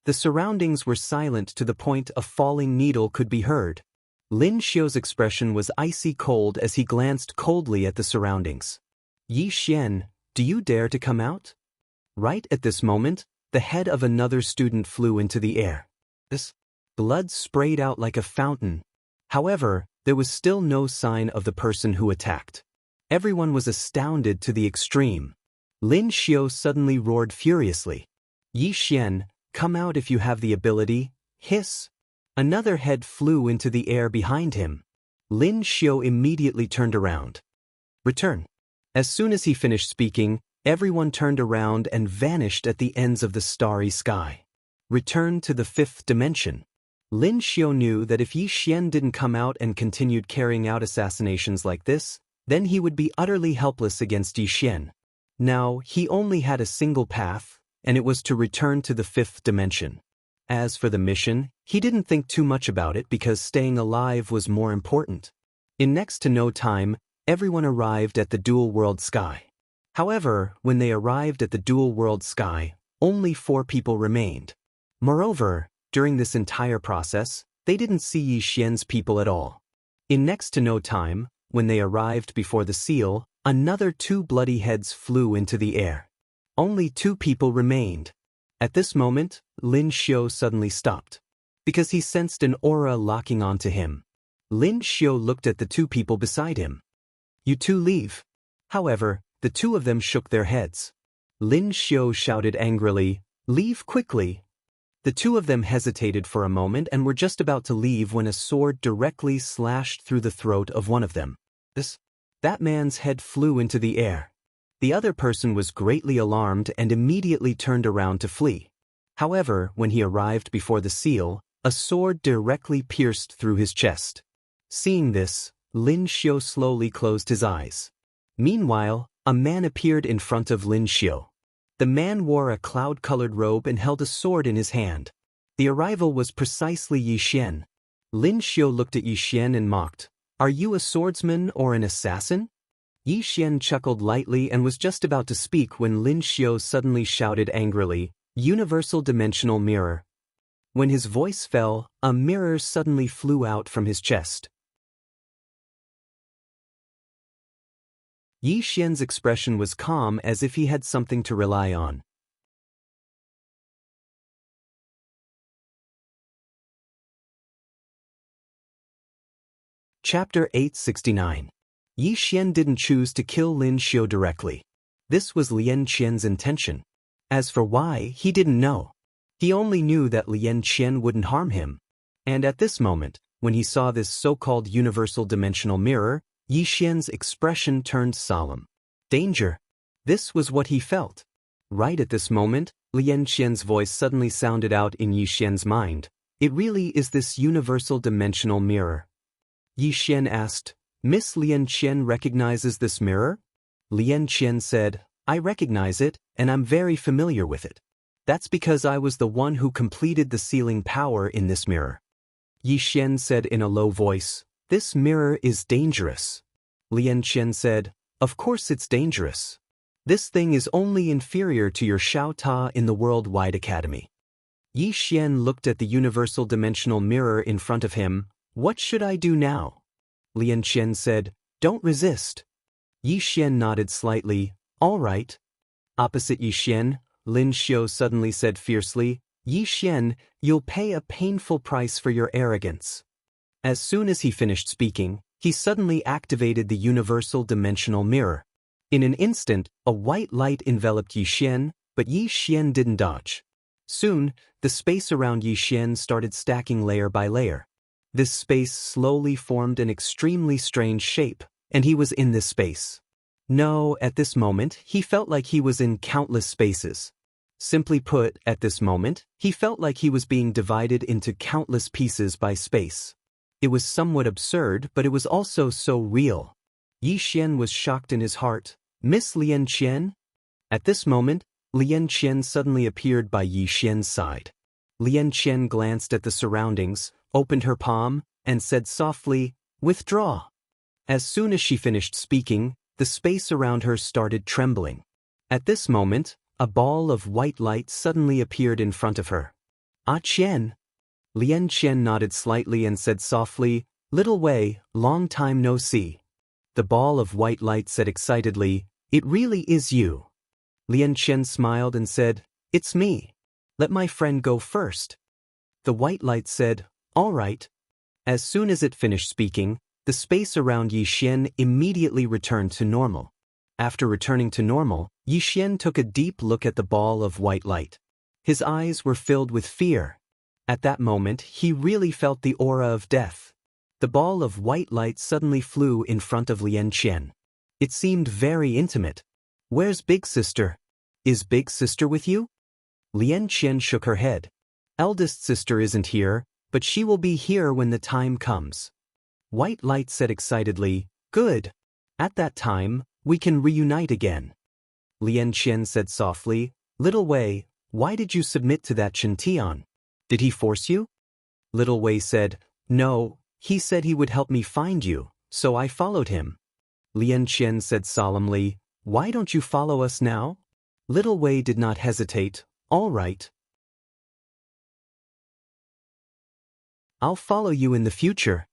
The surroundings were silent to the point a falling needle could be heard. Lin Xiu's expression was icy cold as he glanced coldly at the surroundings. Yi Xian, do you dare to come out? Right at this moment, the head of another student flew into the air. This blood sprayed out like a fountain. However, there was still no sign of the person who attacked. Everyone was astounded to the extreme. Lin Xiu suddenly roared furiously. Yi Xian, come out if you have the ability. Hiss. Another head flew into the air behind him. Lin Xiu immediately turned around. Return. As soon as he finished speaking, everyone turned around and vanished at the ends of the starry sky. Return to the fifth dimension. Lin Xiu knew that if Yi Xian didn't come out and continued carrying out assassinations like this, then he would be utterly helpless against Yi Xian. Now, he only had a single path, and it was to return to the fifth dimension. As for the mission, he didn't think too much about it because staying alive was more important. In next to no time, everyone arrived at the dual world sky. However, when they arrived at the dual world sky, only 4 people remained. Moreover, during this entire process, they didn't see Yi Xian's people at all. In next to no time, when they arrived before the seal, another 2 bloody heads flew into the air. Only 2 people remained. At this moment, Lin Xiu suddenly stopped, because he sensed an aura locking onto him. Lin Xiu looked at the 2 people beside him. You 2 leave. However, the 2 of them shook their heads. Lin Xiu shouted angrily, leave quickly. The 2 of them hesitated for a moment and were just about to leave when a sword directly slashed through the throat of one of them. That man's head flew into the air. The other person was greatly alarmed and immediately turned around to flee. However, when he arrived before the seal, a sword directly pierced through his chest. Seeing this, Lin Xiu slowly closed his eyes. Meanwhile, a man appeared in front of Lin Xiu. The man wore a cloud-colored robe and held a sword in his hand. The arrival was precisely Yi Xian. Lin Xiu looked at Yi Xian and mocked, are you a swordsman or an assassin? Yi Xian chuckled lightly and was just about to speak when Lin Xiu suddenly shouted angrily, Universal Dimensional Mirror. When his voice fell, a mirror suddenly flew out from his chest. Yi Xian's expression was calm as if he had something to rely on. Chapter 869. Yi Xian didn't choose to kill Lin Xiu directly. This was Lian Qian's intention. As for why, he didn't know. He only knew that Lian Qian wouldn't harm him. And at this moment, when he saw this so-called universal dimensional mirror, Yi Xian's expression turned solemn. Danger. This was what he felt. Right at this moment, Lian Qian's voice suddenly sounded out in Yi Xian's mind. It really is this universal dimensional mirror. Yi Xian asked, Miss Lian Qian recognizes this mirror? Lian Qian said, I recognize it, and I'm very familiar with it. That's because I was the one who completed the sealing power in this mirror. Yi Xian said in a low voice, This mirror is dangerous. Lian Qian said, Of course it's dangerous. This thing is only inferior to your Shao Ta in the Worldwide Academy. Yi Xian looked at the universal dimensional mirror in front of him. What should I do now? Lian Qian said, Don't resist. Yi Xian nodded slightly, All right. Opposite Yi Xian, Lin Xiu suddenly said fiercely, Yi Xian, you'll pay a painful price for your arrogance. As soon as he finished speaking, he suddenly activated the universal dimensional mirror. In an instant, a white light enveloped Yi Xian, but Yi Xian didn't dodge. Soon, the space around Yi Xian started stacking layer by layer. This space slowly formed an extremely strange shape, and he was in this space. No, at this moment, he felt like he was in countless spaces. Simply put, at this moment, he felt like he was being divided into countless pieces by space. It was somewhat absurd, but it was also so real. Yi Xian was shocked in his heart. Miss Lian Qian? At this moment, Lian Qian suddenly appeared by Yi Xian's side. Lian Qian glanced at the surroundings, opened her palm, and said softly, "Withdraw." As soon as she finished speaking, the space around her started trembling. At this moment, a ball of white light suddenly appeared in front of her. "Ah Qian." Lian Qian nodded slightly and said softly, "Little Wei, long time no see." The ball of white light said excitedly, "It really is you." Lian Qian smiled and said, "It's me. Let my friend go first." The white light said, "All right." As soon as it finished speaking, the space around Yi Xian immediately returned to normal. After returning to normal, Yi Xian took a deep look at the ball of white light. His eyes were filled with fear. At that moment, he really felt the aura of death. The ball of white light suddenly flew in front of Lian Qian. It seemed very intimate. "Where's Big Sister? Is Big Sister with you?" Lian Qian shook her head. "Eldest sister isn't here, but she will be here when the time comes." White light said excitedly, "Good. At that time, we can reunite again." Lian Qian said softly, "Little Wei, why did you submit to that Chen Tian? Did he force you?" Little Wei said, "No, he said he would help me find you, so I followed him." Lian Qian said solemnly, "Why don't you follow us now?" Little Wei did not hesitate. "All right. I'll follow you in the future."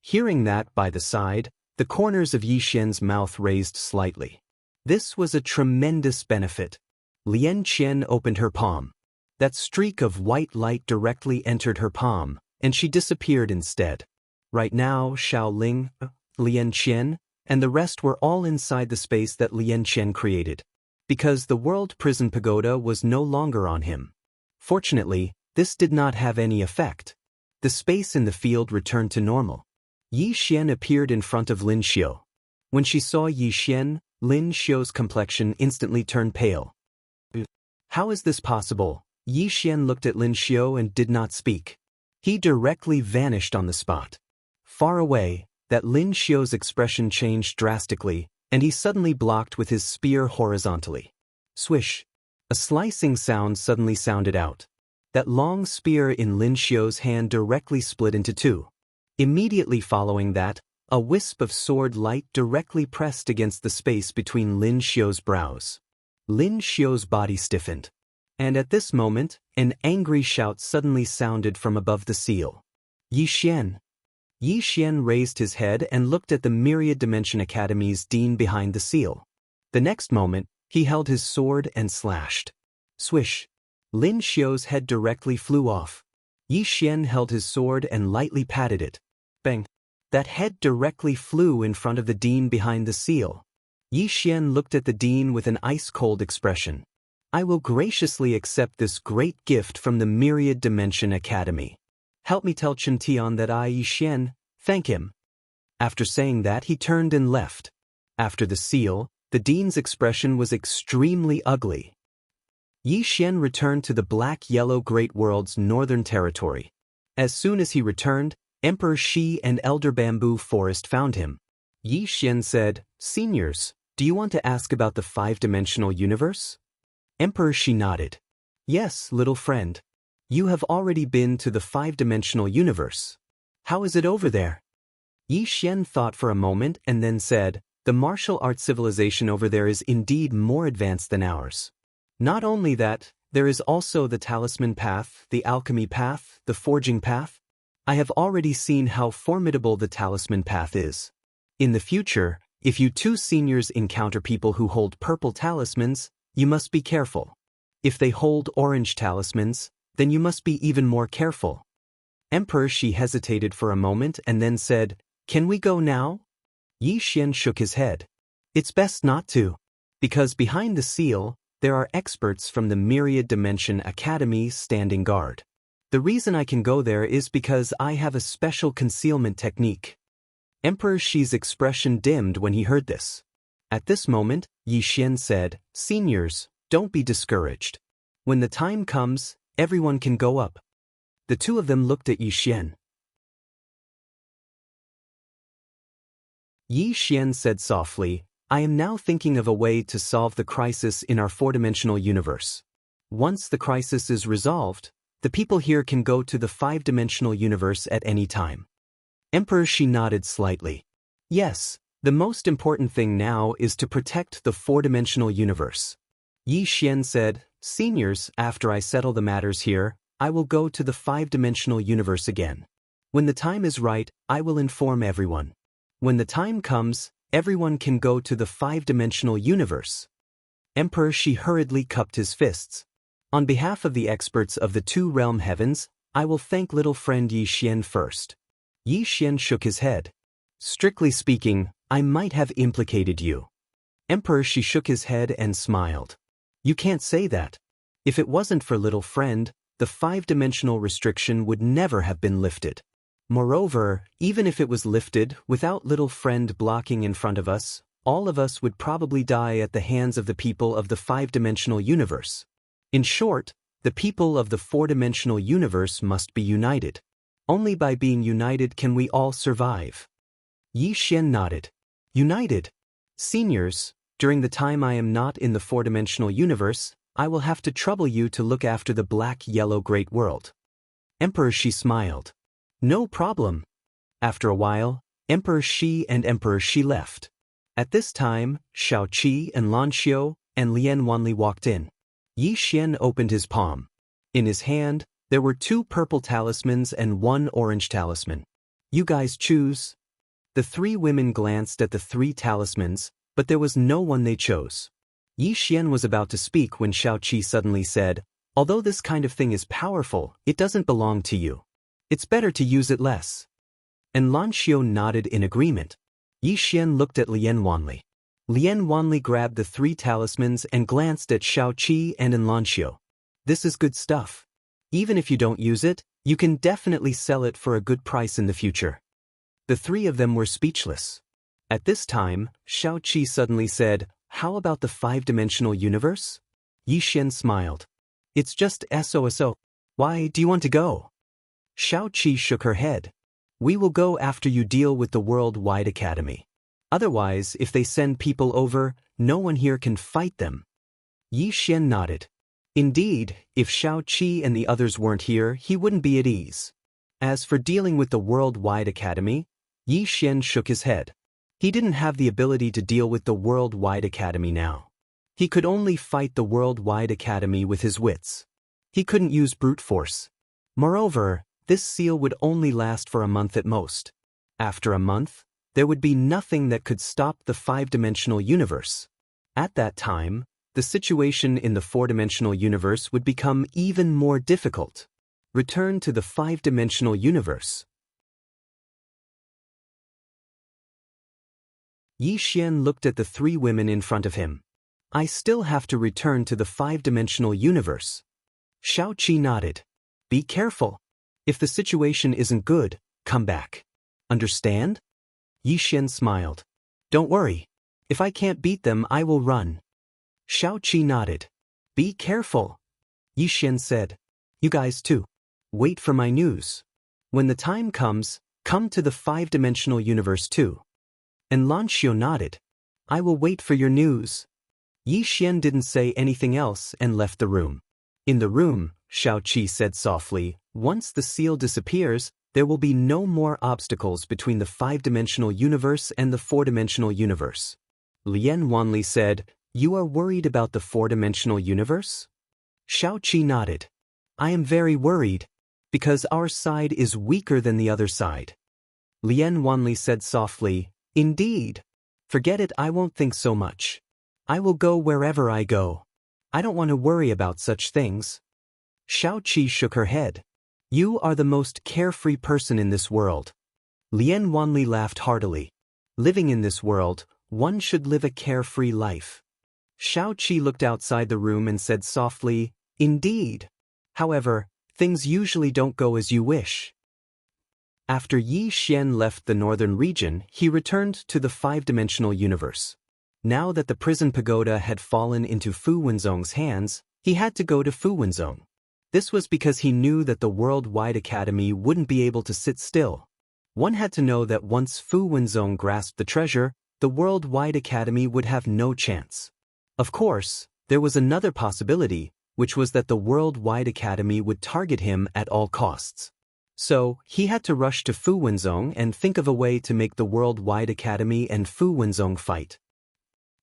Hearing that by the side, the corners of Yi Xian's mouth raised slightly. This was a tremendous benefit. Lian Qian opened her palm. That streak of white light directly entered her palm, and she disappeared instead. Right now, Xiao Ling, Lian Qian, and the rest were all inside the space that Lian Qian created, because the World Prison Pagoda was no longer on him. Fortunately, this did not have any effect. The space in the field returned to normal. Yi Xian appeared in front of Lin Xiu. When she saw Yi Xian, Lin Xiu's complexion instantly turned pale. "How is this possible?" Yi Xian looked at Lin Xiu and did not speak. He directly vanished on the spot. Far away, that Lin Xiu's expression changed drastically, and he suddenly blocked with his spear horizontally. Swish! A slicing sound suddenly sounded out. That long spear in Lin Xiu's hand directly split into two. Immediately following that, a wisp of sword light directly pressed against the space between Lin Xiu's brows. Lin Xiu's body stiffened. And at this moment, an angry shout suddenly sounded from above the seal. "Yi Xian!" Yi Xian raised his head and looked at the Myriad Dimension Academy's dean behind the seal. The next moment, he held his sword and slashed. Swish! Lin Xiu's head directly flew off. Yi Xian held his sword and lightly patted it. Bang! That head directly flew in front of the dean behind the seal. Yi Xian looked at the dean with an ice-cold expression. "I will graciously accept this great gift from the Myriad Dimension Academy. Help me tell Chen Tian that I, Yi Xian, thank him." After saying that, he turned and left. After the seal, the dean's expression was extremely ugly. Yi Xian returned to the Black-Yellow Great World's northern territory. As soon as he returned, Emperor Shi and Elder Bamboo Forest found him. Yi Xian said, "Seniors, do you want to ask about the five-dimensional universe?" Emperor Shi nodded. "Yes, little friend. You have already been to the five-dimensional universe. How is it over there?" Yi Xian thought for a moment and then said, "The martial arts civilization over there is indeed more advanced than ours. Not only that, there is also the talisman path, the alchemy path, the forging path. I have already seen how formidable the talisman path is. In the future, if you two seniors encounter people who hold purple talismans, you must be careful. If they hold orange talismans, then you must be even more careful." Emperor Shi hesitated for a moment and then said, "Can we go now?" Yi Xian shook his head. "It's best not to. Because behind the seal, there are experts from the Myriad Dimension Academy standing guard. The reason I can go there is because I have a special concealment technique." Emperor Shi's expression dimmed when he heard this. At this moment, Yi Xian said, "Seniors, don't be discouraged. When the time comes, everyone can go up." The two of them looked at Yi Xian. Yi Xian said softly, I am now thinking of a way to solve the crisis in our four-dimensional universe. Once the crisis is resolved, the people here can go to the five-dimensional universe at any time. Emperor Shi nodded slightly. Yes, the most important thing now is to protect the four-dimensional universe. Yi Xian said, Seniors, after I settle the matters here, I will go to the five-dimensional universe again. When the time is right, I will inform everyone. When the time comes, everyone can go to the five-dimensional universe. Emperor Shi hurriedly cupped his fists. On behalf of the experts of the two realm heavens, I will thank little friend Yi Xian first. Yi Xian shook his head. Strictly speaking, I might have implicated you. Emperor Shi shook his head and smiled. You can't say that. If it wasn't for little friend, the five-dimensional restriction would never have been lifted. Moreover, even if it was lifted without little friend blocking in front of us, all of us would probably die at the hands of the people of the five-dimensional universe. In short, the people of the four-dimensional universe must be united. Only by being united can we all survive. Yi Xian nodded. United? Seniors, during the time I am not in the four-dimensional universe, I will have to trouble you to look after the black-yellow great world. Emperor Shi smiled. No problem. After a while, Emperor Shi and Emperor Shi left. At this time, Xiaoqi and Lanxiu and Lian Wanli walked in. Yi Xian opened his palm. In his hand, there were 2 purple talismans and 1 orange talisman. You guys choose. The 3 women glanced at the 3 talismans, but there was no one they chose. Yi Xian was about to speak when Xiaoqi suddenly said, Although this kind of thing is powerful, it doesn't belong to you. It's better to use it less. And Lanxiu nodded in agreement. Yi Xian looked at Lian Wanli. Lian Wanli grabbed the 3 talismans and glanced at Xiaoqi and Lanxiu. This is good stuff. Even if you don't use it, you can definitely sell it for a good price in the future. The 3 of them were speechless. At this time, Xiaoqi suddenly said, How about the five-dimensional universe? Yi Xian smiled. It's just SOSO. Why do you want to go? Xiaoqi shook her head. We will go after you deal with the Worldwide Academy. Otherwise, if they send people over, no one here can fight them. Yi Xian nodded. Indeed, if Xiaoqi and the others weren't here, he wouldn't be at ease. As for dealing with the Worldwide Academy, Yi Xian shook his head. He didn't have the ability to deal with the Worldwide Academy now. He could only fight the Worldwide Academy with his wits. He couldn't use brute force. Moreover, this seal would only last for a month at most. After a month, there would be nothing that could stop the five-dimensional universe. At that time, the situation in the four-dimensional universe would become even more difficult. Return to the five-dimensional universe. Yi Xian looked at the 3 women in front of him. I still have to return to the five-dimensional universe. Xiaoqi nodded. Be careful. If the situation isn't good, come back. Understand? Yi Xian smiled. Don't worry. If I can't beat them, I will run. Xiaoqi nodded. Be careful. Yi Xian said. You guys too. Wait for my news. When the time comes, come to the five-dimensional universe too. And Lanxiu nodded. I will wait for your news. Yi Xian didn't say anything else and left the room. In the room, Xiaoqi said softly, once the seal disappears, there will be no more obstacles between the five-dimensional universe and the four-dimensional universe. Lian Wanli said, You are worried about the four-dimensional universe? Xiaoqi nodded. I am very worried, because our side is weaker than the other side. Lian Wanli said softly, Indeed. Forget it, I won't think so much. I will go wherever I go. I don't want to worry about such things. Xiaoqi shook her head. You are the most carefree person in this world. Lian Wanli laughed heartily. Living in this world, one should live a carefree life. Xiaoqi looked outside the room and said softly, Indeed. However, things usually don't go as you wish. After Yi Xian left the northern region, he returned to the five-dimensional universe. Now that the prison pagoda had fallen into Fu Wenzong's hands, he had to go to Fu Wenzong. This was because he knew that the Worldwide Academy wouldn't be able to sit still. One had to know that once Fu Wenzong grasped the treasure, the worldwide academy would have no chance. Of course, there was another possibility, which was that the worldwide academy would target him at all costs. So, he had to rush to Fu Wenzong and think of a way to make the worldwide academy and Fu Wenzong fight.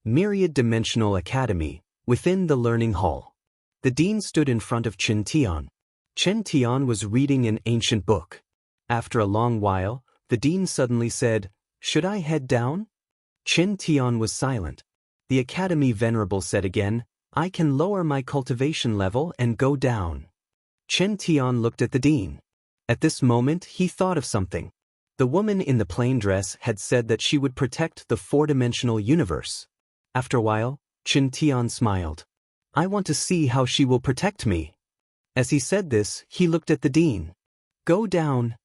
Myriad Dimensional Academy, within the learning hall. The dean stood in front of Chen Tian. Chen Tian was reading an ancient book. After a long while, the dean suddenly said, "Should I head down?" Chen Tian was silent. The academy venerable said again, "I can lower my cultivation level and go down." Chen Tian looked at the dean. At this moment he thought of something. The woman in the plain dress had said that she would protect the four-dimensional universe. After a while, Chen Tian smiled. "I want to see how she will protect me." As he said this, he looked at the dean. "Go down."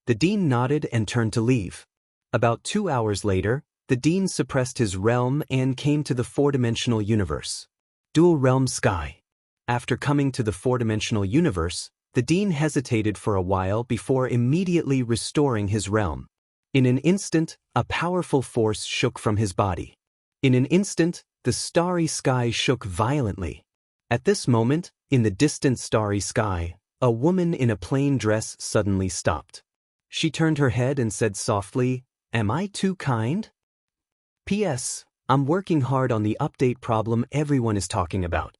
The dean nodded and turned to leave. About 2 hours later, the dean suppressed his realm and came to the four-dimensional universe. Dual Realm Sky. After coming to the four-dimensional universe, the dean hesitated for a while before immediately restoring his realm. In an instant, a powerful force shook from his body. In an instant, the starry sky shook violently. At this moment, in the distant starry sky, a woman in a plain dress suddenly stopped. She turned her head and said softly, "Am I too kind?" P.S. I'm working hard on the update problem everyone is talking about.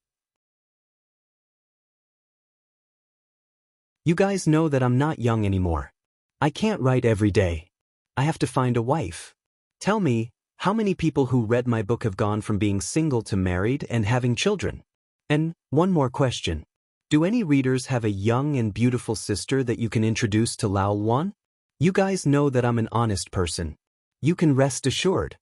You guys know that I'm not young anymore. I can't write every day. I have to find a wife. Tell me, how many people who read my book have gone from being single to married and having children? And one more question. Do any readers have a young and beautiful sister that you can introduce to Lao Wan? You guys know that I'm an honest person. You can rest assured.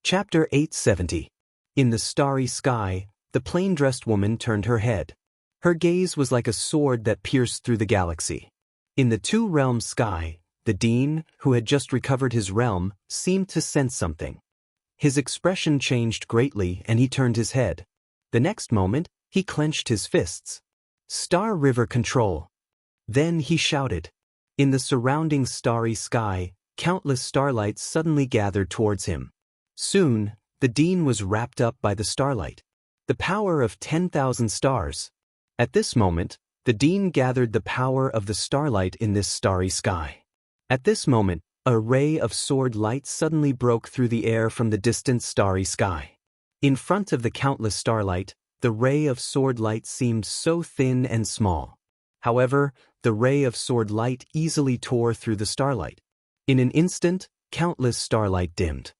Chapter 870. In the starry sky, the plain-dressed woman turned her head. Her gaze was like a sword that pierced through the galaxy. In the two-realm sky, the dean, who had just recovered his realm, seemed to sense something. His expression changed greatly and he turned his head. The next moment, he clenched his fists. Star River Control. Then he shouted. In the surrounding starry sky, countless starlights suddenly gathered towards him. Soon, the dean was wrapped up by the starlight. The power of 10,000 stars. At this moment, the dean gathered the power of the starlight in this starry sky. At this moment, a ray of sword light suddenly broke through the air from the distant starry sky. In front of the countless starlight, the ray of sword light seemed so thin and small. However, the ray of sword light easily tore through the starlight. In an instant, countless starlight dimmed.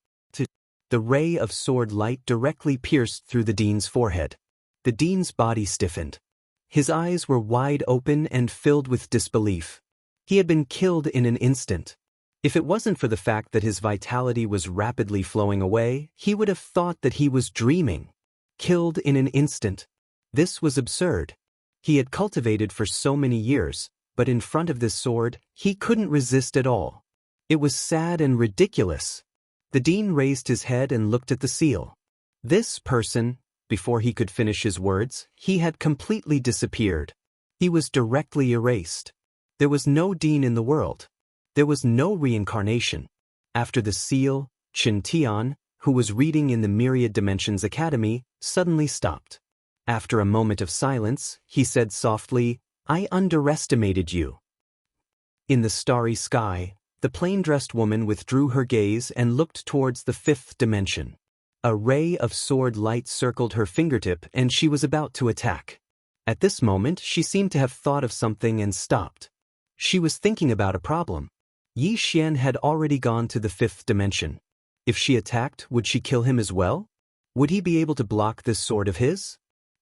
The ray of sword light directly pierced through the dean's forehead. The dean's body stiffened. His eyes were wide open and filled with disbelief. He had been killed in an instant. If it wasn't for the fact that his vitality was rapidly flowing away, he would have thought that he was dreaming. Killed in an instant. This was absurd. He had cultivated for so many years, but in front of this sword, he couldn't resist at all. It was sad and ridiculous. The dean raised his head and looked at the seal. This person, before he could finish his words, he had completely disappeared. He was directly erased. There was no dean in the world. There was no reincarnation. After the seal, Chen Tian, who was reading in the Myriad Dimensions Academy, suddenly stopped. After a moment of silence, he said softly, "I underestimated you." In the starry sky, the plain-dressed woman withdrew her gaze and looked towards the fifth dimension. A ray of sword light circled her fingertip and she was about to attack. At this moment, she seemed to have thought of something and stopped. She was thinking about a problem. Yi Xian had already gone to the fifth dimension. If she attacked, would she kill him as well? Would he be able to block this sword of his?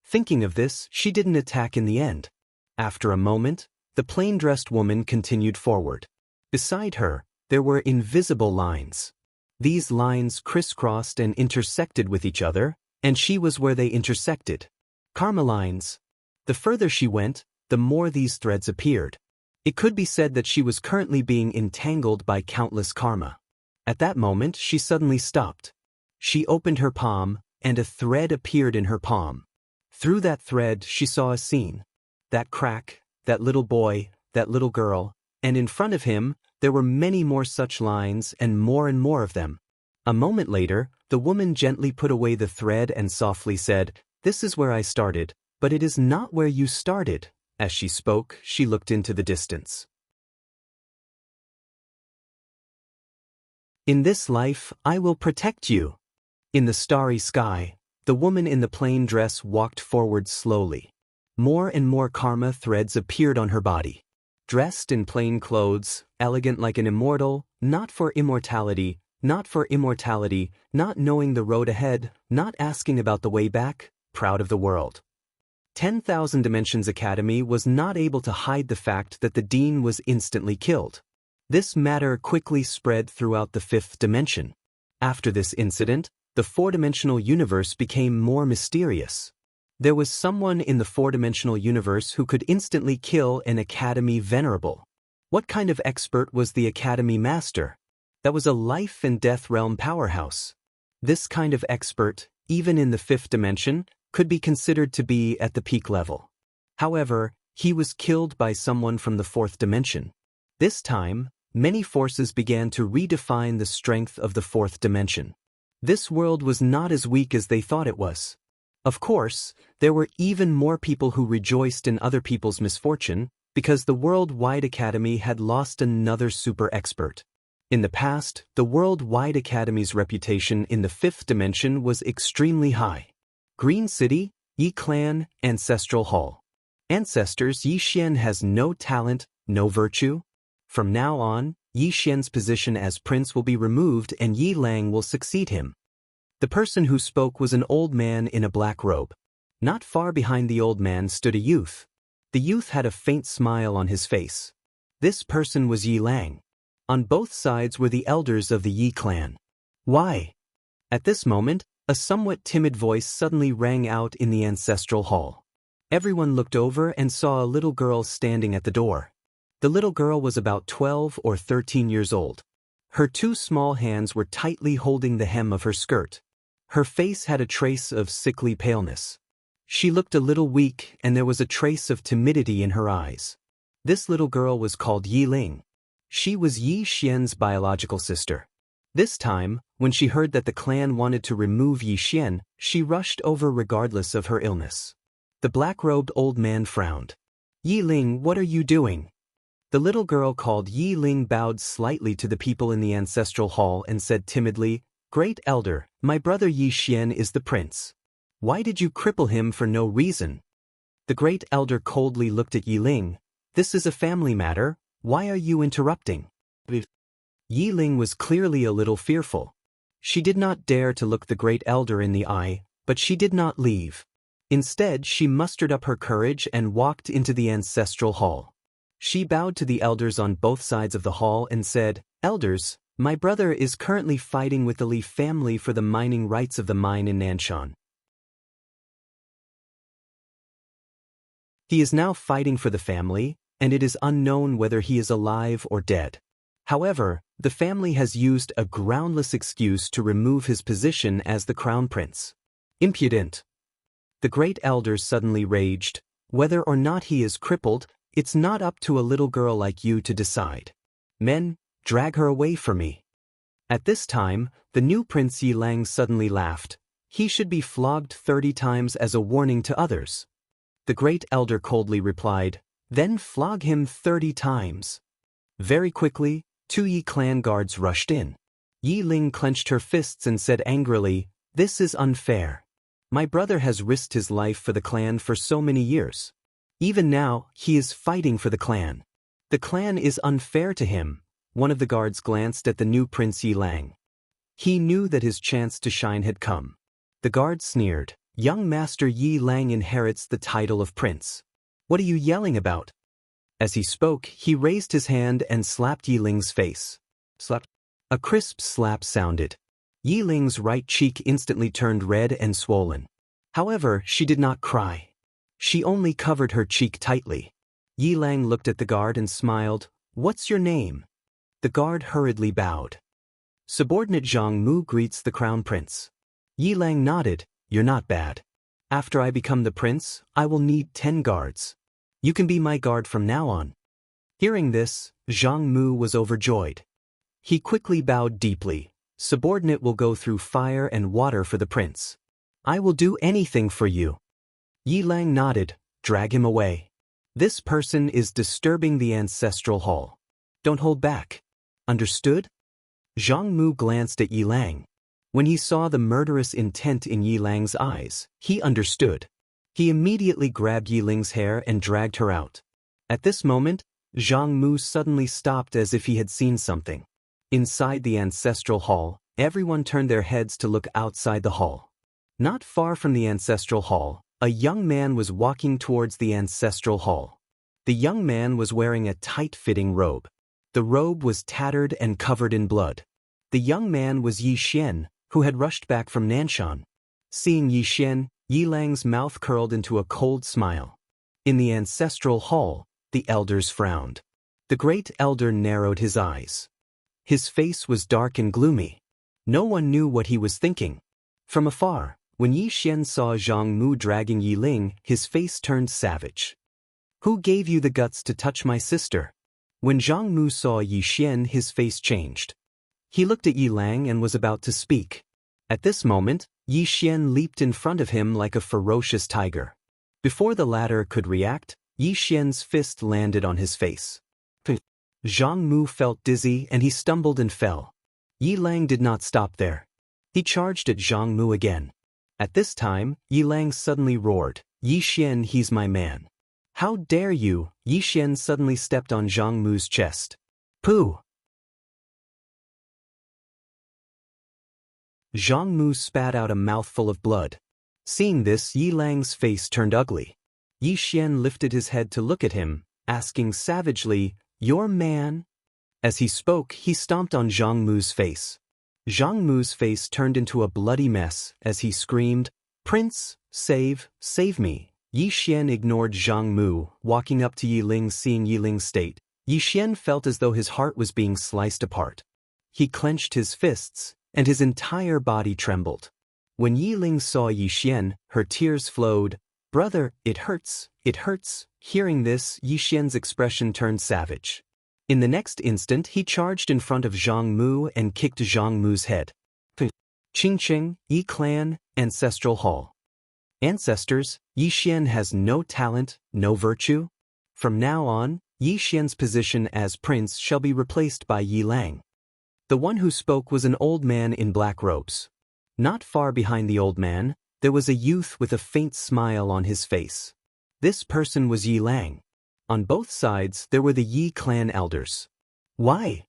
Thinking of this, she didn't attack in the end. After a moment, the plain-dressed woman continued forward. Beside her, there were invisible lines. These lines crisscrossed and intersected with each other, and she was where they intersected. Karma lines. The further she went, the more these threads appeared. It could be said that she was currently being entangled by countless karma. At that moment, she suddenly stopped. She opened her palm, and a thread appeared in her palm. Through that thread she saw a scene. That crack, that little boy, that little girl, and in front of him, there were many more such lines and more of them. A moment later, the woman gently put away the thread and softly said, "This is where I started, but it is not where you started." As she spoke, she looked into the distance. "In this life, I will protect you." In the starry sky, the woman in the plain dress walked forward slowly. More and more karma threads appeared on her body. Dressed in plain clothes, elegant like an immortal, not for immortality, not knowing the road ahead, not asking about the way back, proud of the world. 10,000 Dimensions Academy was not able to hide the fact that the dean was instantly killed. This matter quickly spread throughout the fifth dimension. After this incident, the four-dimensional universe became more mysterious. There was someone in the four-dimensional universe who could instantly kill an Academy venerable. What kind of expert was the Academy master? That was a life and death realm powerhouse. This kind of expert, even in the fifth dimension, could be considered to be at the peak level. However, he was killed by someone from the fourth dimension. This time, many forces began to redefine the strength of the fourth dimension. This world was not as weak as they thought it was. Of course, there were even more people who rejoiced in other people's misfortune, because the Worldwide Academy had lost another super expert. In the past, the Worldwide Academy's reputation in the fifth dimension was extremely high. Green City, Yi Clan, Ancestral Hall. Ancestors, Yi Xian has no talent, no virtue. From now on, Yi Xian's position as prince will be removed and Yi Lang will succeed him. The person who spoke was an old man in a black robe. Not far behind the old man stood a youth. The youth had a faint smile on his face. This person was Yi Lang. On both sides were the elders of the Yi clan. "Why?" At this moment, a somewhat timid voice suddenly rang out in the ancestral hall. Everyone looked over and saw a little girl standing at the door. The little girl was about 12 or 13 years old. Her two small hands were tightly holding the hem of her skirt. Her face had a trace of sickly paleness. She looked a little weak and there was a trace of timidity in her eyes. This little girl was called Yi Ling. She was Yi Xian's biological sister. This time, when she heard that the clan wanted to remove Yi Xian, she rushed over regardless of her illness. The black-robed old man frowned. "Yi Ling, what are you doing?" The little girl called Yi Ling bowed slightly to the people in the ancestral hall and said timidly, "Great elder, my brother Yi Xian is the prince. Why did you cripple him for no reason?" The great elder coldly looked at Yi Ling. "This is a family matter, why are you interrupting?" Yi Ling was clearly a little fearful. She did not dare to look the great elder in the eye, but she did not leave. Instead, she mustered up her courage and walked into the ancestral hall. She bowed to the elders on both sides of the hall and said, "Elders, my brother is currently fighting with the Li family for the mining rights of the mine in Nanshan. He is now fighting for the family, and it is unknown whether he is alive or dead. However, the family has used a groundless excuse to remove his position as the crown prince. Impudent." The great elders suddenly raged. "Whether or not he is crippled, it's not up to a little girl like you to decide. Men, drag her away from me." At this time, the new Prince Yi Lang suddenly laughed. "He should be flogged 30 times as a warning to others." The great elder coldly replied, "Then flog him 30 times. Very quickly, 2 Yi clan guards rushed in. Yi Ling clenched her fists and said angrily, "This is unfair. My brother has risked his life for the clan for so many years. Even now, he is fighting for the clan. The clan is unfair to him." One of the guards glanced at the new Prince Yi Lang. He knew that his chance to shine had come. The guard sneered, "Young Master Yi Lang inherits the title of prince. What are you yelling about?" As he spoke, he raised his hand and slapped Yi Ling's face. Slap. A crisp slap sounded. Yi Ling's right cheek instantly turned red and swollen. However, she did not cry. She only covered her cheek tightly. Yi Lang looked at the guard and smiled. "What's your name?" The guard hurriedly bowed. "Subordinate Zhang Mu greets the crown prince." Yi Lang nodded. "You're not bad." After I become the prince, I will need 10 guards. You can be my guard from now on. Hearing this, Zhang Mu was overjoyed. He quickly bowed deeply. Subordinate will go through fire and water for the prince. I will do anything for you. Yi Lang nodded. Drag him away. This person is disturbing the ancestral hall. Don't hold back. Understood? Zhang Mu glanced at Yi Lang. When he saw the murderous intent in Yi Lang's eyes, he understood. He immediately grabbed Yi Ling's hair and dragged her out. At this moment, Zhang Mu suddenly stopped as if he had seen something. Inside the ancestral hall, everyone turned their heads to look outside the hall. Not far from the ancestral hall, a young man was walking towards the ancestral hall. The young man was wearing a tight-fitting robe. The robe was tattered and covered in blood. The young man was Yi Xian, who had rushed back from Nanshan. Seeing Yi Xian, Yi Lang's mouth curled into a cold smile. In the ancestral hall, the elders frowned. The great elder narrowed his eyes. His face was dark and gloomy. No one knew what he was thinking. From afar, when Yi Xian saw Zhang Mu dragging Yi Ling, his face turned savage. Who gave you the guts to touch my sister? When Zhang Mu saw Yi Xian, his face changed. He looked at Yi Lang and was about to speak. At this moment, Yi Xian leaped in front of him like a ferocious tiger. Before the latter could react, Yi Xian's fist landed on his face. Zhang Mu felt dizzy and he stumbled and fell. Yi Lang did not stop there. He charged at Zhang Mu again. At this time, Yi Lang suddenly roared, Yi Xian, he's my man. How dare you? Yi Xian suddenly stepped on Zhang Mu's chest. Pooh! Zhang Mu spat out a mouthful of blood. Seeing this, Yi Lang's face turned ugly. Yi Xian lifted his head to look at him, asking savagely, Your man? As he spoke, he stomped on Zhang Mu's face. Zhang Mu's face turned into a bloody mess as he screamed, Prince, save me. Yi Xian ignored Zhang Mu, walking up to Yi Ling. Seeing Yi Ling's state, Yi Xian felt as though his heart was being sliced apart. He clenched his fists, and his entire body trembled. When Yi Ling saw Yi Xian, her tears flowed. Brother, it hurts, it hurts. Hearing this, Yi Xian's expression turned savage. In the next instant, he charged in front of Zhang Mu and kicked Zhang Mu's head. Qingqing, Yi Clan, Ancestral Hall. Ancestors, Yi Xian has no talent, no virtue. From now on, Yi Xian's position as prince shall be replaced by Yi Lang. The one who spoke was an old man in black robes. Not far behind the old man, there was a youth with a faint smile on his face. This person was Yi Lang. On both sides, there were the Yi clan elders. Why?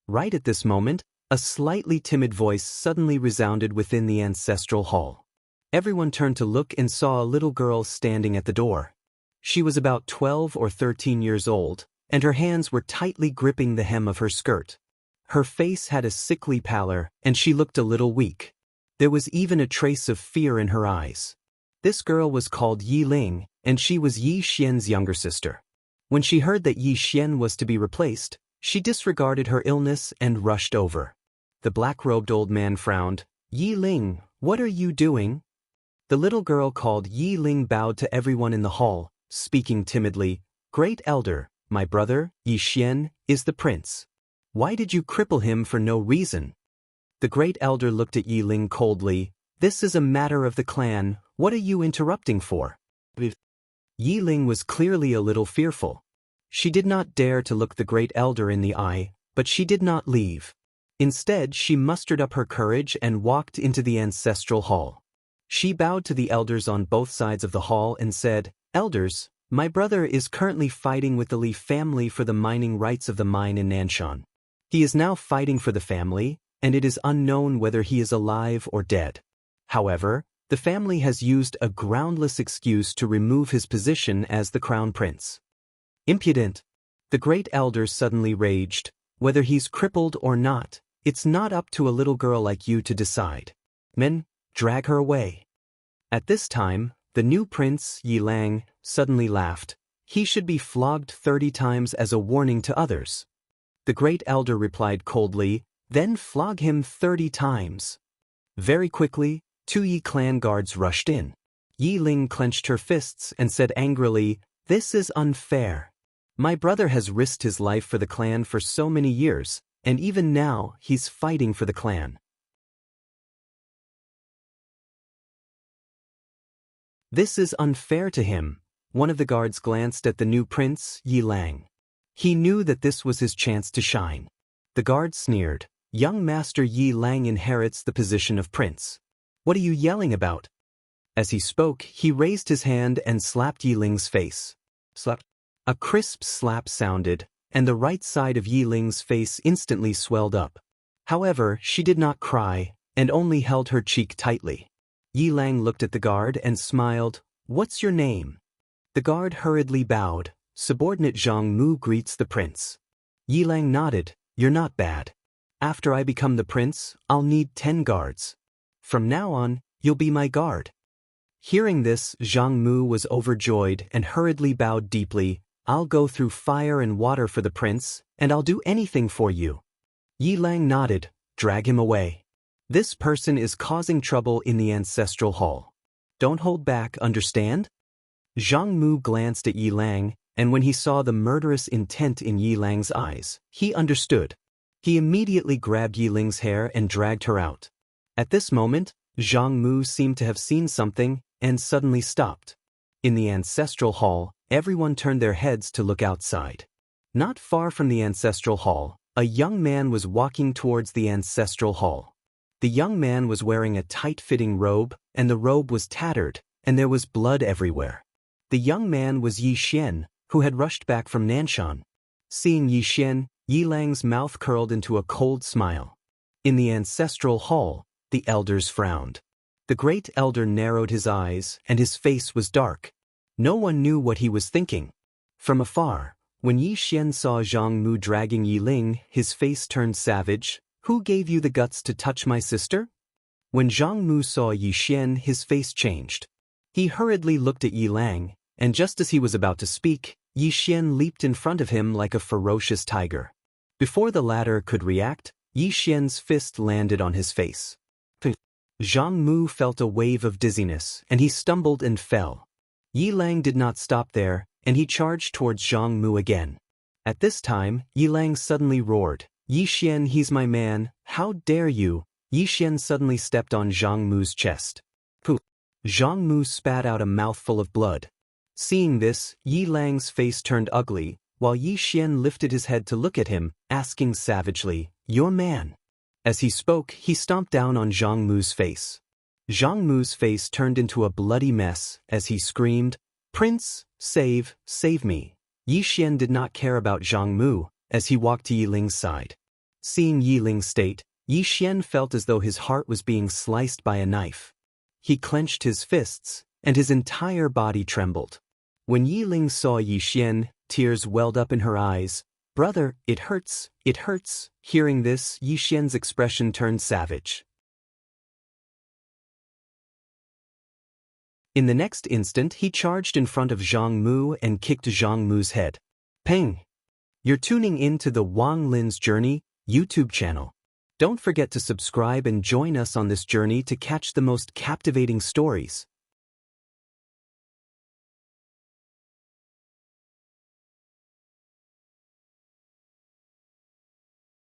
Right at this moment, a slightly timid voice suddenly resounded within the ancestral hall. Everyone turned to look and saw a little girl standing at the door. She was about 12 or 13 years old, and her hands were tightly gripping the hem of her skirt. Her face had a sickly pallor, and she looked a little weak. There was even a trace of fear in her eyes. This girl was called Yi Ling, and she was Yi Xian's younger sister. When she heard that Yi Xian was to be replaced, she disregarded her illness and rushed over. The black-robed old man frowned. Yi Ling, what are you doing? The little girl called Yi Ling bowed to everyone in the hall, speaking timidly. Great elder, my brother, Yi Xian, is the prince. Why did you cripple him for no reason? The great elder looked at Yi Ling coldly. This is a matter of the clan. What are you interrupting for? Yi Ling was clearly a little fearful. She did not dare to look the great elder in the eye, but she did not leave. Instead, she mustered up her courage and walked into the ancestral hall. She bowed to the elders on both sides of the hall and said, Elders, my brother is currently fighting with the Li family for the mining rights of the mine in Nanshan. He is now fighting for the family, and it is unknown whether he is alive or dead. However, the family has used a groundless excuse to remove his position as the crown prince. Impudent! The great elder suddenly raged. Whether he's crippled or not, it's not up to a little girl like you to decide. Men, drag her away. At this time, the new prince, Yi Lang, suddenly laughed. He should be flogged 30 times as a warning to others. The great elder replied coldly, then flog him 30 times. Very quickly, 2 Yi clan guards rushed in. Yi Ling clenched her fists and said angrily, "This is unfair. My brother has risked his life for the clan for so many years, and even now he's fighting for the clan. This is unfair to him." One of the guards glanced at the new prince, Yi Lang. He knew that this was his chance to shine. The guard sneered, "Young Master Yi Lang inherits the position of prince. What are you yelling about?" As he spoke, he raised his hand and slapped Yi Ling's face. Slap. A crisp slap sounded, and the right side of Yi Ling's face instantly swelled up. However, she did not cry, and only held her cheek tightly. Yi Lang looked at the guard and smiled. "What's your name?" The guard hurriedly bowed. "Subordinate Zhang Mu greets the prince." Yi Lang nodded. "You're not bad. After I become the prince, I'll need 10 guards. From now on, you'll be my guard." Hearing this, Zhang Mu was overjoyed and hurriedly bowed deeply. "I'll go through fire and water for the prince, and I'll do anything for you." Yi Lang nodded. "Drag him away. This person is causing trouble in the ancestral hall. Don't hold back, understand?" Zhang Mu glanced at Yi Lang, and when he saw the murderous intent in Yi Lang's eyes, he understood. He immediately grabbed Yi Ling's hair and dragged her out. At this moment, Zhang Mu seemed to have seen something and suddenly stopped. In the ancestral hall, everyone turned their heads to look outside. Not far from the ancestral hall, a young man was walking towards the ancestral hall. The young man was wearing a tight-fitting robe, and the robe was tattered, and there was blood everywhere. The young man was Yi Xian, who had rushed back from Nanshan. Seeing Yi Xian, Yi Lang's mouth curled into a cold smile. In the ancestral hall, the elders frowned. The great elder narrowed his eyes, and his face was dark. No one knew what he was thinking. From afar, when Yi Xian saw Zhang Mu dragging Yi Ling, his face turned savage. "Who gave you the guts to touch my sister?" When Zhang Mu saw Yi Xian, his face changed. He hurriedly looked at Yi Lang, and just as he was about to speak, Yi Xian leaped in front of him like a ferocious tiger. Before the latter could react, Yi Xian's fist landed on his face. Zhang Mu felt a wave of dizziness, and he stumbled and fell. Yi Lang did not stop there, and he charged towards Zhang Mu again. At this time, Yi Lang suddenly roared, "Yi Xian, he's my man, how dare you!" Yi Xian suddenly stepped on Zhang Mu's chest. Poof! Zhang Mu spat out a mouthful of blood. Seeing this, Yi Lang's face turned ugly, while Yi Xian lifted his head to look at him, asking savagely, "Your man?" As he spoke, he stomped down on Zhang Mu's face. Zhang Mu's face turned into a bloody mess as he screamed, "Prince, save me." Yi Xian did not care about Zhang Mu as he walked to Yi Ling's side. Seeing Yi Ling's state, Yi Xian felt as though his heart was being sliced by a knife. He clenched his fists, and his entire body trembled. When Yi Ling saw Yi Xian, tears welled up in her eyes. "Brother, it hurts, it hurts." Hearing this, Yi Xian's expression turned savage. In the next instant, he charged in front of Zhang Mu and kicked Zhang Mu's head. Ping! You're tuning in to the Wang Lin's Journey YouTube channel. Don't forget to subscribe and join us on this journey to catch the most captivating stories.